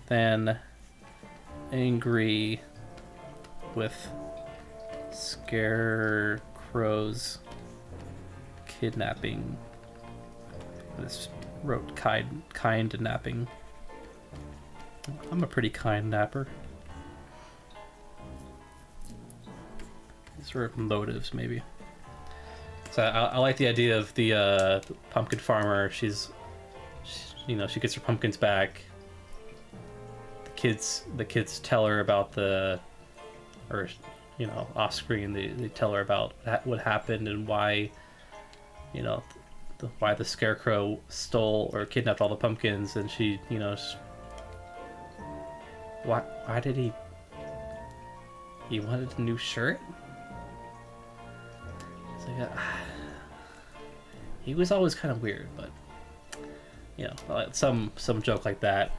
than angry with Scarecrow's kidnapping I just wrote kind napping. I'm a pretty kind napper. These were motives, maybe. So I like the idea of the pumpkin farmer. She's, you know, she gets her pumpkins back. The kids tell her about or, you know, off screen they tell her about what happened and why, you know, why the scarecrow stole or kidnapped all the pumpkins, and she, you know, why did he wanted a new shirt? It's like, he was always kind of weird, but you know, some joke like that.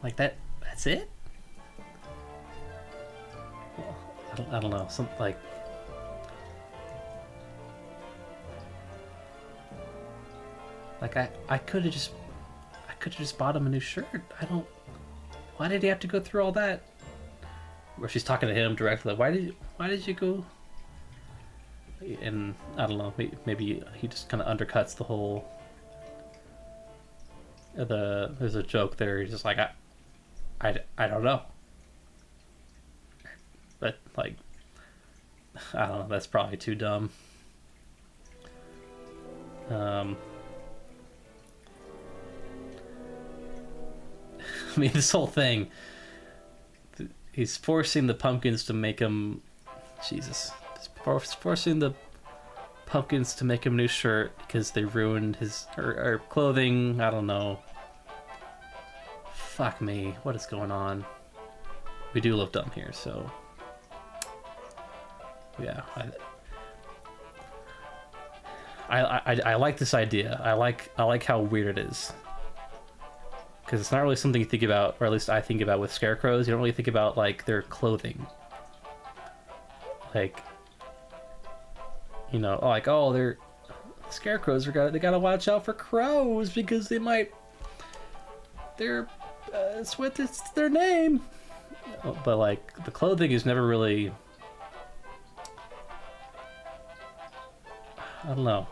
Like that's it? Well, I don't know, something like I could have just bought him a new shirt. Why did he have to go through all that? Where she's talking to him directly, like, why did you go? And I don't know, maybe he just kind of undercuts the whole. There's a joke there. He's just like, I don't know. But like, I don't know. That's probably too dumb. I mean, this whole thing. He's forcing the pumpkins to make him. Jesus. He's forcing the pumpkins to make him a new shirt because they ruined his or clothing. I don't know. Fuck me. What is going on? We do look dumb here, so. Yeah. I like this idea. I like how weird it is. Because it's not really something you think about, or at least I think about with scarecrows. You don't really think about, like, their clothing. Like, you know, like, oh, they're scarecrows. They gotta watch out for crows because they might. It's their name. But like, the clothing is never really. I don't know.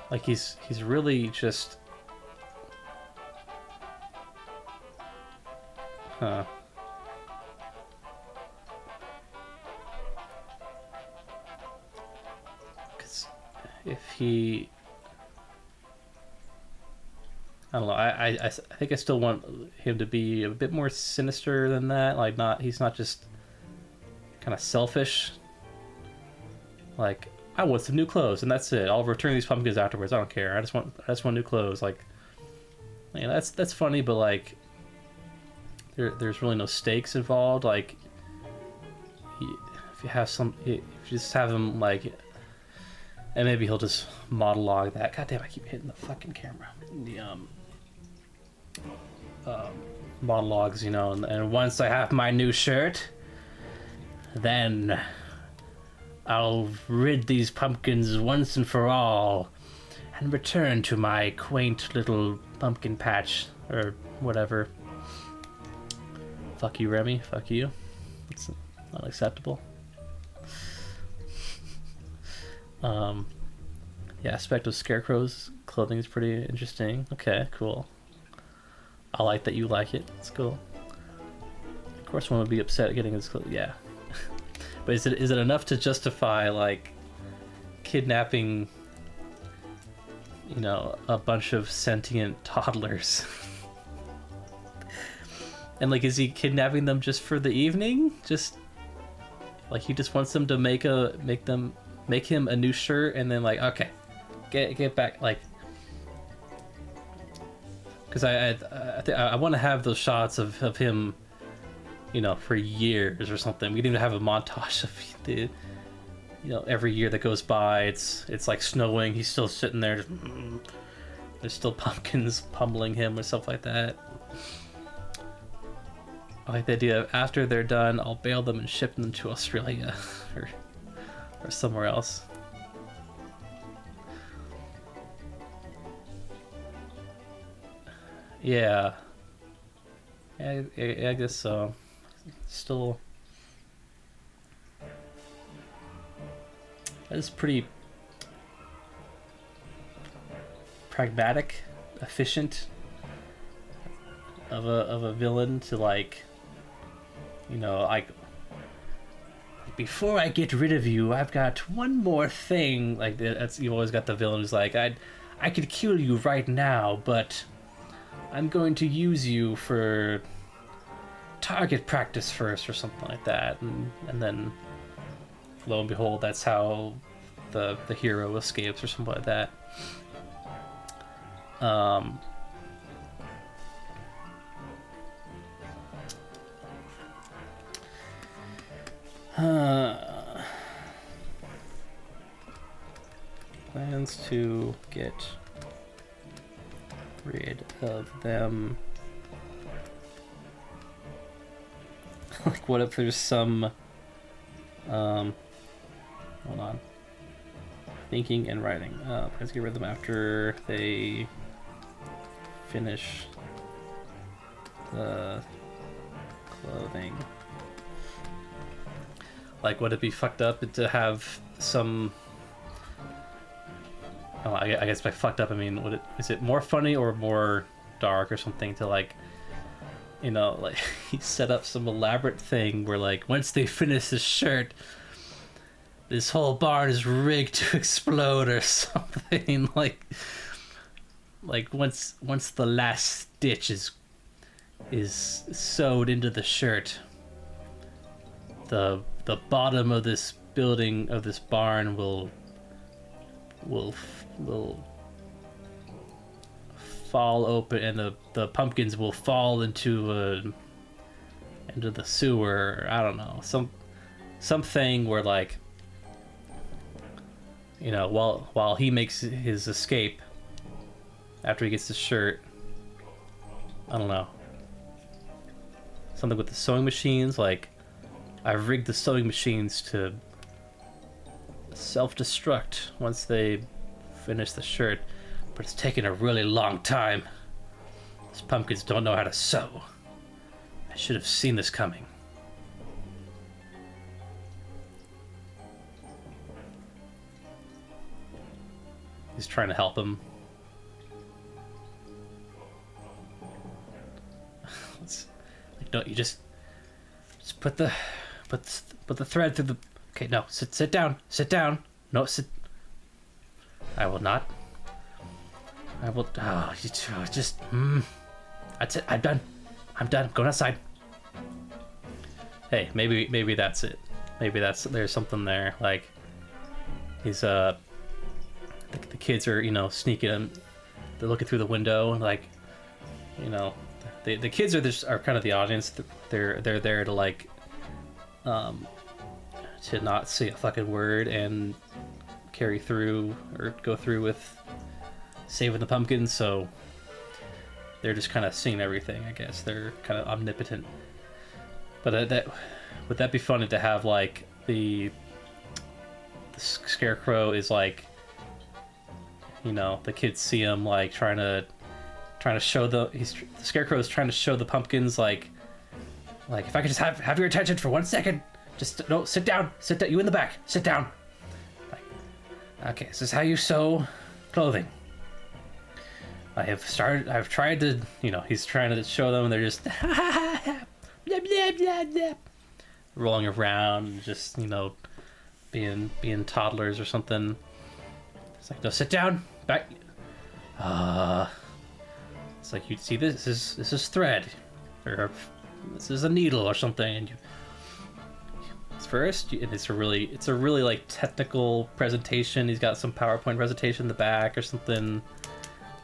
Like he's really just. Huh. Because if he. I don't know. I think I still want him to be a bit more sinister than that. Like, he's not just kind of selfish. Like, I want some new clothes and that's it. I'll return these pumpkins afterwards. I don't care. I just want new clothes. Like, you know, that's funny, but like, there's really no stakes involved. Like, if you just have him like, and maybe he'll just monologue that. God damn, I keep hitting the fucking camera. The monologues, you know, and once I have my new shirt, then I'll rid these pumpkins once and for all and return to my quaint little pumpkin patch or whatever. Fuck you, Remy. Fuck you. It's not acceptable. Yeah, aspect of Scarecrow's clothing is pretty interesting. Okay, cool. I like that you like it. It's cool. Of course, one would be upset at getting his clothes. Yeah. But is it enough to justify, like, kidnapping, you know, a bunch of sentient toddlers? And, like, is he kidnapping them just for the evening? Just, like, he just wants them to make him a new shirt and then, like, okay, get back, like, because I want to have those shots of him, you know, for years or something. We need to have a montage of the, you know, every year that goes by. It's like snowing. He's still sitting there. Just, there's still pumpkins pummeling him or stuff like that. I like the idea of after they're done, I'll bail them and ship them to Australia or somewhere else. Yeah. I guess so. Still It's pretty pragmatic, efficient of a villain to, like, you know, like, before I get rid of you, I've got one more thing. Like, that's, you always got the villain who's like, I could kill you right now, but I'm going to use you for target practice first or something like that, and then lo and behold, that's how the hero escapes or something like that. Plans to get rid of them. Like, what if there's some hold on, thinking and writing. Plans to get rid of them after they finish the clothing. Like, would it be fucked up to have some... Oh, I guess by fucked up I mean, is it more funny or more dark or something to, like, you know, like, he set up some elaborate thing where, like, once they finish this shirt, this whole barn is rigged to explode or something. like once the last stitch is sewed into the shirt, the bottom of this building, of this barn, will fall open, and the pumpkins will fall into the sewer. I don't know, something where, like, you know, while he makes his escape after he gets the shirt, I don't know, something with the sewing machines. Like, I've rigged the sewing machines to self-destruct once they finish the shirt, but it's taken a really long time. These pumpkins don't know how to sew. I should have seen this coming. He's trying to help him. Like, no, you just put the thread through the... Okay, no, sit down. No, sit. I will not. I will... Oh, you two, just... That's it, I'm done. I'm going outside. Hey, maybe that's it. Maybe there's something there. Like, he's, the kids are, you know, sneaking. They're looking through the window, and, like, you know, the kids are kind of the audience. They're there to, like, to not say a fucking word and carry through or go through with saving the pumpkins. So they're just kind of seeing everything, I guess. They're kind of omnipotent. But would that be funny to have, like, the scarecrow is, like, you know, the kids see him, like, trying to show the scarecrow is trying to show the pumpkins, like if I could just have your attention for 1 second, just no, sit down, you in the back, sit down. Like, okay, this is how you sew clothing. I've tried to, you know, he's trying to show them, and they're just blah, blah, blah, blah, rolling around and just, you know, being toddlers or something. It's like, no, sit down, back. It's like, you see, this is thread, or this is a needle or something, and it's a really like technical presentation. He's got some PowerPoint presentation in the back or something,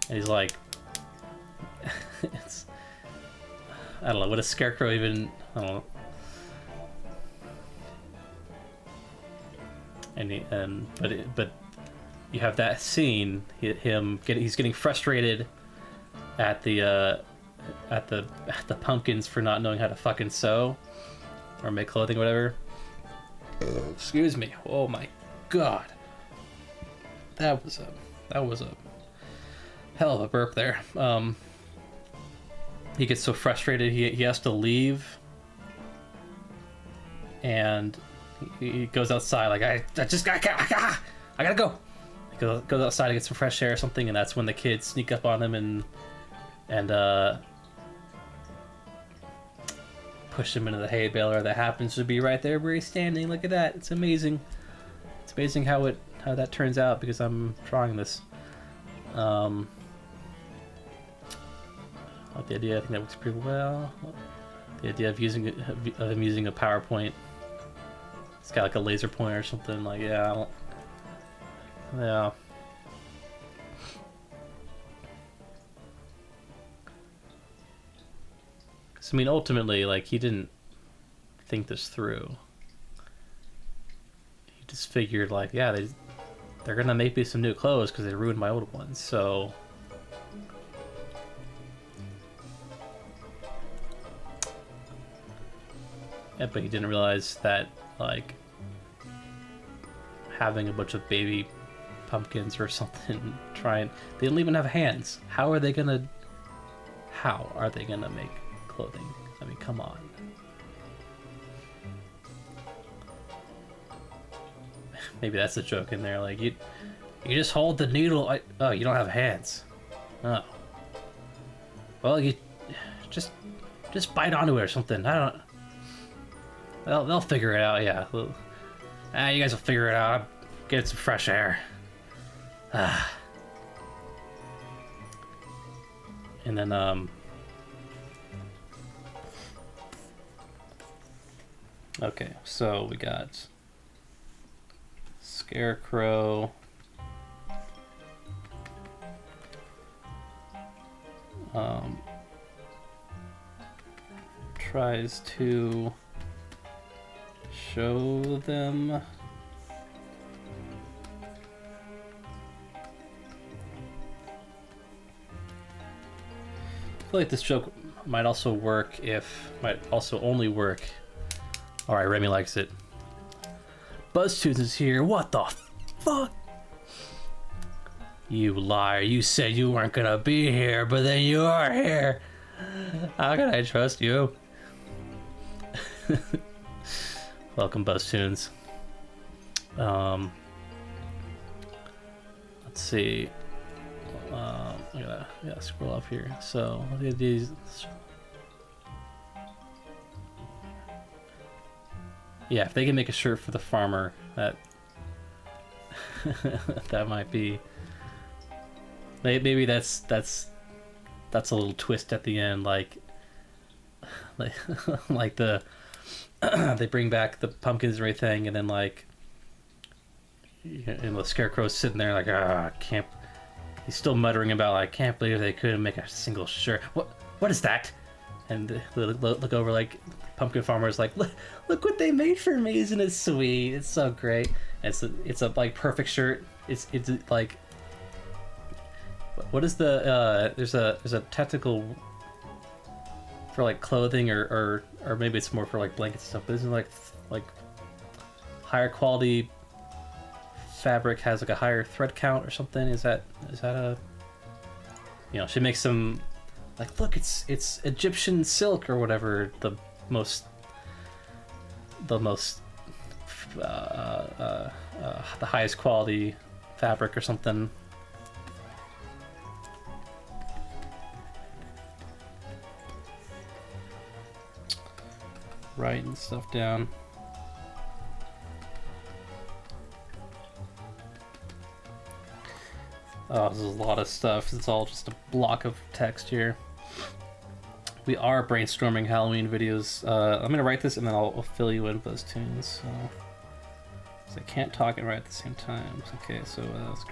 and he's like, it's, I don't know, what a scarecrow even, I don't know. But you have that scene, he's getting frustrated at the pumpkins for not knowing how to fucking sew or make clothing or whatever. Excuse me. Oh my god. That was a hell of a burp there. He gets so frustrated he has to leave, and He goes outside like I gotta go. He goes outside to get some fresh air or something, and that's when the kids sneak up on him and push him into the hay baler that happens to be right there where he's standing. Look at that. It's amazing. It's amazing how that turns out because I'm drawing this. Like the idea, I think that works pretty well. The idea of using a PowerPoint. It's got like a laser pointer or something. Like yeah. So, I mean, ultimately, like, he didn't think this through. He just figured, like, yeah, they're gonna make me some new clothes because they ruined my old ones, so... Yeah, but he didn't realize that, like, having a bunch of baby pumpkins or something, they don't even have hands. How are they gonna make clothing? I mean, come on. Maybe that's a joke in there. Like you just hold the needle. Oh, you don't have hands. Oh. Well, you just bite onto it or something. I don't. They'll figure it out. Yeah. You guys will figure it out. Get some fresh air. And then okay, so we got Scarecrow. Tries to show them I feel like this joke might also only work. Alright, Remy likes it. BuzzTunes is here. What the fuck? You liar. You said you weren't gonna be here, but then you are here. How can I trust you? Welcome, BuzzTunes. Let's see. I gotta scroll up here. So look at these. Yeah, if they can make a shirt for the farmer, that that might be. Maybe that's a little twist at the end, like the they bring back the pumpkins and everything, and then like, and the Scarecrow's sitting there like, can't. He's still muttering about, like, can't believe they couldn't make a single shirt. What is that? And they look over, like, pumpkin farmer's like, look what they made for me. Isn't it sweet? It's so great. And it's a like perfect shirt. It's like, what is the there's a technical for like clothing or maybe it's more for like blankets and stuff. But isn't like higher quality fabric has like a higher thread count or something? Is that a, you know, she makes some like, look, it's Egyptian silk or whatever, the highest quality fabric or something. Writing stuff down. Oh, this is a lot of stuff. It's all just a block of text here. We are brainstorming Halloween videos. I'm gonna write this and then I'll fill you in with those tunes. So I can't talk and write at the same time. Okay, so let's go.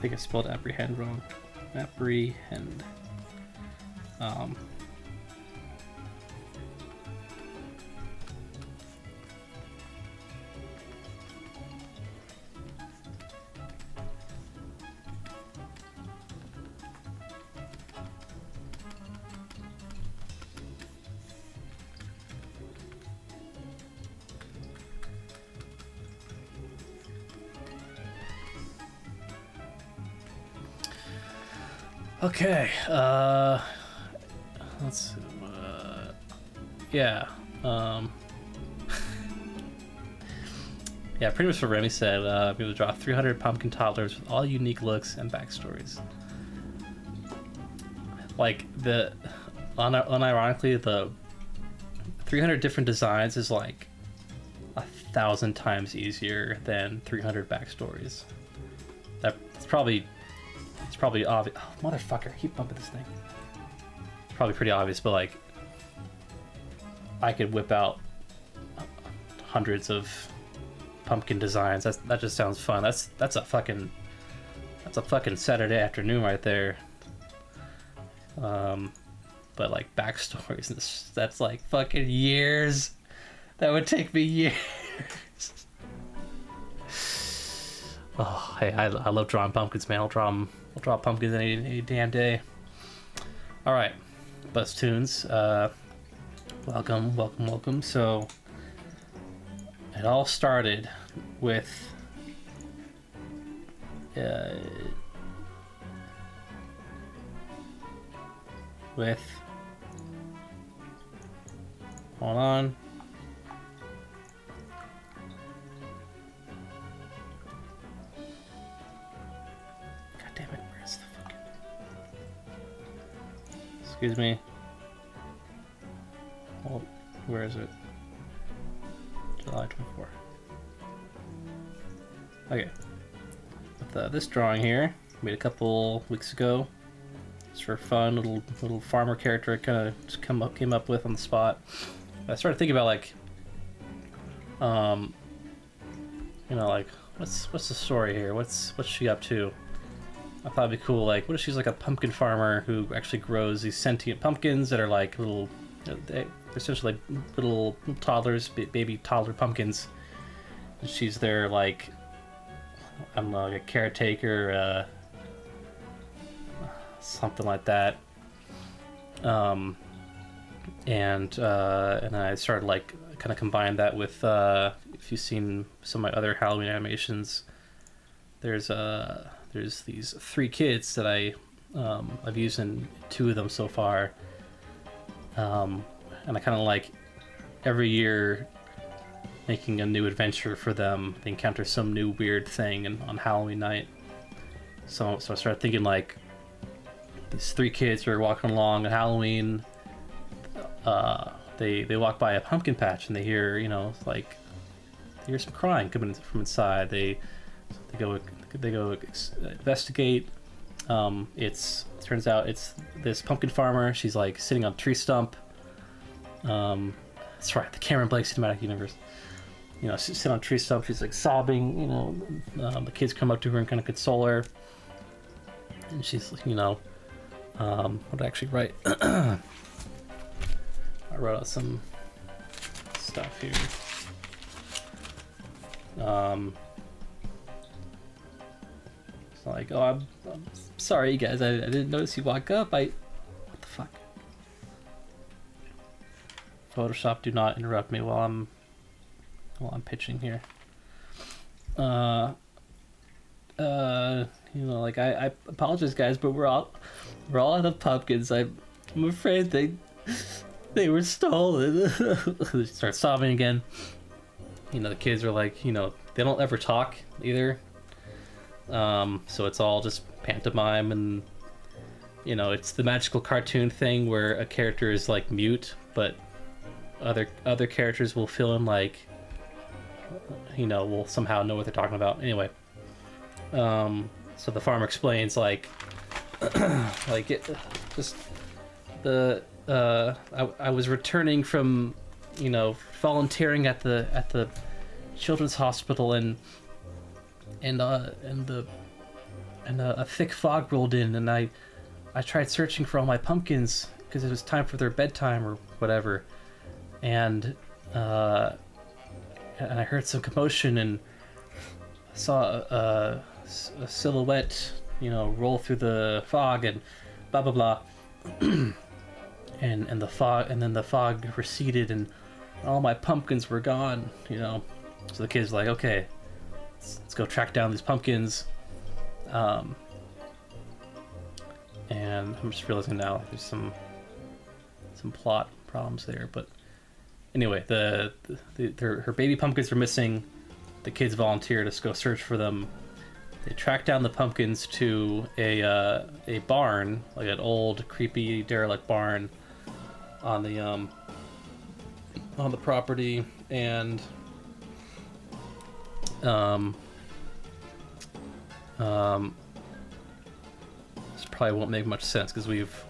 think I spelled apprehend wrong. Apprehend. Okay, let's see, yeah, yeah, pretty much what Remy said, be able to draw 300 pumpkin toddlers with all unique looks and backstories. Like, unironically, the 300 different designs is like 1,000 times easier than 300 backstories. It's probably obvious. Oh, motherfucker, I keep bumping this thing. It's probably pretty obvious, but like, I could whip out hundreds of pumpkin designs. That just sounds fun. That's a fucking Saturday afternoon right there. But like backstories, that's like fucking years. That would take me years. Oh, hey, I love drawing pumpkins, man. I'll draw pumpkins any damn day. All right, Buzz Tunes, welcome. So it all started with hold on. God damn it, where's the fucking... Excuse me. Well, where is it? July 24. Okay. With this drawing here, made a couple weeks ago. It's for fun, little farmer character I kind of just came up with on the spot. I started thinking about like, you know, like what's the story here? What's she up to? I thought it'd be cool. Like, what if she's like a pumpkin farmer who actually grows these sentient pumpkins that are like little, they're essentially like little toddlers, baby toddler pumpkins. And she's their like, I don't know, like a caretaker, something like that. And I started like kind of combine that with if you've seen some of my other Halloween animations, there's these 3 kids that I've used in 2 of them so far, and I kind of like every year making a new adventure for them. They encounter some new weird thing on Halloween night, so I started thinking like these 3 kids are walking along on Halloween. They walk by a pumpkin patch and they hear, you know, like they hear some crying coming from inside. They go investigate. It turns out it's this pumpkin farmer. She's like sitting on a tree stump. That's right, the Cameron Blake Cinematic Universe. You know, she's sitting on a tree stump. She's like sobbing. You know, the kids come up to her and kind of console her. And she's, you know, what did I actually write? I wrote out some stuff here. It's like, oh, I'm sorry, you guys. I didn't notice you walk up. What the fuck? Photoshop, do not interrupt me while I'm pitching here. You know, like I apologize, guys, but we're all out of pumpkins. I'm afraid they were stolen. They start sobbing again. You know, the kids are like, you know, they don't ever talk either. So it's all just pantomime, and you know, it's the magical cartoon thing where a character is like mute, but other characters will fill in, like, you know, will somehow know what they're talking about. Anyway, so the farmer explains like like it just the I was returning from, you know, volunteering at the children's hospital, and the a thick fog rolled in, and I tried searching for all my pumpkins because it was time for their bedtime or whatever, and I heard some commotion and saw a silhouette, roll through the fog and blah blah blah, and then the fog receded and all my pumpkins were gone. So the kid's like, okay, let's go track down these pumpkins. And I'm just realizing now there's some plot problems there, but anyway, her baby pumpkins are missing. The kids volunteer to go search for them. They track down the pumpkins to a barn, like an old creepy derelict barn on the property, and this probably won't make much sense because we've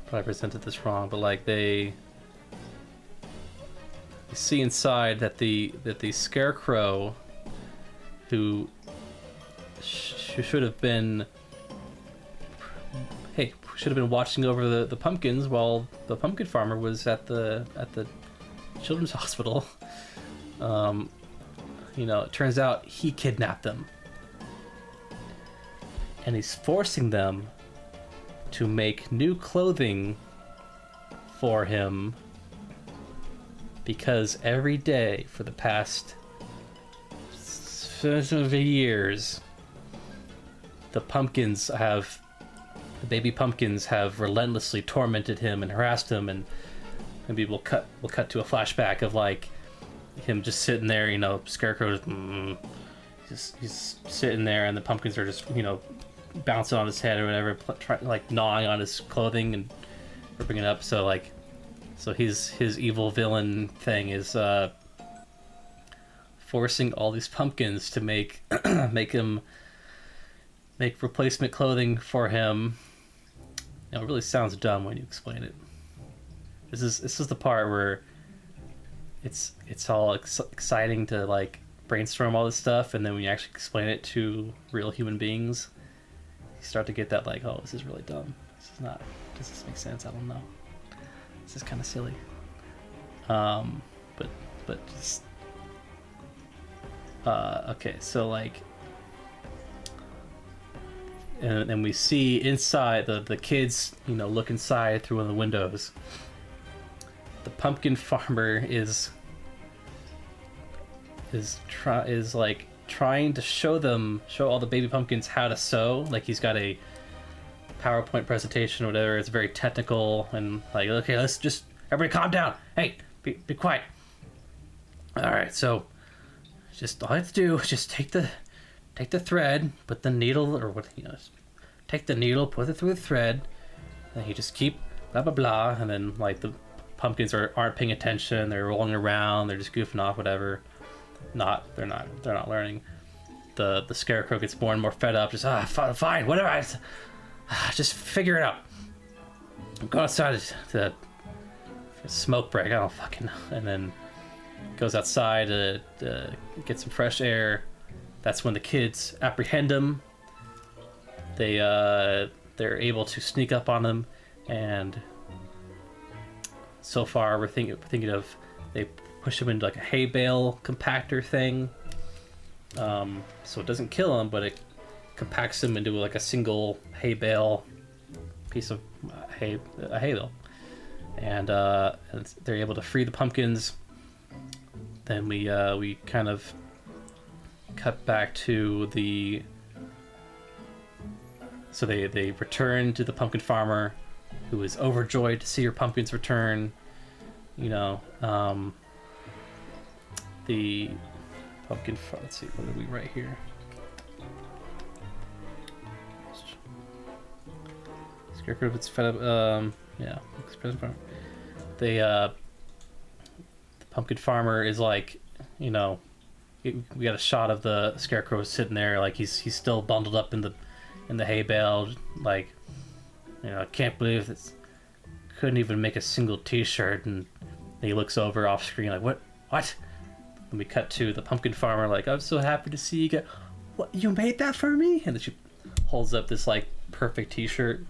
probably presented this wrong, but like you see inside that the scarecrow who should have been watching over the pumpkins while the pumpkin farmer was at the children's hospital. It turns out he kidnapped them. And he's forcing them to make new clothing for him because every day for the past years, the baby pumpkins have relentlessly tormented him and harassed him, and maybe we'll cut to a flashback of like him just sitting there, Scarecrow he's sitting there, and the pumpkins are just bouncing on his head or whatever, like gnawing on his clothing and ripping it up. So his evil villain thing is forcing all these pumpkins to make replacement clothing for him. It really sounds dumb when you explain it. This is the part where it's all exciting to like brainstorm all this stuff, and then when you actually explain it to real human beings, you start to get that like, oh, this is really dumb. Does this make sense? I don't know. This is kind of silly. But just okay, so like, and we see inside the kids, look inside through one of the windows. The pumpkin farmer is trying to show all the baby pumpkins how to sew. Like he's got a PowerPoint presentation or whatever. It's very technical and like, okay, let's just everybody calm down. Hey, be quiet. All right, so just all you have to do is just take the thread, put the needle, or what, take the needle, put it through the thread, and you just keep blah blah blah, and then like the pumpkins aren't paying attention, they're rolling around, they're just goofing off, whatever. They're not learning. The scarecrow gets more and more fed up, just fine, whatever, just figure it out. Go outside to smoke break, I don't fucking know, and then goes outside to get some fresh air. That's when the kids apprehend him. They're able to sneak up on him, and so far we're thinking of they push him into like a hay bale compactor thing, so it doesn't kill him, but it compacts him into like a single hay bale piece of hay bale, and they're able to free the pumpkins. Then we kind of cut back to so they return to the pumpkin farmer, who is overjoyed to see her pumpkins return. The pumpkin farm. Let's see, what did we write here? Scarecrow gets fed up. Yeah, the pumpkin farmer is like, we got a shot of the scarecrow sitting there, like he's still bundled up in the hay bale, like, I can't believe this. Couldn't even make a single t-shirt, and he looks over off screen like, what? And we cut to the pumpkin farmer like, I'm so happy to see you get. what, you made that for me? And then she holds up this like perfect t-shirt.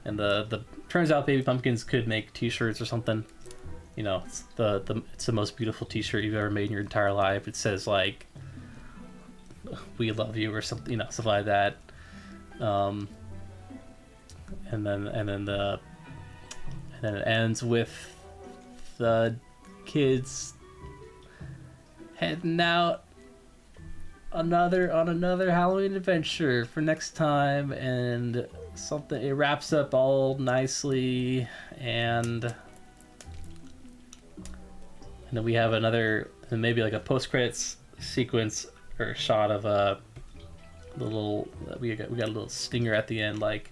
And the turns out Baby Pumpkins could make t-shirts or something. You know, it's the most beautiful t-shirt you've ever made in your entire life. It says like, "We love you" or something, you know, something like that. And then it ends with the kids heading out on another Halloween adventure for next time, and something, it wraps up all nicely, and then we have maybe like a post-credits sequence or shot of we got a little stinger at the end, like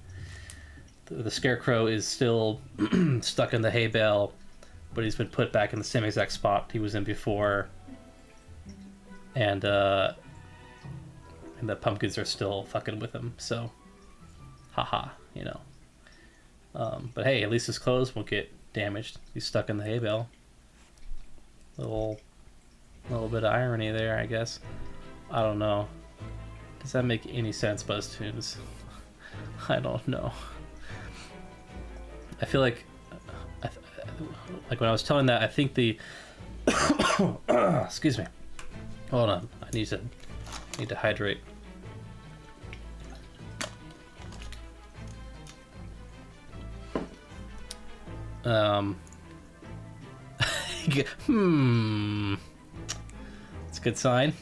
the scarecrow is still stuck in the hay bale, but he's been put back in the same exact spot he was in before, and the pumpkins are still fucking with him, so haha, you know. But hey, at least his clothes won't get damaged. He's stuck in the hay bale. Little bit of irony there, I guess. I don't know. Does that make any sense, BuzzTunes? I don't know. I feel like when I was telling that, I think the excuse me. Hold on. I need to hydrate. It's a good sign.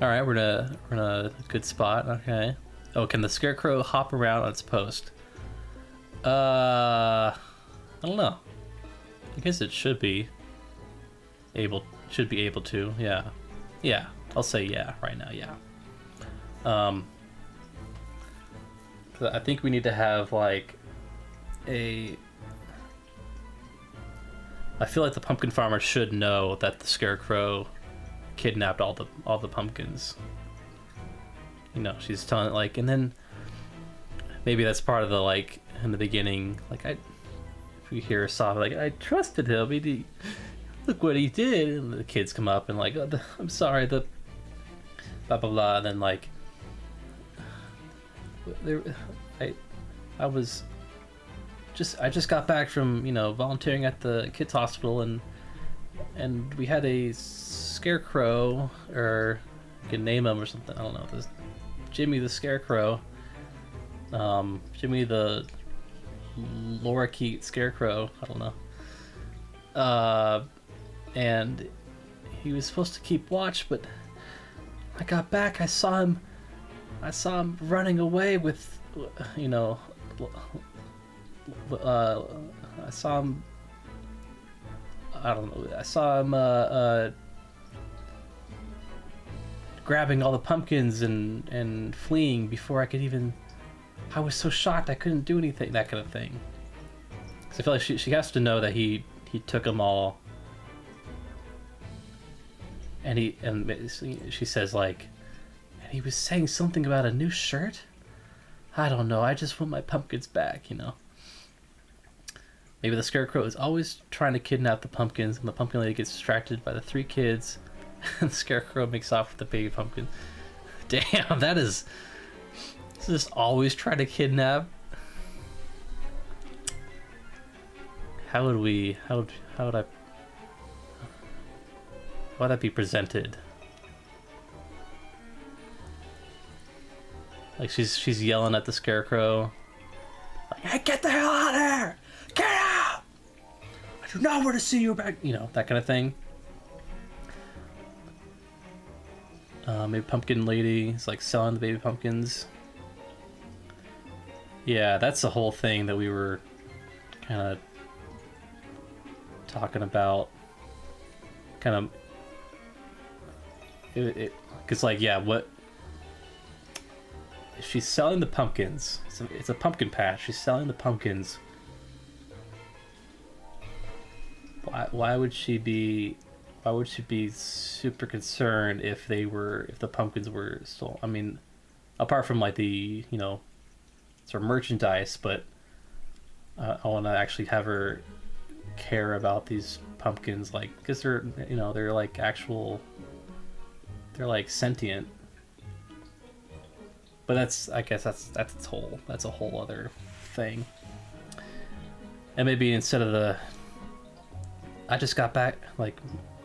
All right, we're in a good spot. Okay. Oh, can the scarecrow hop around on its post? I don't know. I guess it should be able to. Yeah. Yeah. I'll say yeah right now. Yeah. I think we need to have like I feel like the pumpkin farmer should know that the scarecrow kidnapped all the pumpkins. You know, she's telling it like, and then maybe that's part of the like in the beginning, like if we hear a soft like, I trusted him. Look what he did, and the kids come up and like, oh, I'm sorry, the blah blah blah, and then like I just got back from, you know, volunteering at the kids hospital, and we had a scarecrow, or you can name him or something, I don't know, this Jimmy the Scarecrow, Jimmy the lorikeet scarecrow, I don't know, and he was supposed to keep watch, but I got back, I saw him running away with, you know, I saw him, I don't know, I saw him grabbing all the pumpkins and fleeing before I could even, I was so shocked I couldn't do anything, that kind of thing. Because I feel like she has to know that he took them all, and she says like, and he was saying something about a new shirt. I don't know, I just want my pumpkins back, you know. Maybe the scarecrow is always trying to kidnap the pumpkins, and the pumpkin lady gets distracted by the 3 kids, and the scarecrow makes off with the baby pumpkin. Damn, that is just always trying to kidnap. How would that be presented? Like she's yelling at the scarecrow, like, "Hey, get the hell out of here! Get out! I do not want to see you back." You know, that kind of thing. Maybe pumpkin lady is like selling the baby pumpkins. Yeah, that's the whole thing that we were kind of talking about. Kind of, because like, yeah, what? She's selling the pumpkins. It's a pumpkin patch. She's selling the pumpkins. Why would she be super concerned if the pumpkins were stolen? I mean, apart from like the, you know, sort of merchandise, but I want to actually have her care about these pumpkins, like, because they're, you know, they're like actual, they're like sentient. But that's, I guess that's a whole other thing. And maybe instead of the, I just got back, like,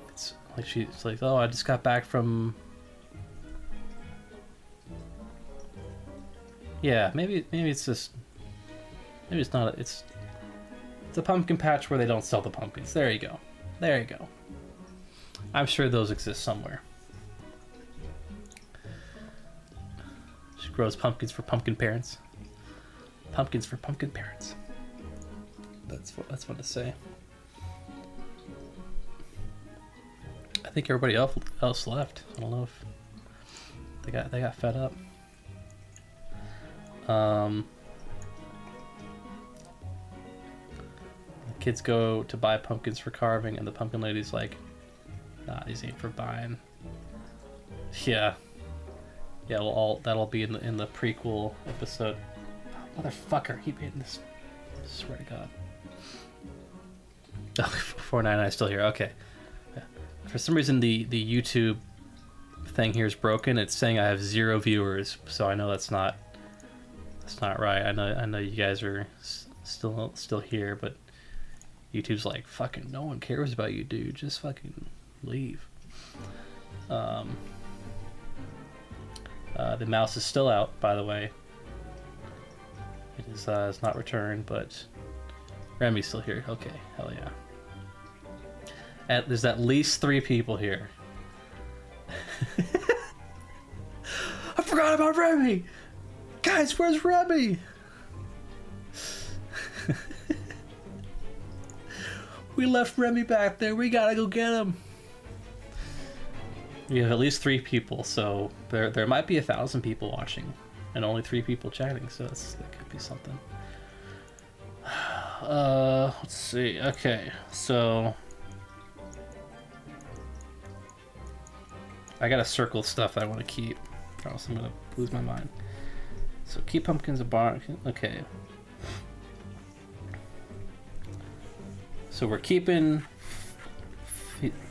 it's like she's like, oh, I just got back from, yeah, maybe it's just, maybe it's not, it's a pumpkin patch where they don't sell the pumpkins. There you go. There you go. I'm sure those exist somewhere. She grows pumpkins for pumpkin parents. Pumpkins for pumpkin parents. That's fun to say. I think everybody else left. I don't know if they got fed up. The kids go to buy pumpkins for carving, and the pumpkin lady's like, "Nah, these ain't for buying." Yeah, well, that'll be in the prequel episode. Oh, motherfucker, keep hitting this. I swear to God. Oh, 499 still here. Okay. Yeah. For some reason, the YouTube thing here is broken. It's saying I have 0 viewers, so I know that's not right. I know you guys are still here, but YouTube's like, fucking no one cares about you, dude. Just fucking leave. The mouse is still out, by the way. It is it's not returned, but Remy's still here. Okay, hell yeah. There's at least 3 people here. I forgot about Remy! Guys, where's Remy? We left Remy back there. We gotta go get him. We have at least 3 people, so there might be 1,000 people watching, and only 3 people chatting. So that could be something. Let's see. Okay, so I gotta circle stuff that I want to keep, or else I'm gonna lose my mind. So keep pumpkins a barn. Okay. So we're keeping.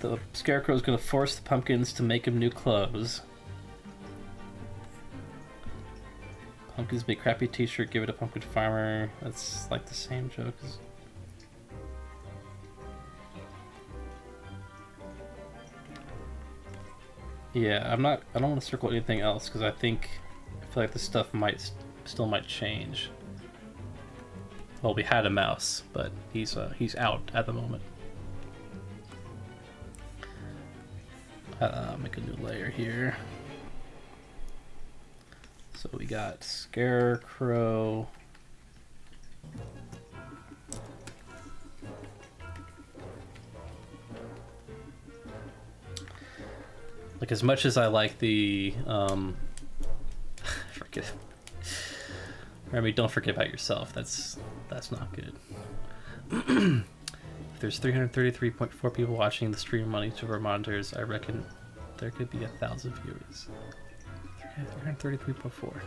The scarecrow's gonna force the pumpkins to make him new clothes. Pumpkins make crappy t-shirt, give it a pumpkin farmer. That's like the same joke as... Yeah, I don't want to circle anything else because I feel like this stuff still might change. Well, we had a mouse, but he's out at the moment. Make a new layer here. So we got Scarecrow. Like, as much as I like the forget, Remy, don't forget about yourself. That's not good. If there's 333.4 people watching the stream on each of our monitors, I reckon there could be 1,000 viewers. 333.4.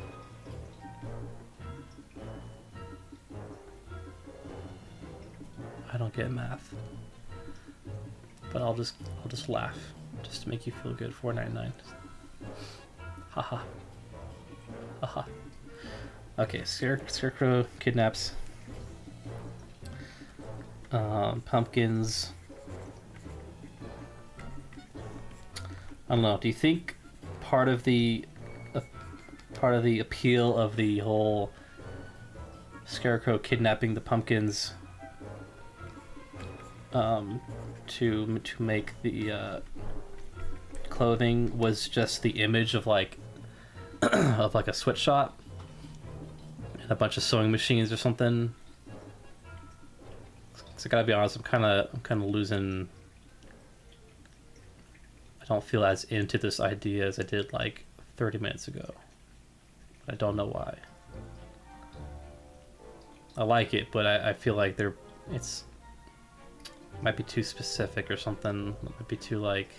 I don't get math, but I'll just laugh just to make you feel good. 499. Haha. Haha. Okay, Scarecrow kidnaps pumpkins. I don't know. Do you think part of the appeal of the whole Scarecrow kidnapping the pumpkins to make the clothing was just the image of like of like a sweatshop and a bunch of sewing machines or something? So I gotta be honest, I'm kind of losing. I don't feel as into this idea as I did like 30 minutes ago. I don't know why. I like it, but I feel like it's might be too specific or something. It might be too like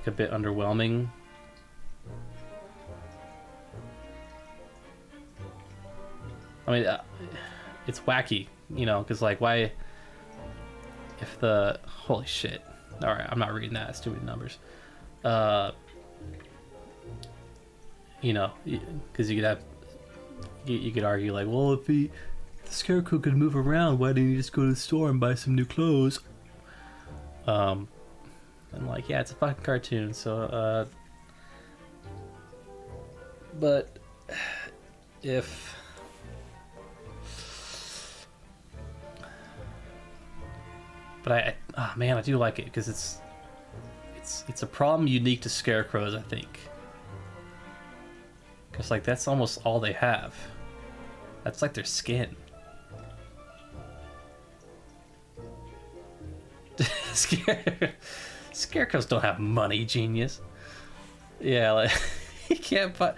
a bit underwhelming. I mean, it's wacky, you know, because like why if the holy shit. All right, I'm not reading that. It's too many numbers. You know, because you could have you could argue like, well, if the Scarecrow could move around, why didn't he just go to the store and buy some new clothes? I'm like, yeah, it's a fucking cartoon, so but if oh man, I do like it because it's a problem unique to scarecrows, I think. Because like that's almost all they have. That's like their skin. Scarecrows don't have money, genius. Yeah, like you can't buy.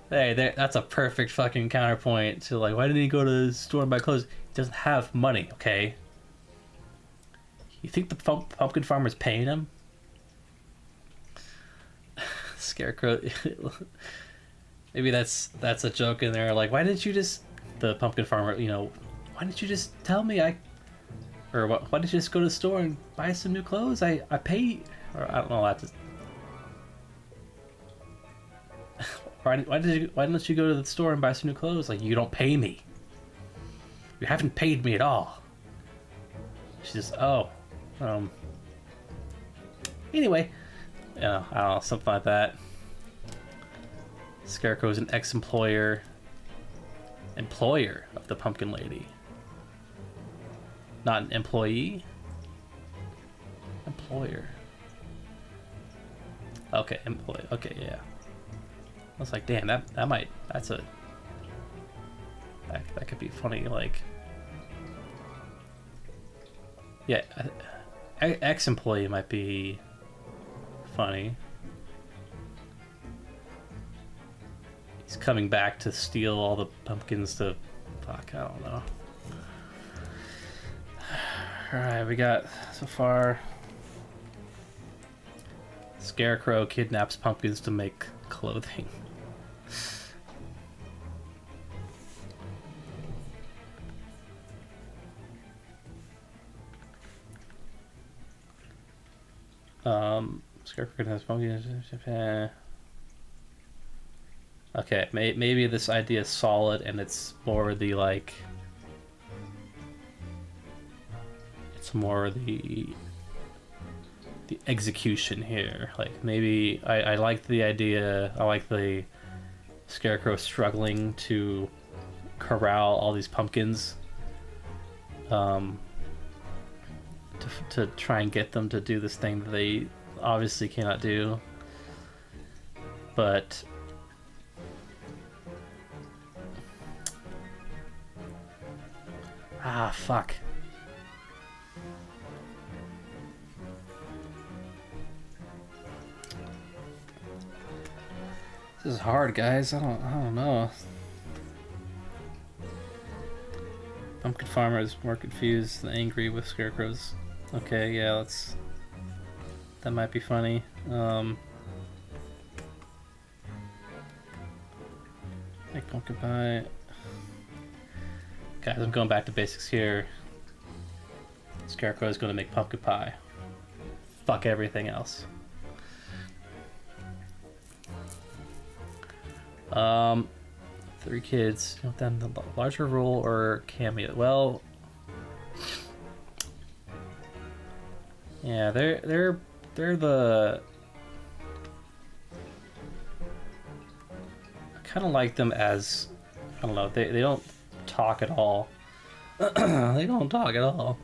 Hey, that's a perfect fucking counterpoint to like, why didn't he go to the store and buy clothes? He doesn't have money, okay? You think the pumpkin farmer's paying him? Scarecrow. Maybe that's a joke in there. Like, why didn't you just the pumpkin farmer? You know, why didn't you just tell me or why didn't you just go to the store and buy some new clothes? I pay. Or I don't know. Why didn't you go to the store and buy some new clothes? Like, you don't pay me. You haven't paid me at all. She just, anyway, I don't know, something like that. Scarecrow is an employer of the Pumpkin Lady. Not an employee. Employer. Okay, employee. Okay, yeah. I was like, damn, that could be funny, like, yeah, ex-employee might be funny. He's coming back to steal all the pumpkins to, fuck, I don't know. Alright, we got, so far, Scarecrow kidnaps pumpkins to make clothing. Scarecrow has pumpkins. Okay, maybe this idea is solid and it's more the like. It's more the execution here. Like maybe I like the idea. I like the Scarecrow struggling to corral all these pumpkins. To try and get them to do this thing that they obviously cannot do. But fuck. This is hard, guys. I don't know. Pumpkin farmer is more confused than angry with scarecrows. Okay, yeah, that might be funny. Make pumpkin pie. Guys, I'm going back to basics here. Scarecrow is going to make pumpkin pie. Fuck everything else. 3 kids. Then the larger role or cameo? Well, yeah, they're the. I kind of like them as, I don't know. They don't talk at all. They don't talk at all.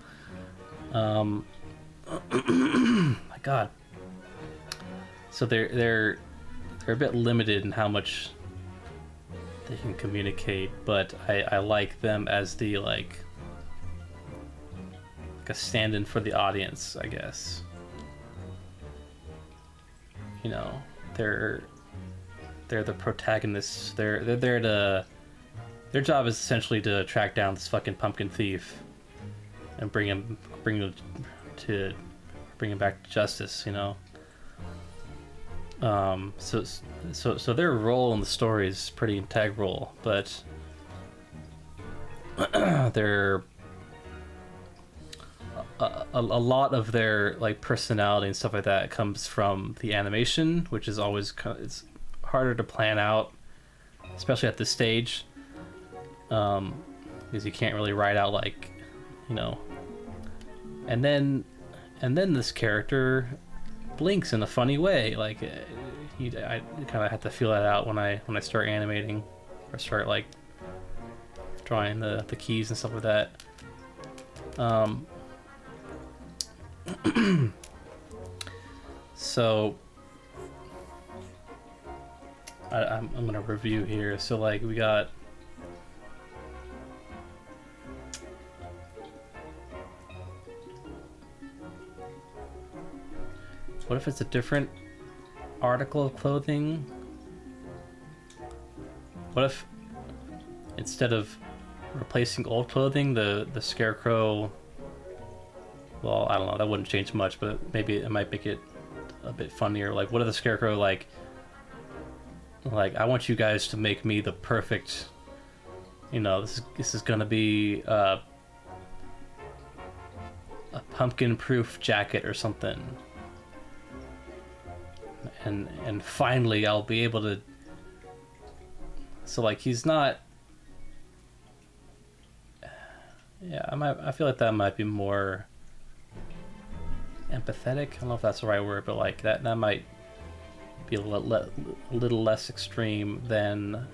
My God. So they're a bit limited in how much they can communicate, but I like them as the like a stand-in for the audience, I guess. You know, they're the protagonists. They're there to. Their job is essentially to track down this fucking pumpkin thief and bring him back to justice. You know. So their role in the story is pretty integral, but they're a lot of their like personality and stuff like that comes from the animation, which is always it's harder to plan out, especially at this stage, because you can't really write out like, you know. And then this character blinks in a funny way. Like I kind of have to feel that out when I start animating or start like drawing the keys and stuff like that. So I'm gonna review here. So like we got what if it's a different article of clothing? What if instead of replacing old clothing, the scarecrow, well, I don't know, that wouldn't change much, but maybe it might make it a bit funnier. Like, what if the scarecrow, like I want you guys to make me the perfect, you know, this is gonna be a pumpkin-proof jacket or something, and finally I'll be able to. So like he's not. Yeah, I feel like that might be more empathetic. I don't know if that's the right word, but like that might be a little less extreme than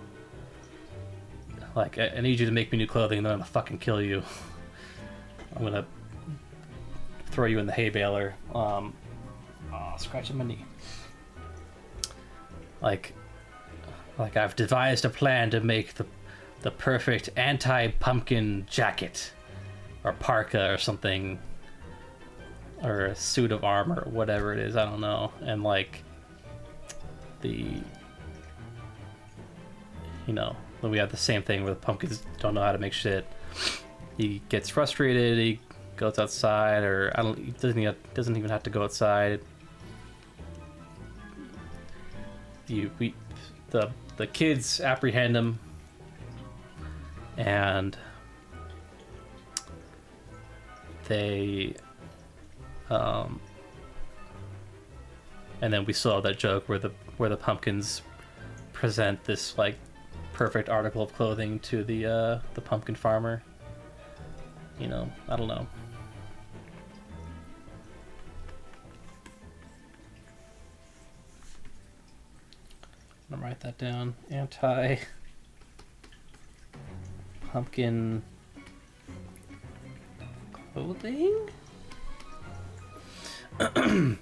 like I need you to make me new clothing and then I'm gonna fucking kill you. I'm gonna throw you in the hay baler. Scratching my knee. Like I've devised a plan to make the perfect anti-pumpkin jacket or parka or something, or a suit of armor, or whatever it is, I don't know. And like you know, then we have the same thing where the pumpkins don't know how to make shit. He gets frustrated, he goes outside, or he doesn't even have to go outside. The kids apprehend him, and they and then we saw that joke where the pumpkins present this like perfect article of clothing to the pumpkin farmer. You know, I don't know. I'm gonna write that down. Anti-pumpkin clothing? Do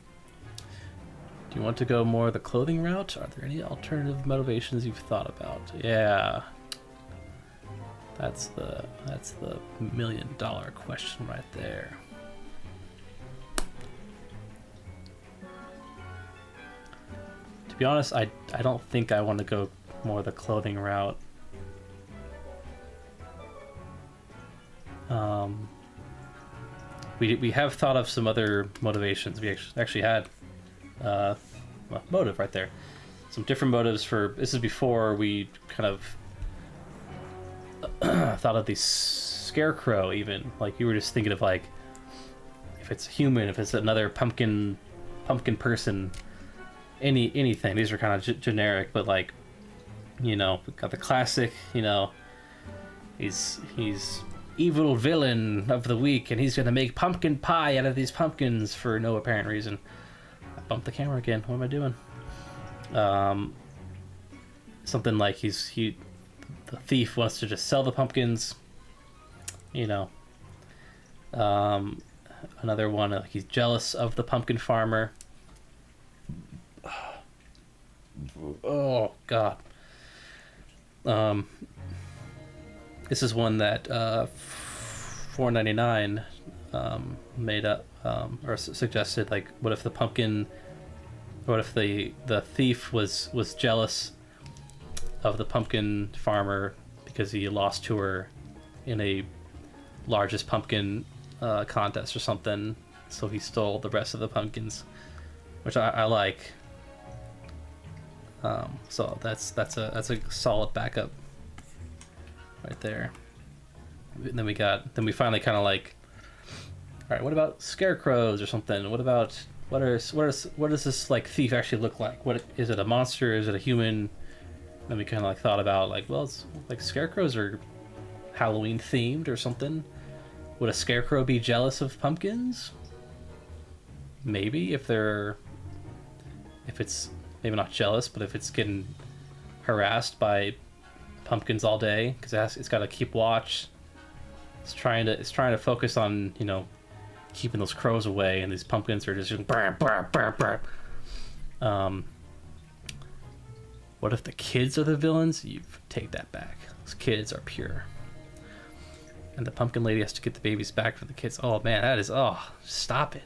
you want to go more the clothing route? Are there any alternative motivations you've thought about? Yeah. That's the $1 million question right there. To be honest, I don't think I want to go more the clothing route. We have thought of some other motivations. We actually had a motive right there. Some different motives for this is before we kind of thought of the scarecrow. Even like you were just thinking of like if it's human, if it's another pumpkin person. Anything. These are kind of generic, but like, you know, we got the classic, you know, he's evil villain of the week and he's gonna make pumpkin pie out of these pumpkins for no apparent reason. I bumped the camera again. What am I doing? Something like the thief wants to just sell the pumpkins, you know. Another one, like he's jealous of the pumpkin farmer. Oh God. This is one that $4.99 made up or suggested. Like, what if the thief was jealous of the pumpkin farmer because he lost to her in a largest pumpkin contest or something, so he stole the rest of the pumpkins, which I like. So that's a solid backup right there. then we finally kind of like, all right, what about scarecrows or something? What does this like thief actually look like? What is it, a monster? Is it a human? Then we kind of like thought about like, well, it's like scarecrows are Halloween themed or something. Would a scarecrow be jealous of pumpkins? Maybe if it's maybe not jealous, but if it's getting harassed by pumpkins all day because it's got to keep watch. It's trying to focus on, you know, keeping those crows away, and these pumpkins are just burr, burr, burr, burr. What if the kids are the villains? You take that back. Those kids are pure. And the pumpkin lady has to get the babies back for the kids. Oh man, that is, oh, stop it.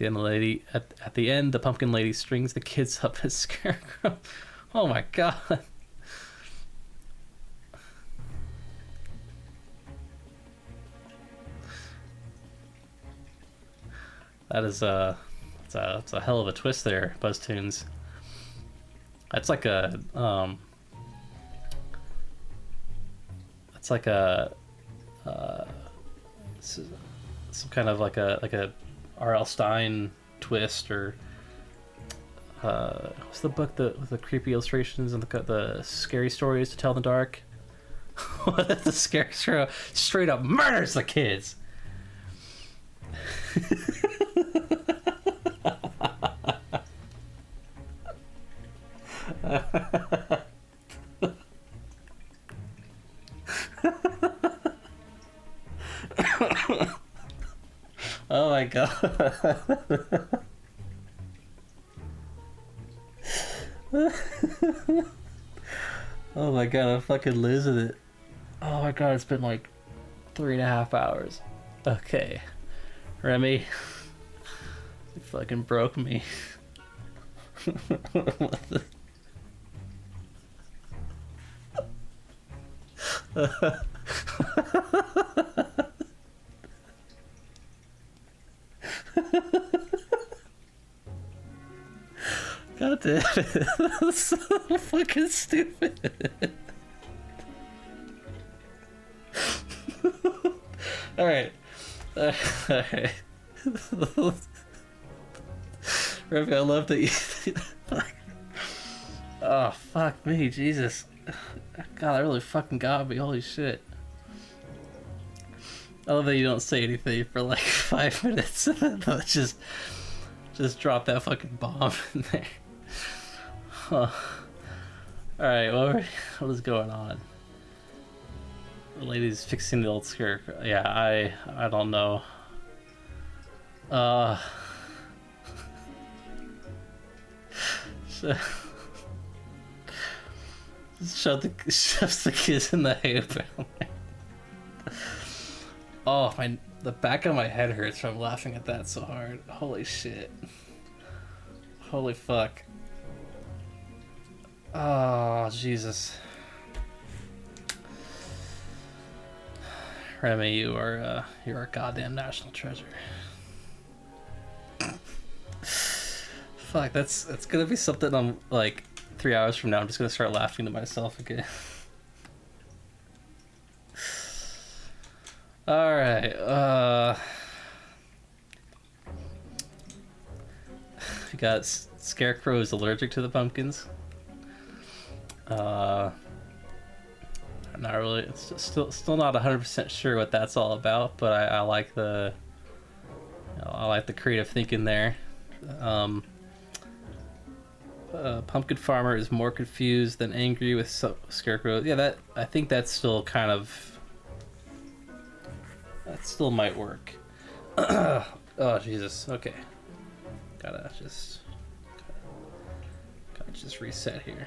At the end, the pumpkin lady strings the kids up as scarecrow. Oh my god. That is it's a hell of a twist there, BuzzTunes. That's like a some kind of like a R.L. Stein twist, or what's the book with the creepy illustrations and the scary stories to tell in the dark? What if the scarecrow straight up murders the kids? Oh my god. Oh my god, I'm fucking losing it. Oh my god, it's been like 3.5 hours. Okay. Remy, you fucking broke me. What the... God damn it. That's so fucking stupid. Alright. Alright. Remy, I love that you... Oh, fuck me, Jesus. God, that really fucking got me. Holy shit. I love that you don't say anything for like 5 minutes and then just drop that fucking bomb in there. Huh. Alright, what is going on? The lady's fixing the old scarecrow. Yeah, I don't know. Shoves the kids in the hay bale. Oh, the back of my head hurts from laughing at that so hard. Holy shit. Holy fuck. Oh, Jesus. Remy, you're a goddamn national treasure. Fuck, that's gonna be something I'm like 3 hours from now. I'm just gonna start laughing to myself again. Alright, we got Scarecrow is allergic to the pumpkins. I'm not really, still not 100% sure what that's all about, but I like the, I like the creative thinking there. Pumpkin farmer is more confused than angry with Scarecrow. Yeah, I think that's still kind of, that still might work. Oh Jesus. Okay. Gotta just reset here.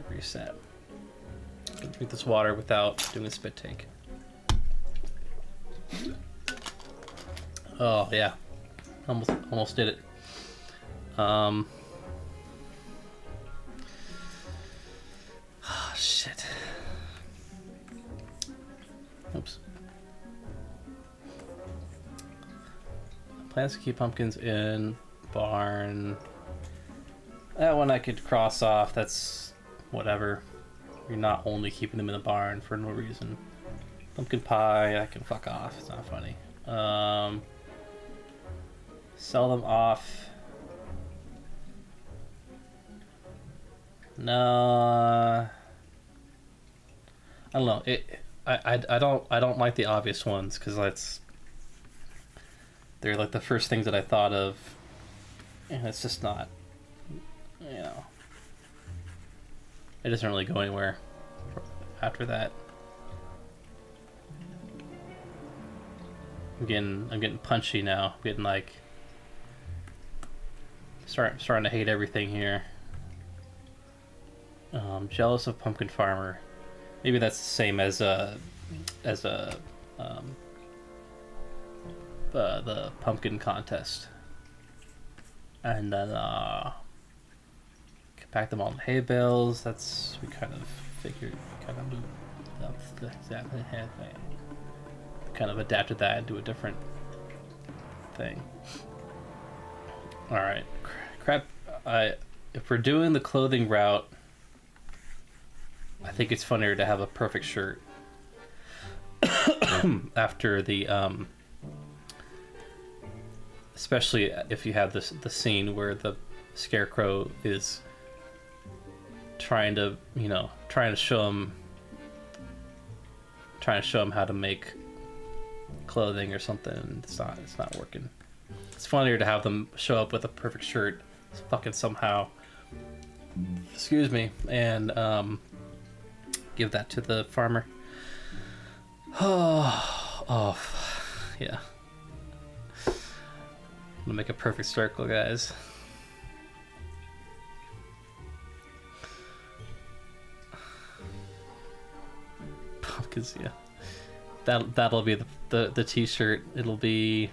Reset. Gonna drink this water without doing a spit take. Oh yeah, almost did it. Oh shit. Oops. Plans to keep pumpkins in barn. That one I could cross off. That's whatever. You're not only keeping them in the barn for no reason. Pumpkin pie, I can fuck off. It's not funny. Sell them off. No. I don't know. I don't like the obvious ones because they're like the first things that I thought of, and it's just not, you know. It doesn't really go anywhere after that. I'm getting punchy now. I'm getting like starting to hate everything here. Jealous of Pumpkin Farmer. Maybe that's the same as the pumpkin contest. And then pack them all in hay bales. That's, we kind of figured, kind of adapted that into a different thing. All right, crap. If we're doing the clothing route, I think it's funnier to have a perfect shirt after the especially if you have the scene where the scarecrow is trying to show him how to make clothing or something. It's not working. It's funnier to have them show up with a perfect shirt fucking somehow, excuse me, and give that to the farmer. Oh, yeah. I'm gonna make a perfect circle, guys. Pumpkins, yeah. That'll be the t-shirt. It'll be.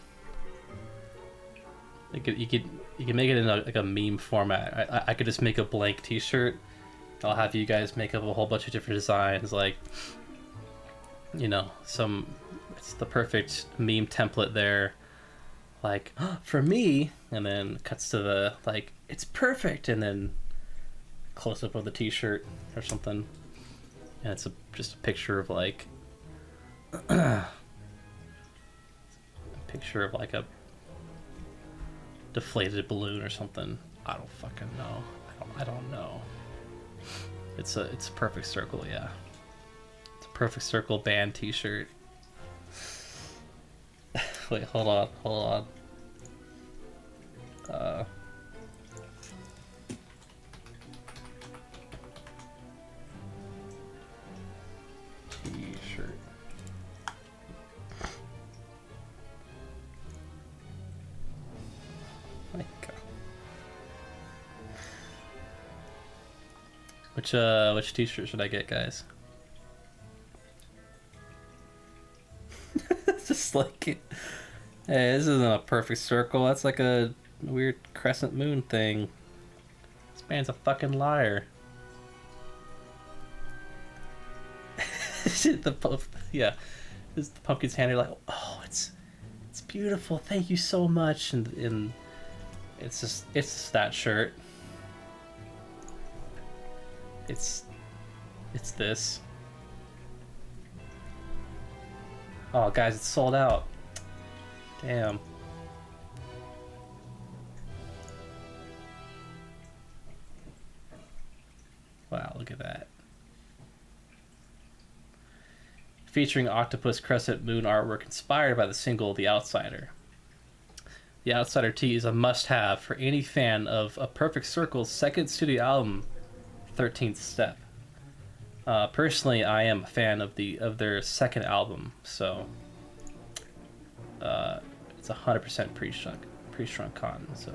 You can make it in like a meme format. I could just make a blank t-shirt. I'll have you guys make up a whole bunch of different designs, like, you know, it's the perfect meme template there, like, oh, for me, and then cuts to the, like, it's perfect, and then close up of the t-shirt or something, and it's just a picture of like a picture of like a deflated balloon or something. I don't fucking know. I don't know. It's a perfect circle, yeah. It's a perfect circle band t-shirt. Wait, hold on. T-shirt. My God. Which t-shirt should I get, guys? It's just like, hey, this isn't a perfect circle. That's like a weird crescent moon thing. This man's a fucking liar. Yeah, this is the pumpkin's hand. You're like, oh, it's beautiful. Thank you so much. And it's just that shirt. It's this. Oh, guys, it's sold out. Damn. Wow, look at that. Featuring octopus crescent moon artwork inspired by the single The Outsider. The Outsider tee is a must-have for any fan of A Perfect Circle's second studio album, 13th Step. Personally, I am a fan of their second album, so it's 100% pre-shrunk cotton. So,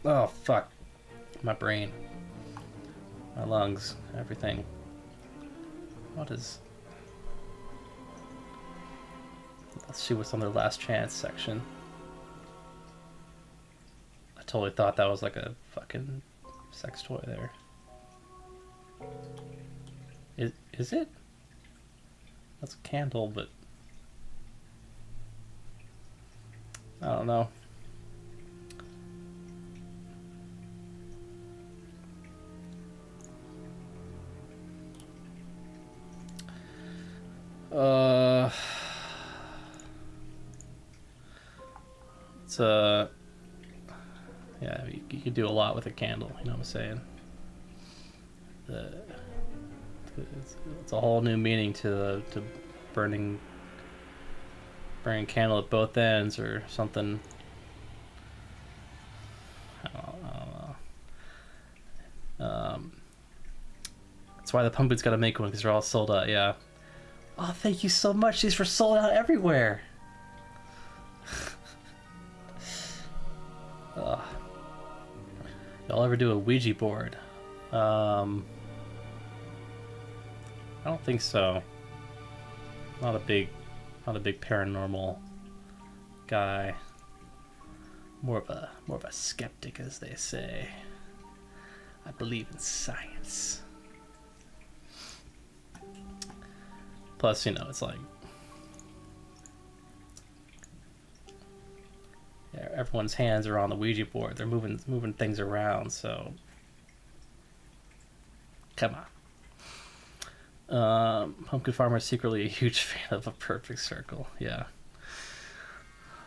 oh fuck, my brain, my lungs, everything. What is? Let's see what's on their last chance section. I totally thought that was like a fucking sex toy there. Is it? That's a candle, but I don't know. It's yeah, you can do a lot with a candle. You know what I'm saying? It's a whole new meaning to burning candle at both ends or something. I don't know. That's why the pumpkin's got to make one, because they're all sold out. Yeah. Oh, thank you so much. These were sold out everywhere. Y'all ever do a Ouija board? I don't think so. Not a big paranormal guy. More of a skeptic, as they say. I believe in science. Plus, you know, it's like, yeah, everyone's hands are on the Ouija board. They're moving things around, so come on. Pumpkin Farmer is secretly a huge fan of a perfect circle. Yeah.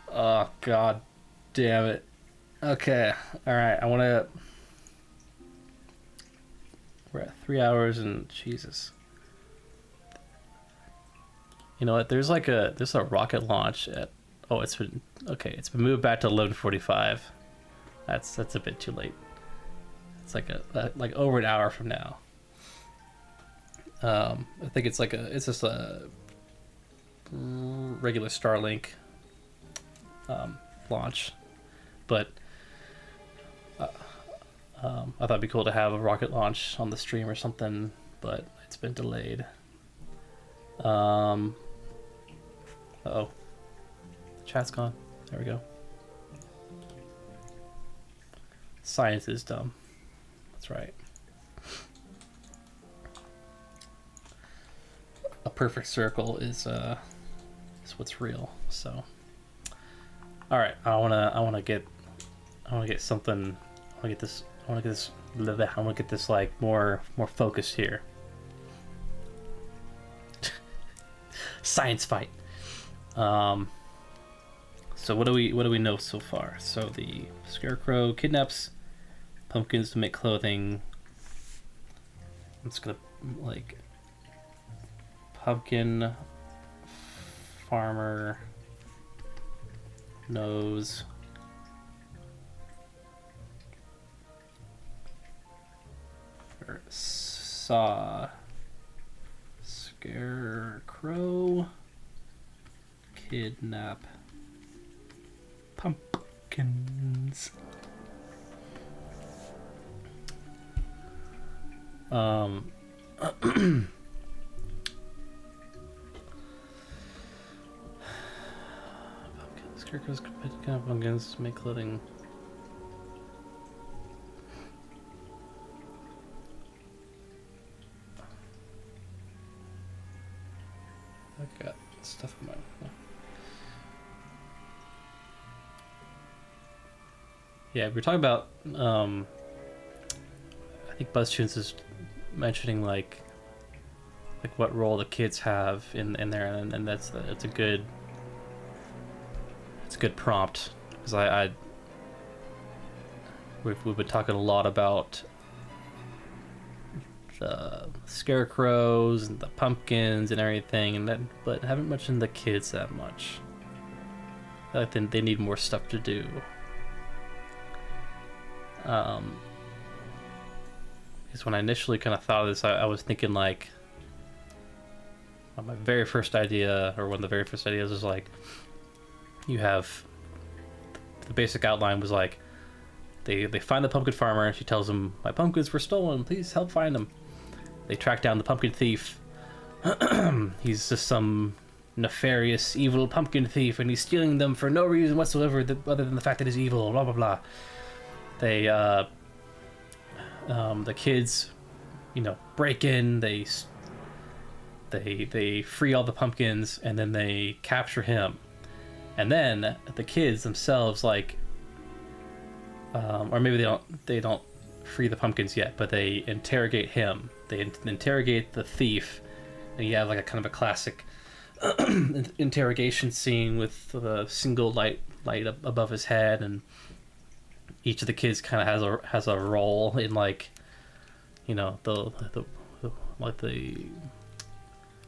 Oh, god damn it. Okay. Alright, we're at 3 hours and Jesus. You know what? There's a rocket launch at it's been moved back to 11:45. That's a bit too late. It's like over an hour from now. I think it's just a regular Starlink launch, but I thought it'd be cool to have a rocket launch on the stream or something, but it's been delayed. Uh-oh. The chat's gone. There we go. Science is dumb. That's right. A perfect circle is what's real. So, all right. I wanna get something. I want to get this like more focused here. Science fight. So what do we know so far? So the Scarecrow kidnaps pumpkins to make clothing. I'm just gonna like pumpkin farmer knows or saw Scarecrow kidnap pumpkins. Scarecrow's kidnap pumpkins to make clothing. I've got stuff in my. Yeah, we're talking about. I think BuzzTunes is mentioning like what role the kids have in there, and it's a good prompt, because we've been talking a lot about the scarecrows and the pumpkins and everything, but haven't mentioned the kids that much. I think they need more stuff to do. Because when I initially kind of thought of this, I was thinking like, my very first idea, or one of the very first ideas, was like, you have the basic outline was like, they find the pumpkin farmer, and she tells them, my pumpkins were stolen, please help find them. They track down the pumpkin thief. He's just some nefarious, evil pumpkin thief, and he's stealing them for no reason whatsoever other than the fact that he's evil, blah blah blah. They the kids, break in, they free all the pumpkins, and then they capture him. And then the kids themselves, like, or maybe they don't free the pumpkins yet, but they interrogate him. They interrogate the thief, and you have like a kind of a classic interrogation scene with the single light up above his head, and each of the kids kind of has a role in, like, you know, the like the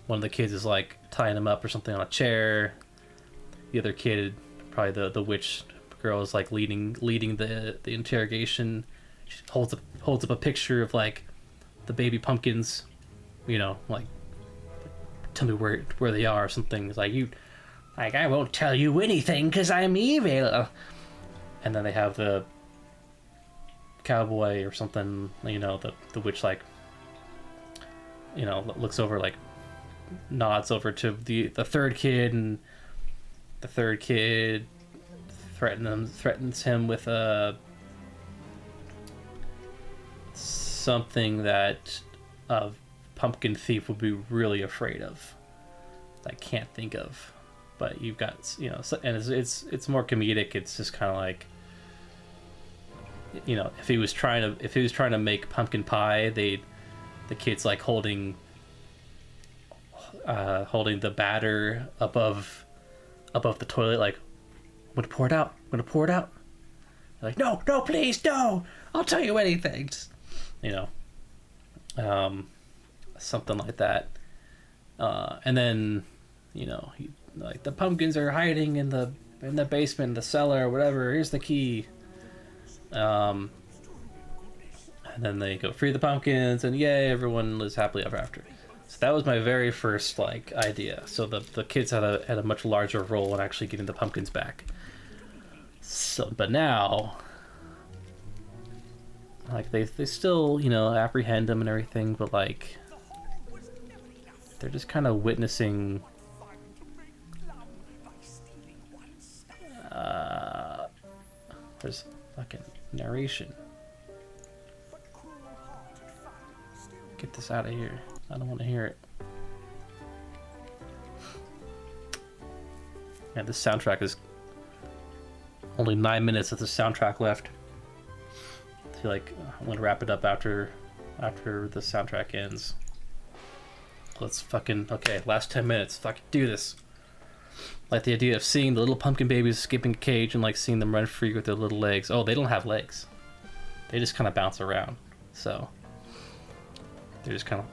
one of the kids is like tying him up or something on a chair. The other kid, probably the witch girl, is like leading the interrogation. She holds up a picture of like the baby pumpkins, you know, like, tell me where they are or something. It's like, I won't tell you anything because I'm evil. And then they have the cowboy or something, you know, the witch, like, you know, looks over, like, nods over to the third kid, and the third kid threatens him with something that a pumpkin thief would be really afraid of. I can't think of, but you've got, you know, and it's more comedic. It's just kind of like, you know, if he was trying to make pumpkin pie, the kid's like holding the batter above the toilet, like, I'm gonna pour it out. They're like, no, please, no, I'll tell you anything. Just, you know, something like that. And then, you know, like, the pumpkins are hiding in the basement, the cellar, whatever. Here's the key. And then they go free the pumpkins, and yay, everyone lives happily ever after. So that was my very first, like, idea. So the kids had a much larger role in actually getting the pumpkins back. So, but now, like, they still, you know, apprehend them and everything, but, like, they're just kind of witnessing there's fucking narration. Get this out of here. I don't want to hear it. Yeah, this soundtrack is only 9 minutes of the soundtrack left. I feel like I'm gonna wrap it up after the soundtrack ends. Let's fucking, okay, last 10 minutes. Fucking do this. Like, the idea of seeing the little pumpkin babies escaping a cage and, like, seeing them run free with their little legs. Oh, they don't have legs. They just kind of bounce around. So they're just kind of,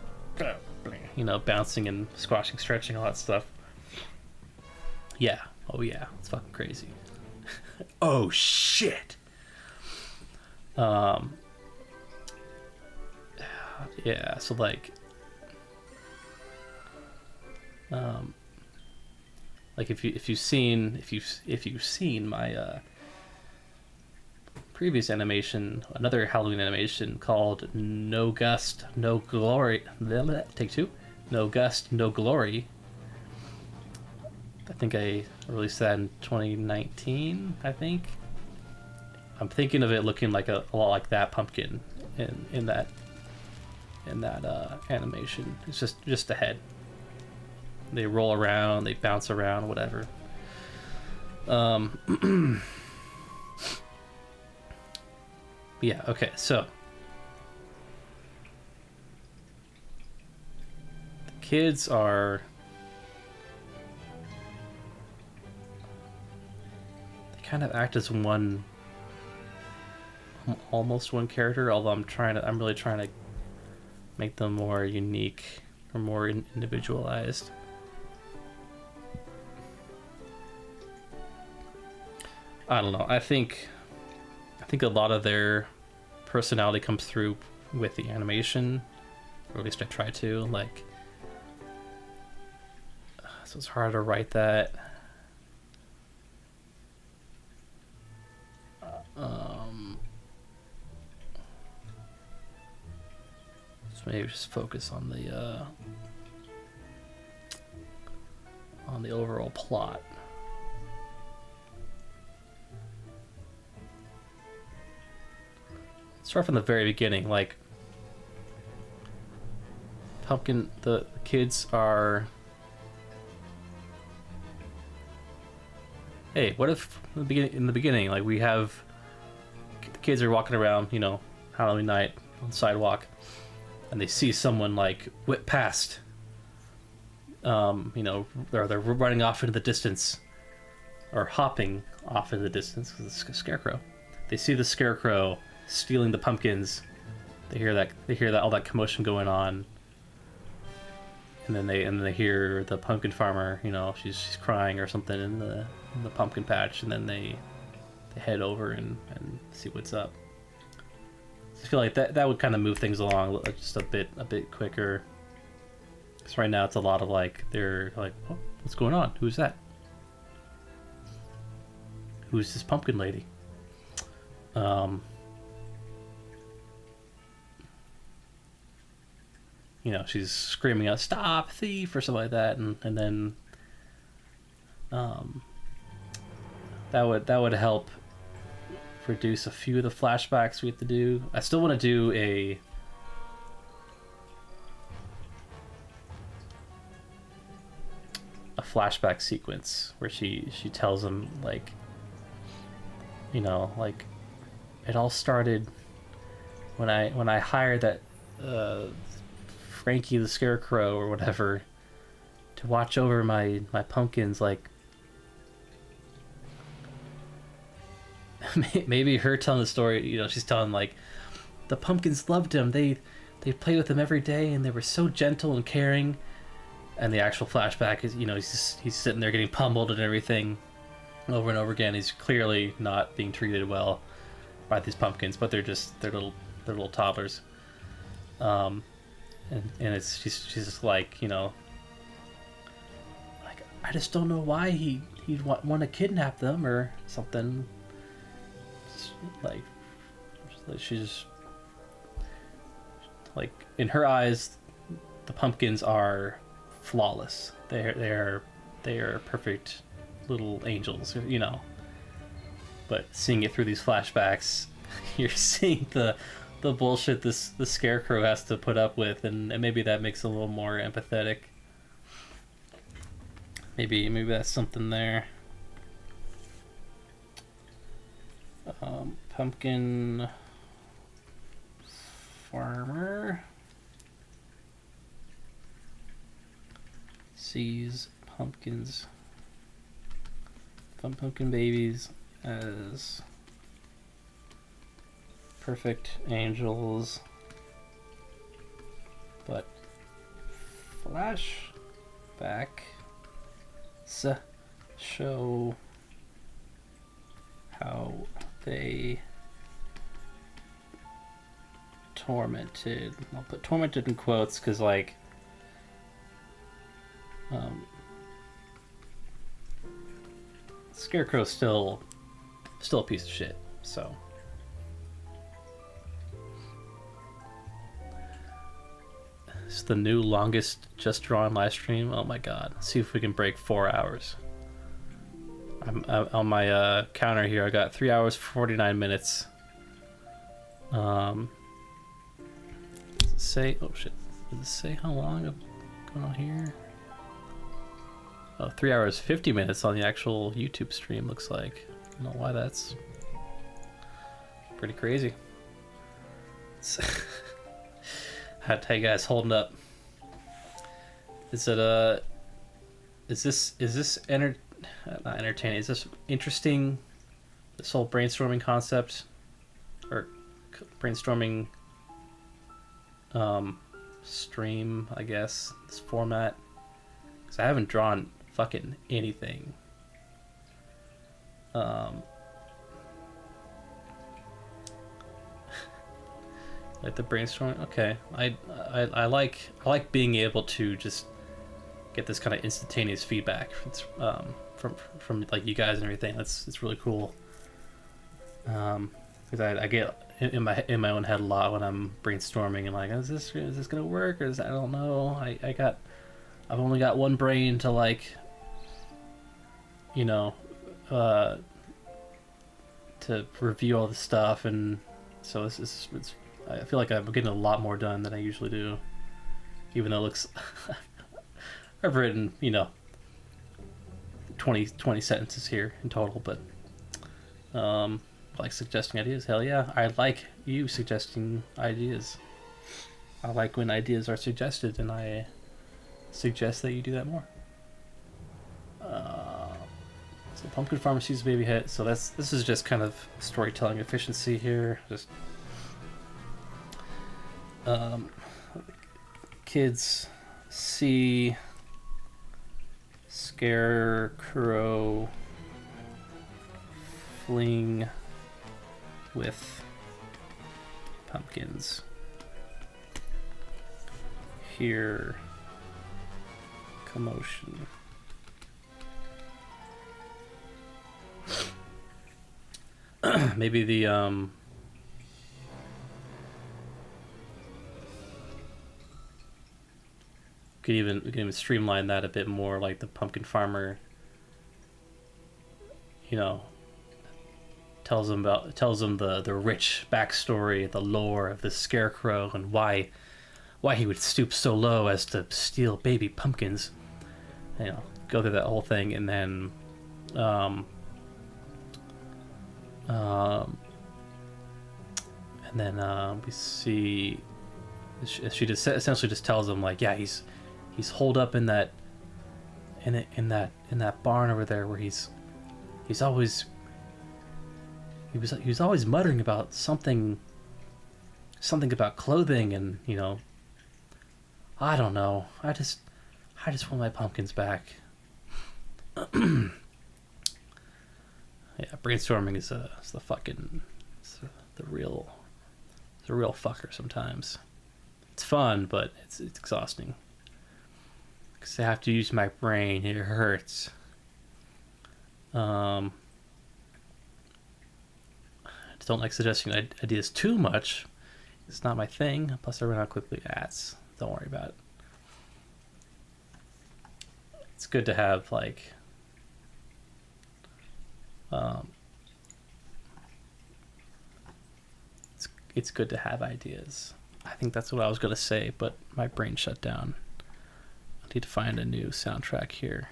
you know, bouncing and squashing, stretching, all that stuff. Yeah. Oh yeah. It's fucking crazy. Oh shit. Yeah. So, like, like, if you've seen my previous animation, another Halloween animation called No Gust, No Glory. Take two. No Gust, No Glory. I think I released that in 2019. I think. I'm thinking of it looking like a lot like that pumpkin in that animation. It's just a head. They roll around, they bounce around, whatever. Yeah, okay, so the kids are, they kind of act as almost one character, although I'm really trying to make them more unique or more individualized. I don't know. I think a lot of their personality comes through with the animation, or at least I try to. Like, so it's hard to write that. So maybe just focus on the overall plot. Start from the very beginning. Like, pumpkin, the kids are, hey, what if in the beginning, like, we have the kids are walking around, you know, Halloween night on the sidewalk, and they see someone, like, whip past, you know, they're running off into the distance, or hopping off into the distance because it's a scarecrow. They see the scarecrow stealing the pumpkins. They hear that all that commotion going on, and then they hear the pumpkin farmer. You know, she's crying or something in the pumpkin patch, and then they head over and see what's up. I feel like that would kind of move things along just a bit quicker. Because right now it's a lot of like, they're like, oh, what's going on? Who's that? Who's this pumpkin lady? You know, she's screaming out, "Stop, thief!" or something like that, and then that would help reduce a few of the flashbacks we have to do. I still want to do a flashback sequence where she tells him, like, you know, like, it all started when I hired that Frankie the Scarecrow or whatever to watch over my pumpkins. Like, maybe her telling the story, you know, she's telling like, the pumpkins loved him, they played with him every day, and they were so gentle and caring. And the actual flashback is, you know, he's sitting there getting pummeled and everything over and over again. He's clearly not being treated well by these pumpkins, but they're little toddlers. And she's just like, you know, like, I just don't know why he'd want to kidnap them or something. Like she's like, in her eyes, the pumpkins are flawless. They are perfect little angels, you know. But seeing it through these flashbacks, you're seeing the bullshit the scarecrow has to put up with, and maybe that makes it a little more empathetic. Maybe that's something there. Pumpkin farmer sees pumpkin babies as perfect angels, but flashbacks show how they tormented. I'll put tormented in quotes because, like, Scarecrow's still a piece of shit. So it's the new longest Just Drawin live stream. Oh my god! Let's see if we can break 4 hours. I'm on my counter here. I got 3 hours 49 minutes. Does it say? Oh shit! Does it say how long I'm going on here? Oh, 3 hours 50 minutes on the actual YouTube stream. Looks like. I don't know why that's pretty crazy. How you guys holding up? Is it is this not entertaining? Is this interesting? This whole brainstorming concept, or brainstorming stream, I guess, this format, because I haven't drawn fucking anything. Like the brainstorming. Okay, I like being able to just get this kind of instantaneous feedback from like you guys and everything. It's really cool. Because I get in my own head a lot when I'm brainstorming and like, is this gonna work, or I don't know. I've only got one brain to, like, you know, to review all the stuff, and so it's I feel like I'm getting a lot more done than I usually do, even though it looks I've written, you know, 20 sentences here in total, but like suggesting ideas. Hell yeah, I like you suggesting ideas. I like when ideas are suggested and I suggest that you do that more. So pumpkin farmer sees baby hit. So this is just kind of storytelling efficiency here. Just kids see Scarecrow fling with pumpkins. Hear commotion. Maybe the we can even streamline that a bit more, like the pumpkin farmer, you know, tells them the rich backstory, the lore of the Scarecrow, and why he would stoop so low as to steal baby pumpkins. You know, go through that whole thing, and then we see she just essentially just tells him, like, yeah, he's holed up in that barn over there where he was always muttering about something about clothing, and, you know, I don't know, I just want my pumpkins back. Yeah, brainstorming is the real fucker sometimes. It's fun, but it's exhausting. Because I have to use my brain. It hurts. I don't like suggesting ideas too much. It's not my thing. Plus, I run out quickly. Ads. Don't worry about it. It's good to have, like, it's good to have ideas. I think that's what I was gonna say, but my brain shut down. I need to find a new soundtrack here.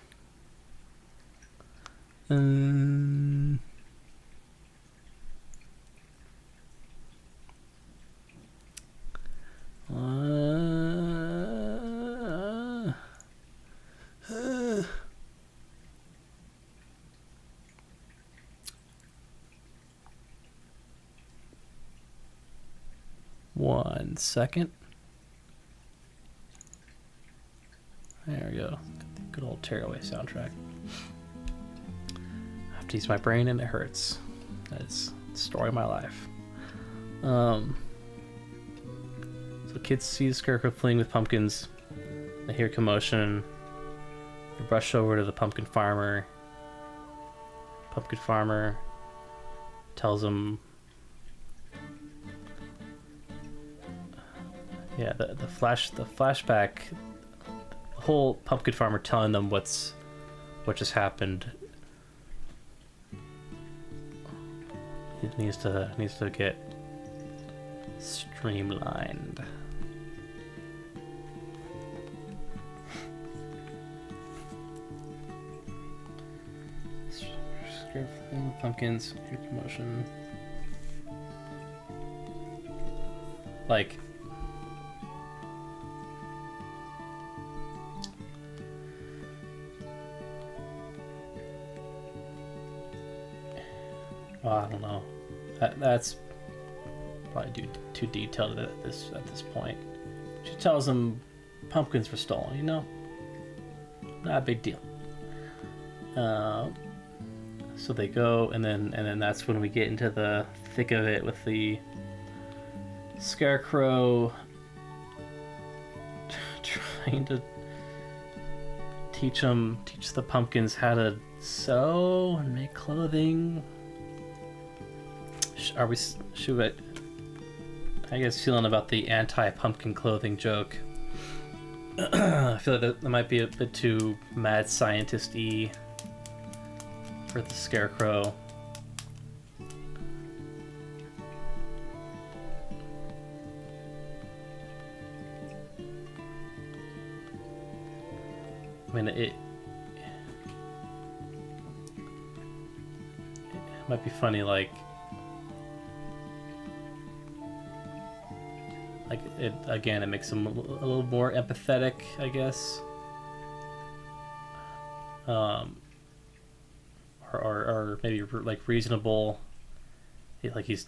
One second. There we go. Good old Tearaway soundtrack. I have to use my brain and it hurts. That is the story of my life. So kids see the Scarecrow fleeing with pumpkins. They hear commotion. They rush over to the pumpkin farmer. Pumpkin farmer tells them, yeah, the flashback, the whole pumpkin farmer telling them what just happened. It needs to get streamlined. Pumpkins, promotion. Like, well, I don't know. That's probably too detailed at this point. She tells him pumpkins were stolen. You know, not a big deal. So they go, and then that's when we get into the thick of it with the Scarecrow trying to teach the pumpkins how to sew and make clothing. I guess feeling about the anti-pumpkin clothing joke. I feel like that might be a bit too mad scientist-y for the Scarecrow. I mean, it might be funny, like it again. It makes him a little more empathetic, I guess. or maybe like reasonable. Like he's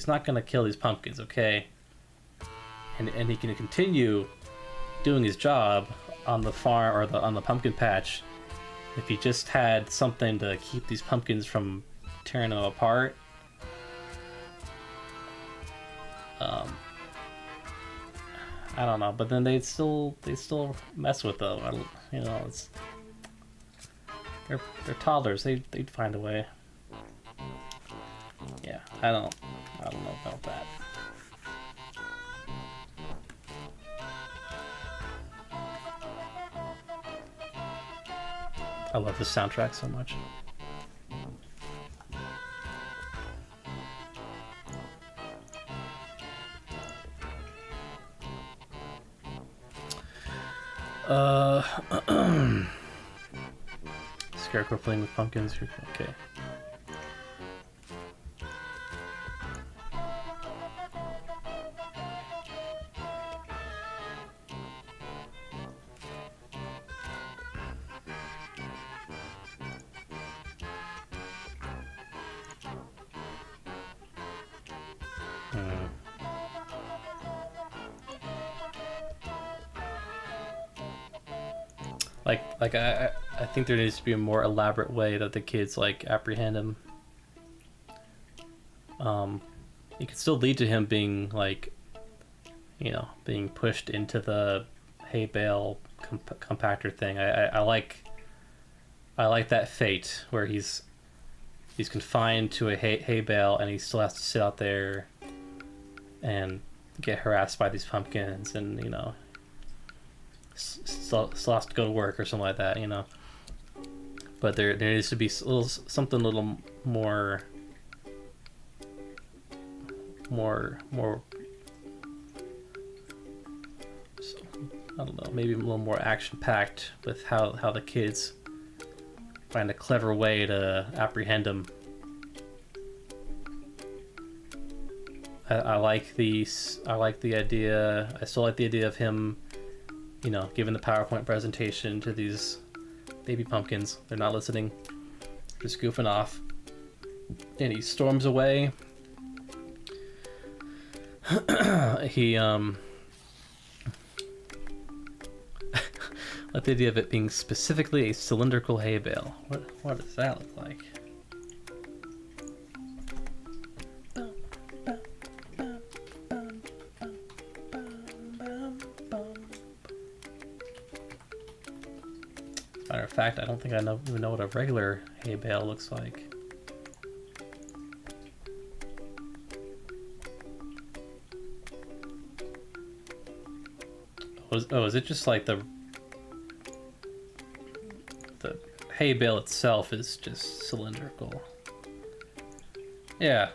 not gonna kill these pumpkins, okay? And he can continue doing his job on the farm or on the pumpkin patch if he just had something to keep these pumpkins from tearing them apart. I don't know, but then they still mess with them. You know, they're toddlers. They'd find a way. Yeah, I don't know about that. I love this soundtrack so much. Scarecrow playing with pumpkins. Okay. Like I think there needs to be a more elaborate way that the kids like apprehend him. It could still lead to him being like, you know, being pushed into the hay bale compactor thing. I like that fate where he's confined to a hay bale and he still has to sit out there and get harassed by these pumpkins, and you know, still has to go to work or something like that, you know. But there needs to be something a little more I don't know, maybe a little more action packed with how the kids find a clever way to apprehend him. I like the idea. I still like the idea of him, you know, giving the PowerPoint presentation to these baby pumpkins. They're not listening, just goofing off, and he storms away. He like the idea of it being specifically a cylindrical hay bale. What does that look like? Matter of fact, I don't think I even know what a regular hay bale looks like. Is it just like the hay bale itself is just cylindrical? Yeah.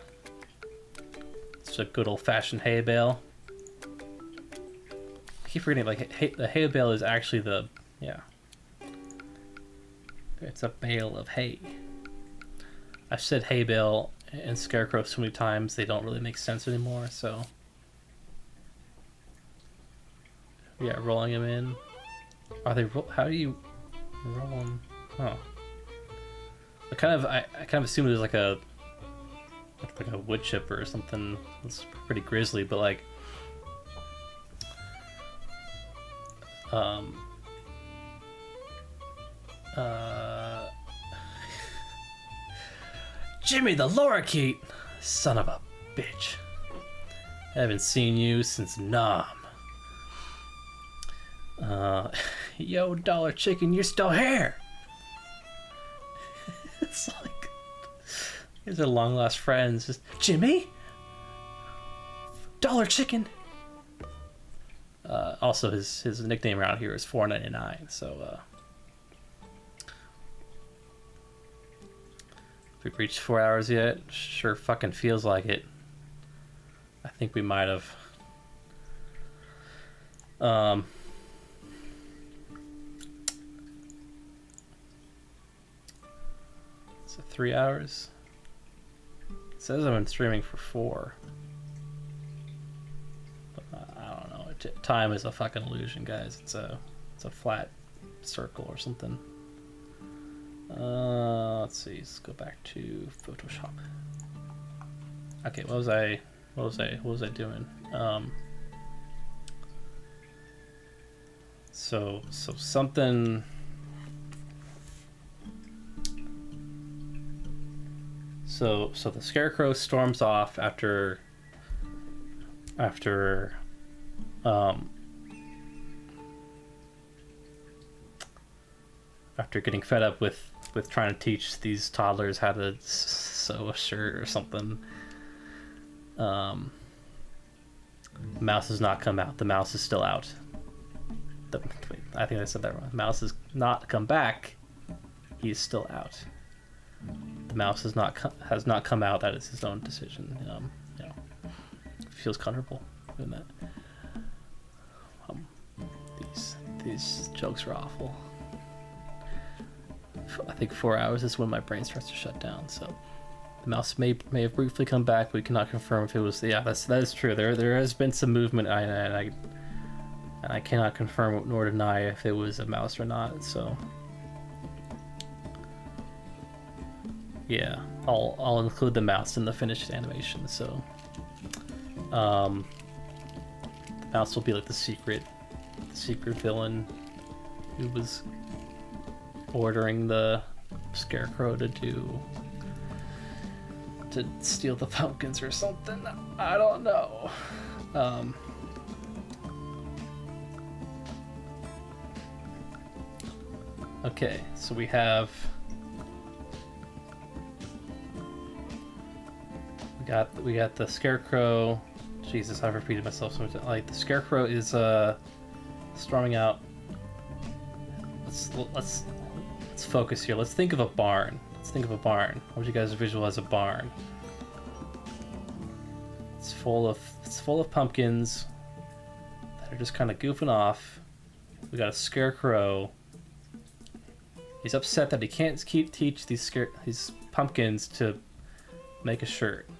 It's a good old-fashioned hay bale. I keep forgetting, like, the hay bale is actually yeah. It's a bale of hay. I've said hay bale and scarecrow so many times they don't really make sense anymore, so... Yeah, rolling them in. Are they how do you roll them? Oh. I kind of assumed it was like a wood chipper or something. It's pretty grisly, but like Jimmy the lorikeet, son of a bitch. I haven't seen you since Nam. Yo, Dollar Chicken, you're still here. It's like these are long lost friends. Just Jimmy, Dollar Chicken. Also, his nickname around here is $4.99. So, if we've reached 4 hours yet, sure fucking feels like it. I think we might have. So 3 hours. It says I've been streaming for 4. But I don't know. Time is a fucking illusion, guys. It's a flat circle or something. Let's see. Let's go back to Photoshop. Okay, what was I doing? So something. So the Scarecrow storms off after getting fed up with trying to teach these toddlers how to sew a shirt or something. The mouse has not come out. The mouse is still out. Wait, I think I said that wrong. The mouse has not come back. He's still out. The mouse has not come out. That is his own decision. You know, feels comfortable doing that. These jokes are awful. I think 4 hours is when my brain starts to shut down. So the mouse may have briefly come back. We cannot confirm if it was. Yeah, that is true. There has been some movement, and I cannot confirm nor deny if it was a mouse or not. So yeah, I'll include the mouse in the finished animation. So the mouse will be like the secret villain who was ordering the Scarecrow to steal the pumpkins or something. I don't know. Okay, so we got the Scarecrow. Jesus, I've repeated myself so much. Like, the Scarecrow is storming out. Let's focus here. Let's think of a barn. How would you guys visualize a barn? It's full of pumpkins that are just kind of goofing off. We got a Scarecrow. He's upset that he can't teach these pumpkins to make a shirt.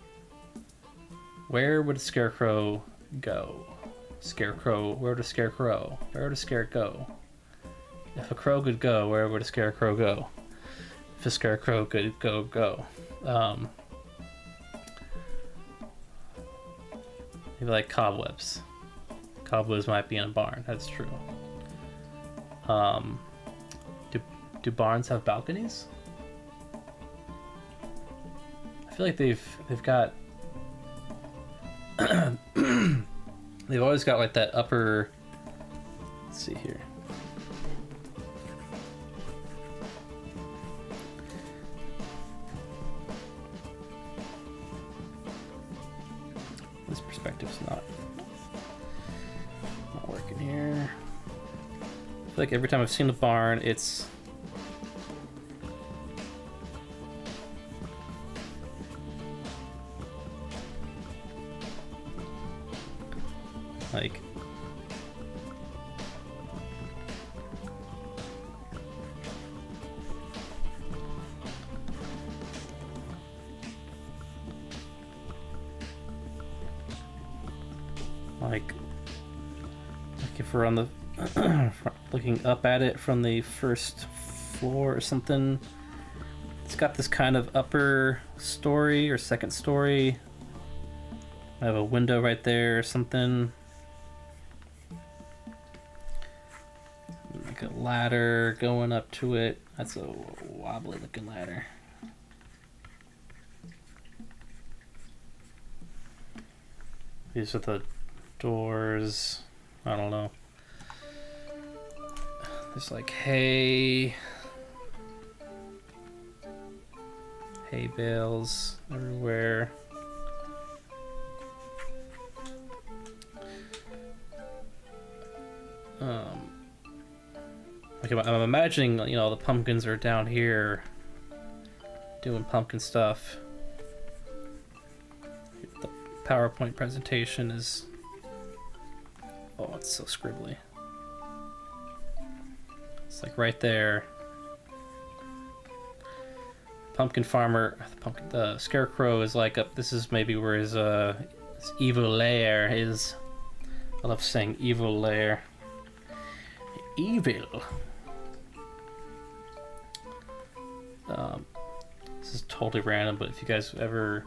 Where would a Scarecrow go? Where would a Scarecrow go? If a crow could go, where would a Scarecrow go? If a Scarecrow could go. Maybe like cobwebs. Cobwebs might be in a barn, that's true. Do barns have balconies? I feel like they've got they've always got like that upper. Let's see here. This perspective's not working here. I feel like every time I've seen a barn, it's like if we're on the looking up at it from the first floor or something, it's got this kind of upper story or second story. I have a window right there or something. Like a ladder going up to it. That's a wobbly looking ladder. These are the doors. I don't know. There's like hay bales everywhere. Okay, I'm imagining, the pumpkins are down here doing pumpkin stuff. The PowerPoint presentation is... Oh, it's so scribbly. It's like right there. Pumpkin farmer, the Scarecrow is like up. This is maybe where his evil lair is. I love saying evil lair. This is totally random, but if you guys ever,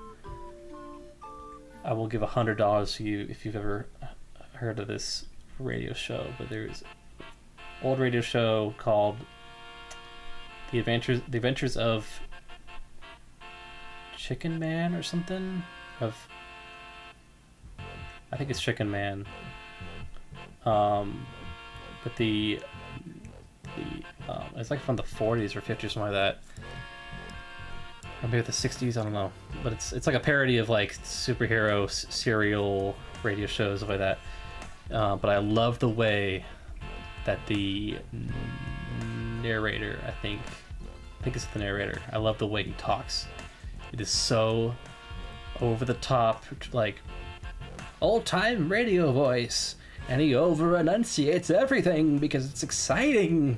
I will give $100 to you if you've ever heard of this radio show. But there's an old radio show called The Adventures of Chicken Man or something. I think it's Chicken Man. But it's like from the 40s or 50s, something like that. Or maybe the 60s, I don't know. But it's like a parody of like superhero serial radio shows, stuff like that. But I love the way that the narrator, I think it's the narrator. I love the way he talks. It is so over the top, like old-time radio voice, and he over-enunciates everything because it's exciting.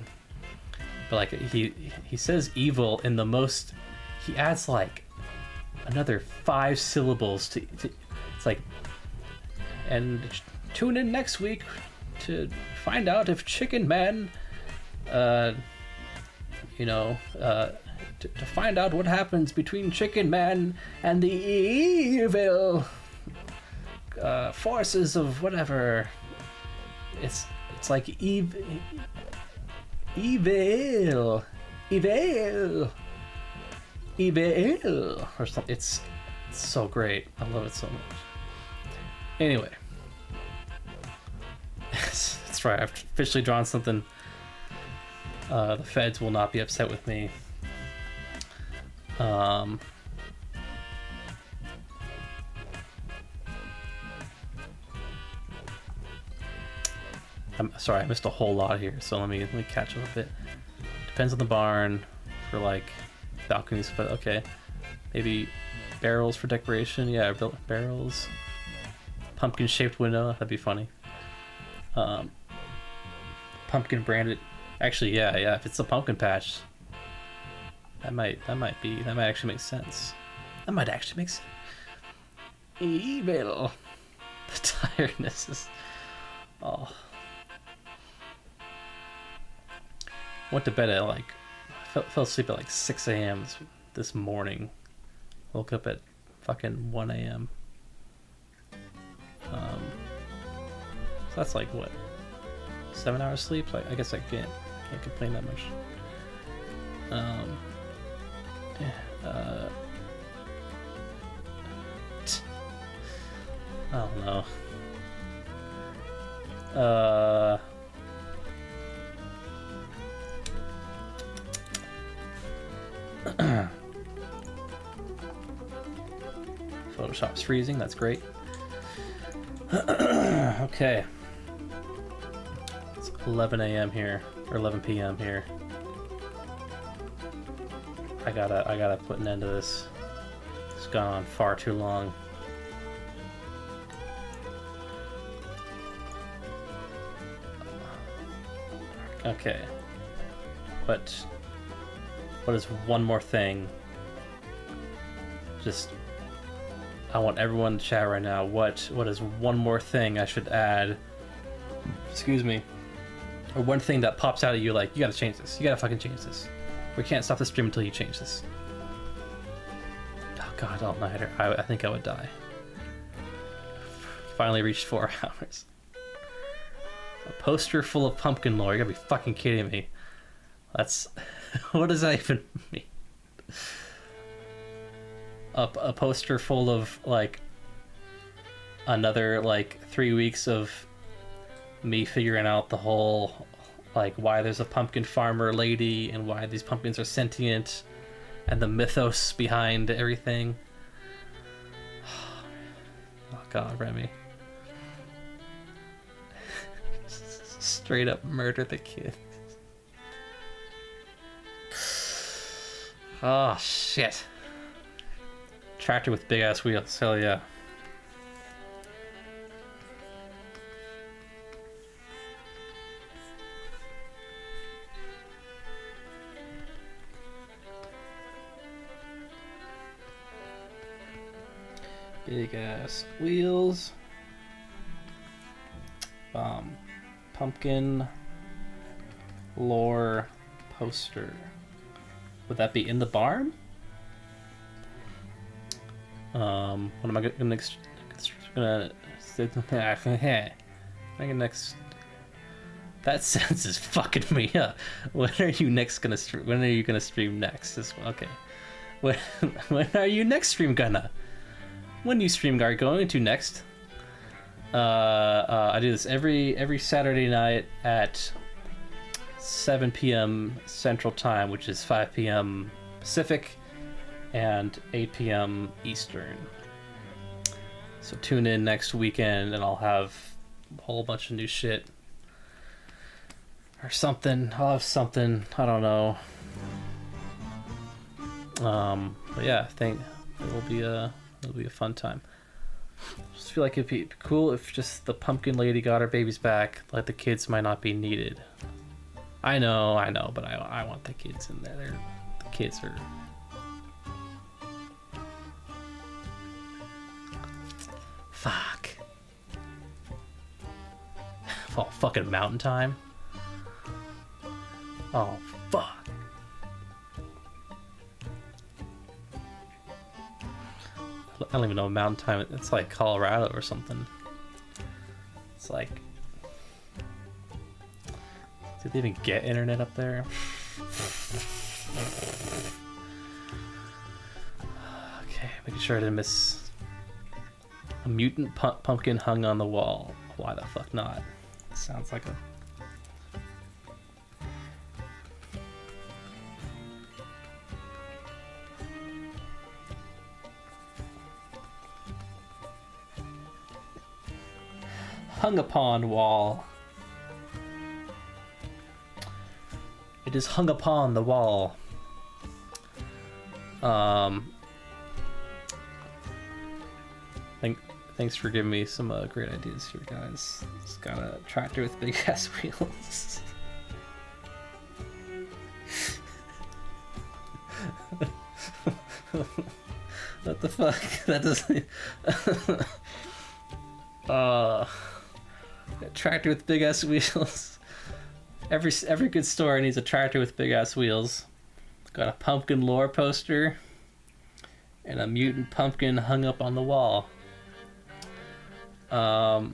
But like he says evil in the most. He adds like another 5 syllables to it's like, and tune in next week to find out if Chicken Man, to find out what happens between Chicken Man and the evil forces of whatever. It's like evil, or something. It's so great. I love it so much. Anyway, that's right. I've officially drawn something. The feds will not be upset with me. I'm sorry, I missed a whole lot here, so let me catch up a bit. Depends on the barn for like balconies, but okay. Maybe barrels for decoration. Yeah, barrels. Pumpkin shaped window, that'd be funny. Pumpkin branded. Actually, yeah. If it's a pumpkin patch, that might actually make sense. That might actually make sense. Evil. The tiredness is. Oh. Went to bed at like. Fell asleep at like 6 a.m. this morning. Woke up at fucking 1 a.m. So that's like what? 7 hours sleep? Like, I guess I can't complain that much. I don't know. Photoshop's freezing, that's great. Okay. It's 11 a.m. here, or 11 p.m. here. I gotta put an end to this. It's gone on far too long. Okay. What is one more thing? Just, I want everyone to chat right now. What is one more thing I should add? Excuse me. Or one thing that pops out at you like, you gotta change this. You gotta fucking change this. We can't stop the stream until you change this. Oh god, all-nighter. I think I would die. Finally reached 4 hours. A poster full of pumpkin lore. You gotta be fucking kidding me. That's... what does that even mean? A poster full of, like, another, like, 3 weeks of me figuring out the whole, like, why there's a pumpkin farmer lady and why these pumpkins are sentient and the mythos behind everything. Oh god, Remy. Straight up murder the kid. Oh shit. Tractor with big ass wheels, hell yeah. Big ass wheels. Pumpkin lore poster. Would that be in the barn? What am I gonna next? Next. That sentence is fucking me up. When are you next gonna stream? When are you gonna stream next? Okay. When are you next stream gonna? When you stream are going to next? I do this every Saturday night at 7 p.m. Central Time, which is 5 p.m. Pacific and 8 p.m. Eastern. So tune in next weekend and I'll have a whole bunch of new shit. Or something. I'll have something. I don't know. But yeah, I think it'll be a fun time. Just feel like it'd be cool if just the pumpkin lady got her babies back. Like the kids might not be needed. I know, but I want the kids in there. The kids are. Fuck. Oh, fucking mountain time. Oh, fuck. I don't even know mountain time. It's like Colorado or something. It's like... Did they even get internet up there? Okay, making sure I didn't miss... A mutant pumpkin hung on the wall. Why the fuck not? Sounds like a... Hung upon wall. It is hung upon the wall. Thanks for giving me some great ideas here, guys. It's got a tractor with big ass wheels. What the fuck? That doesn't. A tractor with big ass wheels. Every good store needs a tractor with big ass wheels. Got a pumpkin lore poster and a mutant pumpkin hung up on the wall. The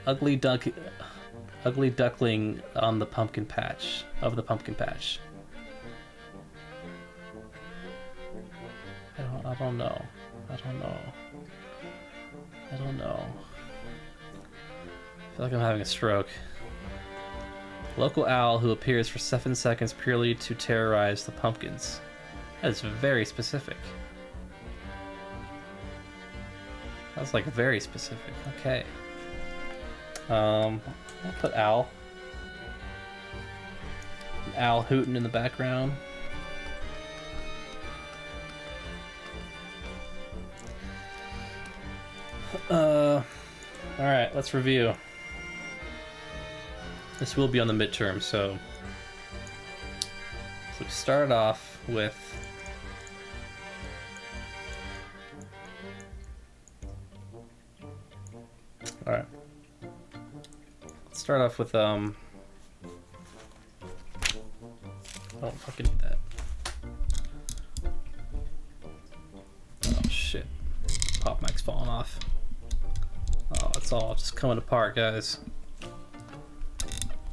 ugly duckling on the pumpkin patch of the pumpkin patch. I don't know. I feel like I'm having a stroke. Local owl who appears for 7 seconds purely to terrorize the pumpkins. That is very specific. That's like very specific. Okay. I'll put owl. An owl hooting in the background. Alright, let's review. This will be on the midterm, so we started off with alright. Let's start off with oh fucking need that. Oh shit. Pop mic's falling off. Oh, it's all just coming apart, guys.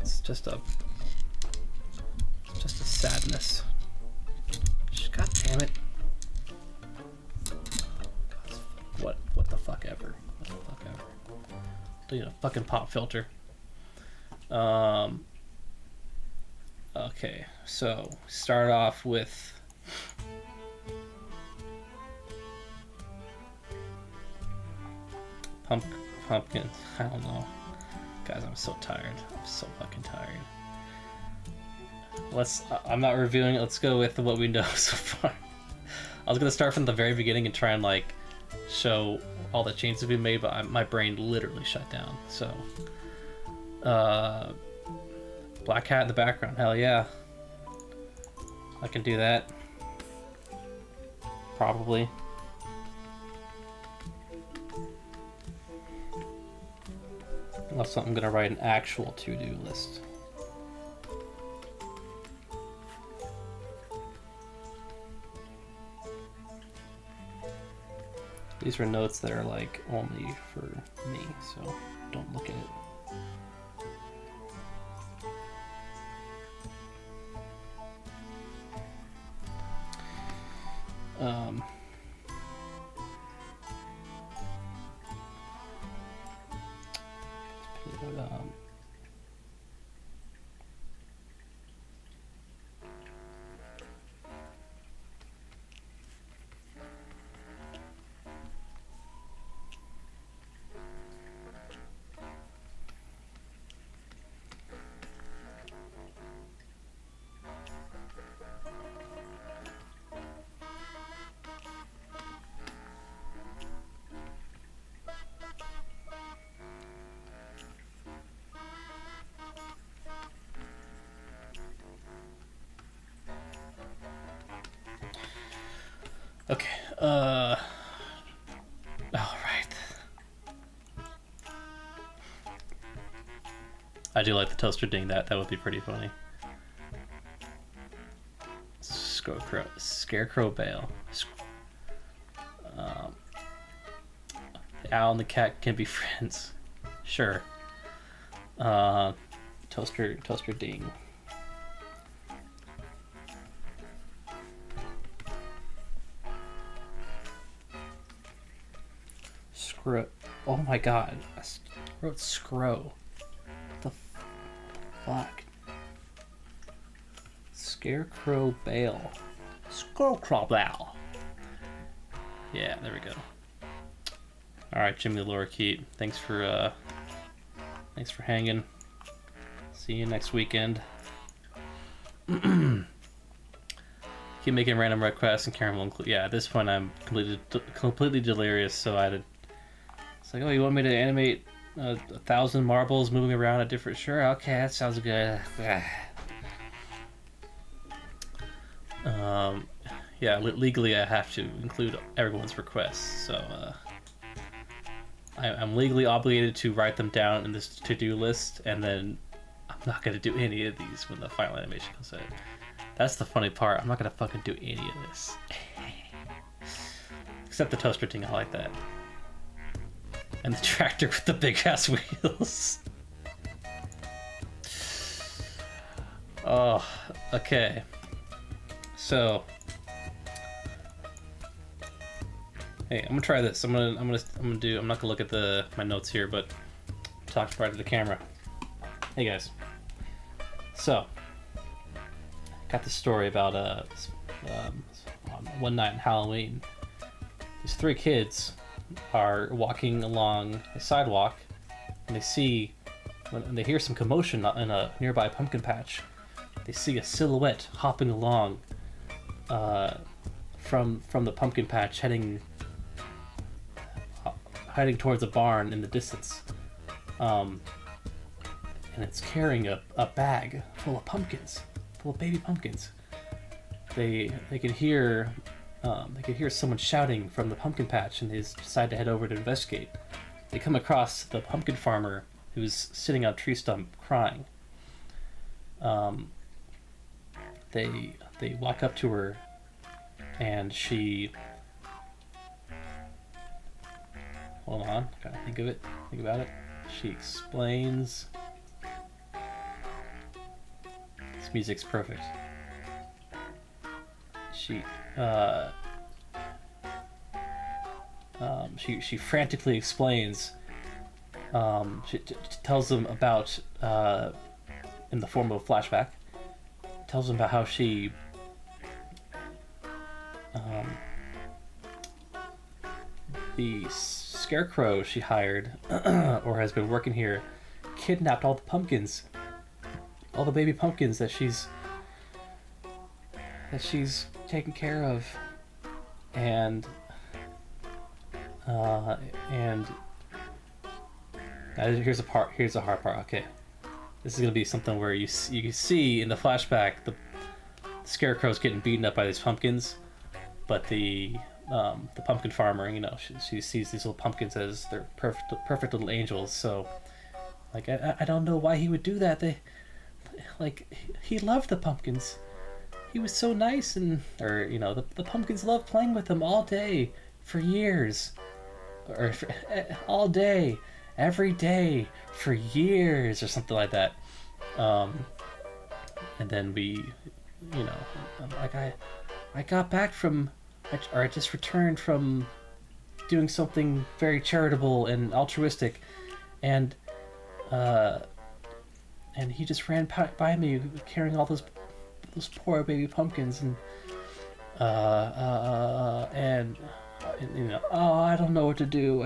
It's just a sadness. God damn it. What the fuck ever. What the fuck ever. Don't need a fucking pop filter. Okay, so start off with pumpkin. I don't know. Guys, I'm so tired. I'm so fucking tired. I'm not reviewing it. Let's go with what we know so far. I was gonna start from the very beginning and try and like show all the changes we made, but my brain literally shut down. So, black hat in the background. Hell yeah. I can do that. Probably. Unless I'm gonna write an actual to-do list. These are notes that are like only for me, so don't look at it. Okay, all right. I do like the toaster ding. That would be pretty funny. Scarecrow Bale. The owl and the cat can be friends. Sure. Toaster ding. Oh my god. I wrote scro. What the fuck? Scarecrow Bale. Scarecrow Bale. Yeah, there we go. Alright, Jimmy Lorikeet. Thanks for hanging. See you next weekend. Keep making random requests and Karen will include. Yeah, at this point I'm completely delirious, so I had to. It's like, oh, you want me to animate 1,000 marbles moving around at different... Sure, okay, that sounds good. Yeah, legally I have to include everyone's requests, so I'm legally obligated to write them down in this to-do list, and then I'm not going to do any of these when the final animation comes out. That's the funny part. I'm not going to fucking do any of this. Except the toaster thing, I like that. And the tractor with the big ass wheels. Oh, okay. So, hey, I'm gonna try this. I'm not gonna look at my notes here, but talk right to the camera. Hey guys. So, got this story about on one night in Halloween. These 3 kids are walking along a sidewalk, and when they hear some commotion in a nearby pumpkin patch. They see a silhouette hopping along from the pumpkin patch, heading towards a barn in the distance, and it's carrying a bag full of pumpkins, full of baby pumpkins. They can hear someone shouting from the pumpkin patch, and they decide to head over to investigate. They come across the pumpkin farmer who's sitting on a tree stump crying. They walk up to her, and she... Hold on, gotta think about it. She explains... This music's perfect. She frantically explains. She tells them about, in the form of a flashback, tells them about how she the scarecrow she hired or has been working here kidnapped all the pumpkins, all the baby pumpkins that she's taken care of, and here's the hard part. Okay, this is gonna be something where you can see in the flashback the scarecrow's getting beaten up by these pumpkins, but the pumpkin farmer, she sees these little pumpkins as they're perfect little angels. So, like, I don't know why he would do that. He loved the pumpkins. He was so nice, the pumpkins loved playing with him all day for years. or all day, every day for years or something like that. And then we, you know, like I got back from, or I just returned from doing something very charitable and altruistic, and he just ran by me carrying all those poor baby pumpkins, and you know, oh, I don't know what to do.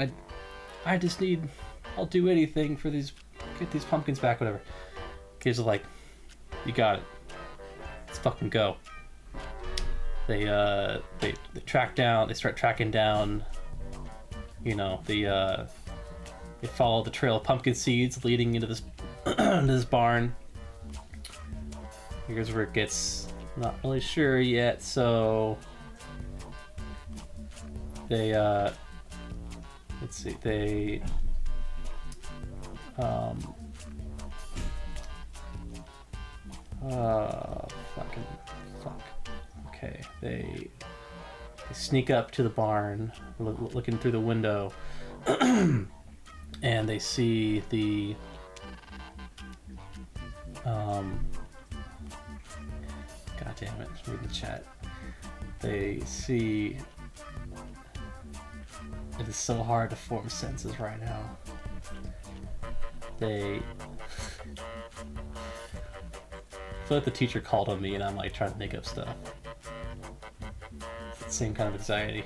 I just need, I'll do anything for get these pumpkins back, whatever. Kids are like, you got it. Let's fucking go. They start tracking down, you know, they follow the trail of pumpkin seeds leading into this into this barn. Here's where it gets not really sure yet, so they let's see, they fuck. Okay, they sneak up to the barn, looking through the window, and they see the God damn it, read the chat. They see, it is so hard to form sentences right now. I feel like the teacher called on me and I'm like trying to make up stuff. It's the same kind of anxiety.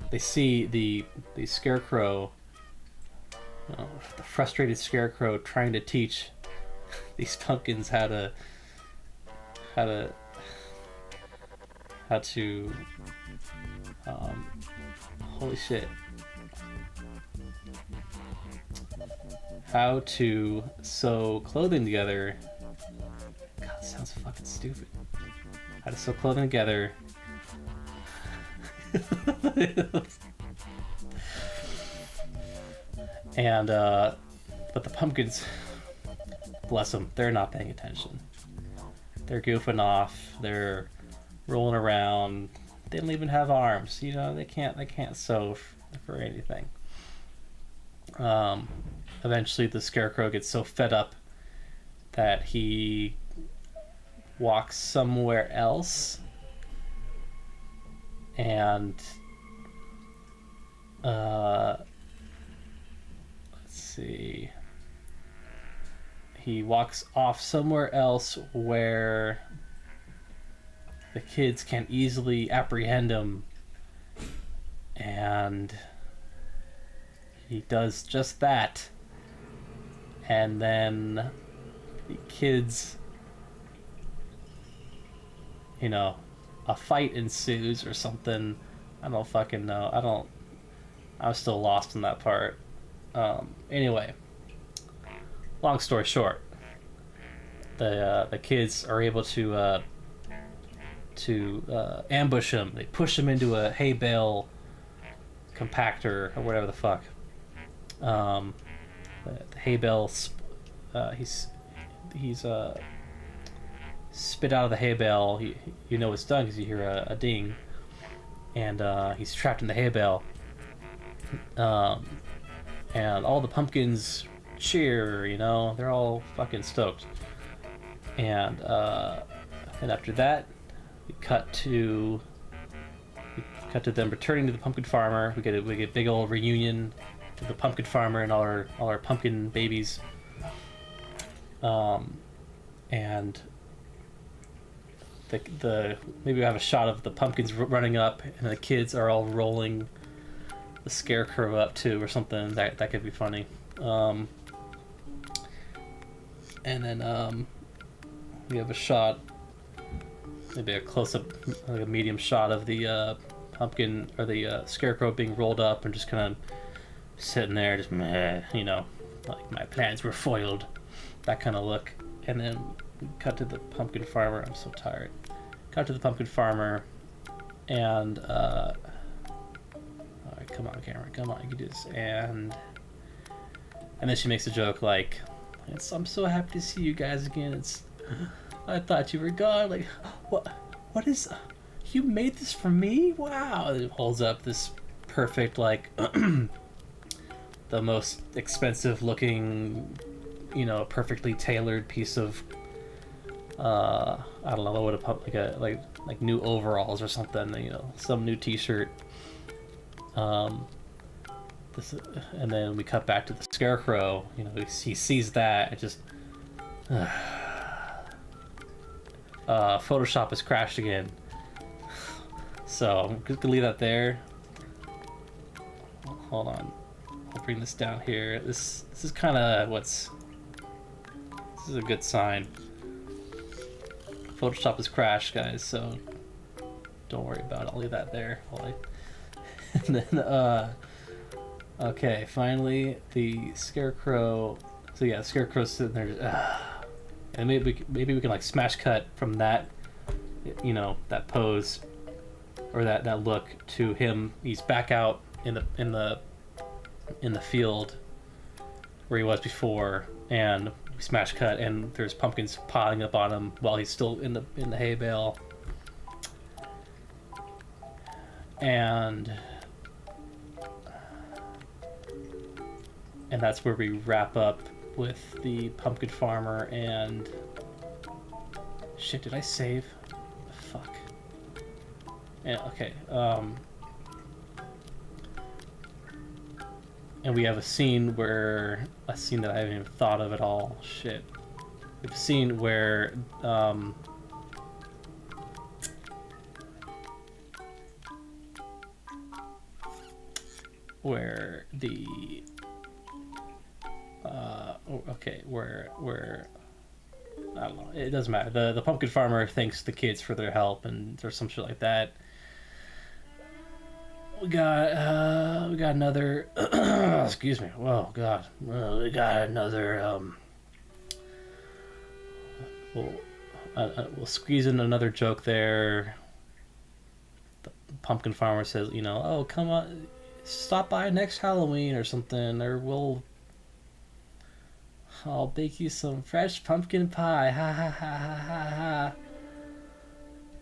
They see the scarecrow, the frustrated scarecrow trying to teach these pumpkins how to holy shit, how to sew clothing together. God, that sounds fucking stupid. How to sew clothing together. And but the pumpkins, bless them, they're not paying attention. They're goofing off. They're rolling around. They don't even have arms. You know, they can't sew for anything. Eventually, the scarecrow gets so fed up that he walks somewhere else, and let's see. He walks off somewhere else where the kids can easily apprehend him, and he does just that. And then the kids, you know, a fight ensues or something. I don't fucking know. I'm still lost in that part. Anyway, long story short, the kids are able to ambush him. They push him into a hay bale compactor or whatever the fuck. The hay bale, he's spit out of the hay bale. You know it's done because you hear a ding, and he's trapped in the hay bale. And all the pumpkins cheer, you know, they're all fucking stoked. And after that, we cut to them returning to the pumpkin farmer. We get a big old reunion to the pumpkin farmer and all our pumpkin babies. And maybe we have a shot of the pumpkins running up, and the kids are all rolling the scarecrow up too, or something. That could be funny. And then we have a shot, maybe a close-up, like a medium shot of the pumpkin or the scarecrow being rolled up and just kind of sitting there, just meh, you know, like my plans were foiled, that kind of look. And then we cut to the pumpkin farmer. I'm so tired. Cut to the pumpkin farmer, and all right, come on, camera, come on, you can do this. And then she makes a joke like, I'm so happy to see you guys again. I thought you were gone. Like, what is? You made this for me? Wow. It holds up this perfect, like, the most expensive looking, you know, perfectly tailored piece of, I don't know what like new overalls or something, you know, some new t-shirt. This, and then we cut back to the Scarecrow, you know, he sees that, it just, Photoshop has crashed again. So I'm just gonna leave that there. Hold on, I'll bring this down here. This is kind of this is a good sign. Photoshop has crashed, guys, so don't worry about it. I'll leave that there. And then okay, finally the Scarecrow. So yeah, the Scarecrow's sitting there. And maybe we can like smash cut from that, you know, that pose or that look to him. He's back out in the field where he was before, and we smash cut, and there's pumpkins piling up on him while he's still in the hay bale. And that's where we wrap up with the pumpkin farmer and shit. Did I save? Fuck. Yeah. Okay. And we have a scene that I haven't even thought of at all. Shit. We have a scene where the where I don't know, it doesn't matter. The pumpkin farmer thanks the kids for their help, and there's some shit like that. We got another excuse me. Whoa, God. We got another we'll squeeze in another joke there. The pumpkin farmer says, you know, oh, come on, stop by next Halloween or something, or I'll bake you some fresh pumpkin pie. Ha ha ha ha ha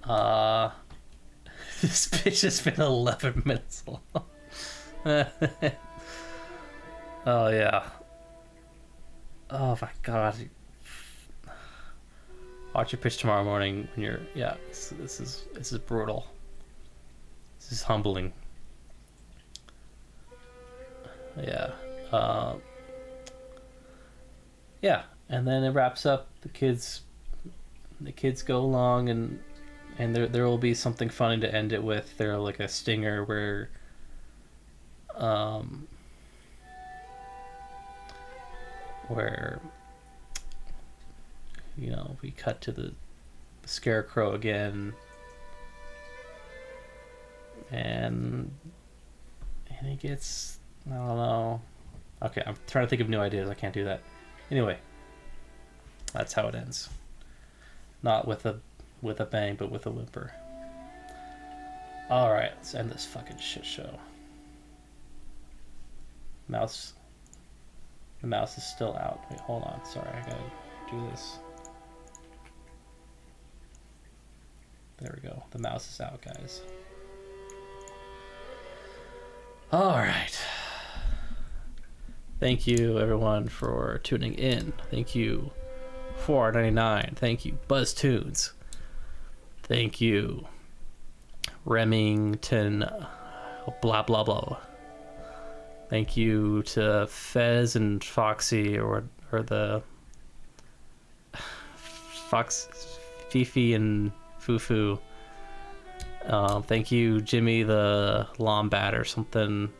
ha. This bitch has been 11 minutes long. Oh yeah. Oh my God. Watch your pitch tomorrow morning when you're, yeah. This is brutal. This is humbling. Yeah. Yeah, and then it wraps up. The kids go along, and there will be something funny to end it with. There like a stinger where you know, we cut to the Scarecrow again, and he gets, I don't know. Okay, I'm trying to think of new ideas. I can't do that. Anyway, that's how it ends. Not with a bang, but with a whimper. Alright, let's end this fucking shit show. The mouse is still out. Wait, hold on. Sorry, I gotta do this. There we go. The mouse is out, guys. Alright. Thank you, everyone, for tuning in. Thank you, 499. Thank you, BuzzTunes. Thank you, Remington, blah, blah, blah. Thank you to Fez and Foxy, or the Fox, Fifi and Fufu. Thank you, Jimmy the Lombat or something.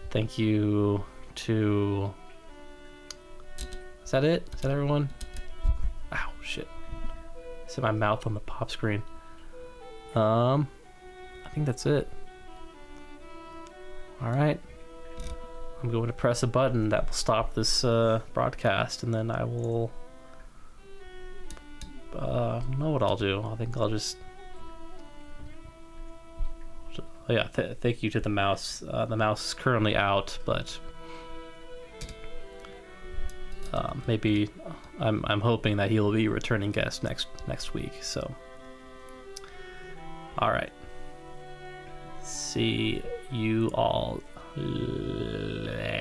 Thank you to... Is that it? Is that everyone? Ow, shit. I set my mouth on the pop screen. I think that's it. Alright. I'm going to press a button that will stop this broadcast, and then I will... know what I'll do. I think I'll just... Oh yeah, thank you to the mouse. The mouse is currently out, but maybe I'm hoping that he will be a returning guest next week. So All right. See you all later.